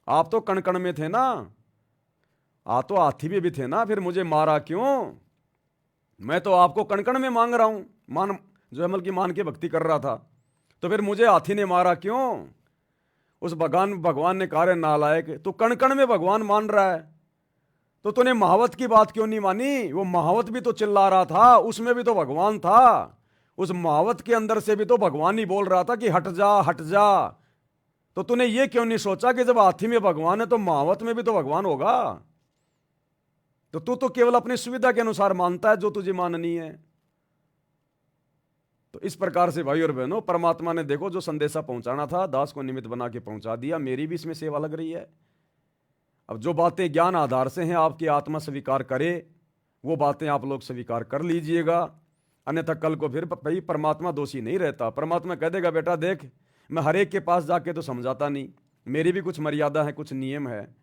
आप तो कण कण में थे ना, आप तो हाथी में भी थे ना, फिर मुझे मारा क्यों? मैं तो आपको कण कण में मांग रहा हूं, मान जो अमल की मान के भक्ति कर रहा था, तो फिर मुझे हाथी ने मारा क्यों? उस भगवान ने कहा रे नालायक, तू कण कण में भगवान मान रहा है, तो तूने महावत की बात क्यों नहीं मानी? वो महावत भी तो चिल्ला रहा था, उसमें भी तो भगवान था, उस महावत के अंदर से भी तो भगवान ही बोल रहा था कि हट जा हट जा। तो तूने ये क्यों नहीं सोचा कि जब हाथी में भगवान है तो महावत में भी तो भगवान होगा? तो तू तो केवल अपनी सुविधा के अनुसार मानता है जो तुझे माननी है। तो इस प्रकार से भाई और बहनों, परमात्मा ने देखो जो संदेशा पहुंचाना था, दास को निमित्त बना के पहुंचा दिया। मेरी भी इसमें सेवा लग रही है। अब जो बातें ज्ञान आधार से हैं, आपकी आत्मा स्वीकार करे, वो बातें आप लोग स्वीकार कर लीजिएगा। अन्यथा कल को फिर भाई परमात्मा दोषी नहीं रहता। परमात्मा कह देगा बेटा देख, मैं हर एक के पास जाके तो समझाता नहीं, मेरी भी कुछ मर्यादा है, कुछ नियम है।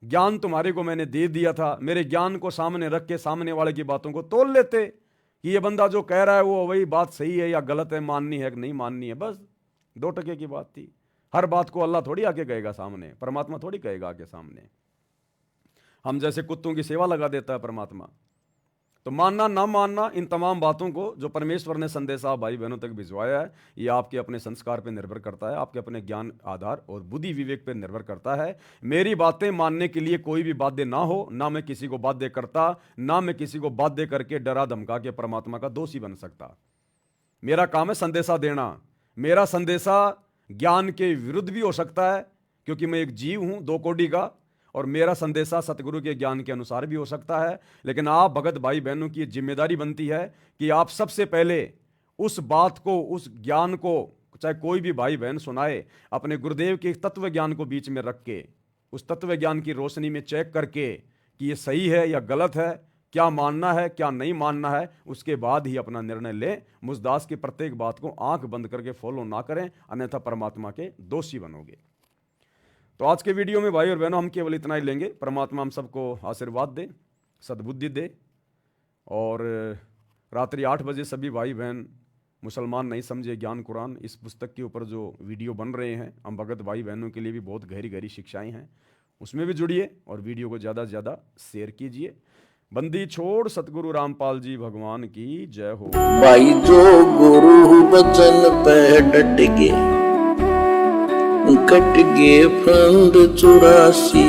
ज्ञान तुम्हारे को मैंने दे दिया था, मेरे ज्ञान को सामने रख के सामने वाले की बातों को तोल लेते कि ये बंदा जो कह रहा है वो वही बात सही है या गलत है, माननी है कि नहीं माननी है। बस 2 टके की बात थी। हर बात को अल्लाह थोड़ी आके कहेगा सामने, परमात्मा थोड़ी कहेगा आके सामने। हम जैसे कुत्तों की सेवा लगा देता है परमात्मा। तो मानना ना मानना, इन तमाम बातों को जो परमेश्वर ने संदेशा भाई बहनों तक भिजवाया है, ये आपके अपने संस्कार पर निर्भर करता है, आपके अपने ज्ञान आधार और बुद्धि विवेक पर निर्भर करता है। मेरी बातें मानने के लिए कोई भी बाध्य ना हो, ना मैं किसी को बाध्य करता, ना मैं किसी को बाध्य करके डरा धमका के परमात्मा का दोषी बन सकता। मेरा काम है संदेशा देना। मेरा संदेशा ज्ञान के विरुद्ध भी हो सकता है, क्योंकि मैं एक जीव हूं 2 कोटि का, और मेरा संदेशा सतगुरु के ज्ञान के अनुसार भी हो सकता है। लेकिन आप भगत भाई बहनों की जिम्मेदारी बनती है कि आप सबसे पहले उस बात को, उस ज्ञान को, चाहे कोई भी भाई बहन सुनाए, अपने गुरुदेव के तत्व ज्ञान को बीच में रख के, उस तत्व ज्ञान की रोशनी में चेक करके कि ये सही है या गलत है, क्या मानना है क्या नहीं मानना है, उसके बाद ही अपना निर्णय लें। मुझदास की प्रत्येक बात को आंख बंद करके फॉलो ना करें, अन्यथा परमात्मा के दोषी बनोगे। तो आज के वीडियो में भाई और बहनों हम केवल इतना ही लेंगे। परमात्मा हम सबको आशीर्वाद दे, सद्बुद्धि दे, और रात्रि 8 बजे सभी भाई बहन मुसलमान नहीं समझे ज्ञान कुरान, इस पुस्तक के ऊपर जो वीडियो बन रहे हैं, हम भगत भाई बहनों के लिए भी बहुत गहरी गहरी शिक्षाएं हैं, उसमें भी जुड़िए और वीडियो को ज़्यादा से ज़्यादा शेयर कीजिए। बंदी छोड़ सतगुरु रामपाल जी भगवान की जय हो। भाई जो गुरु बचन पे डट गए, कट गए फंद 84।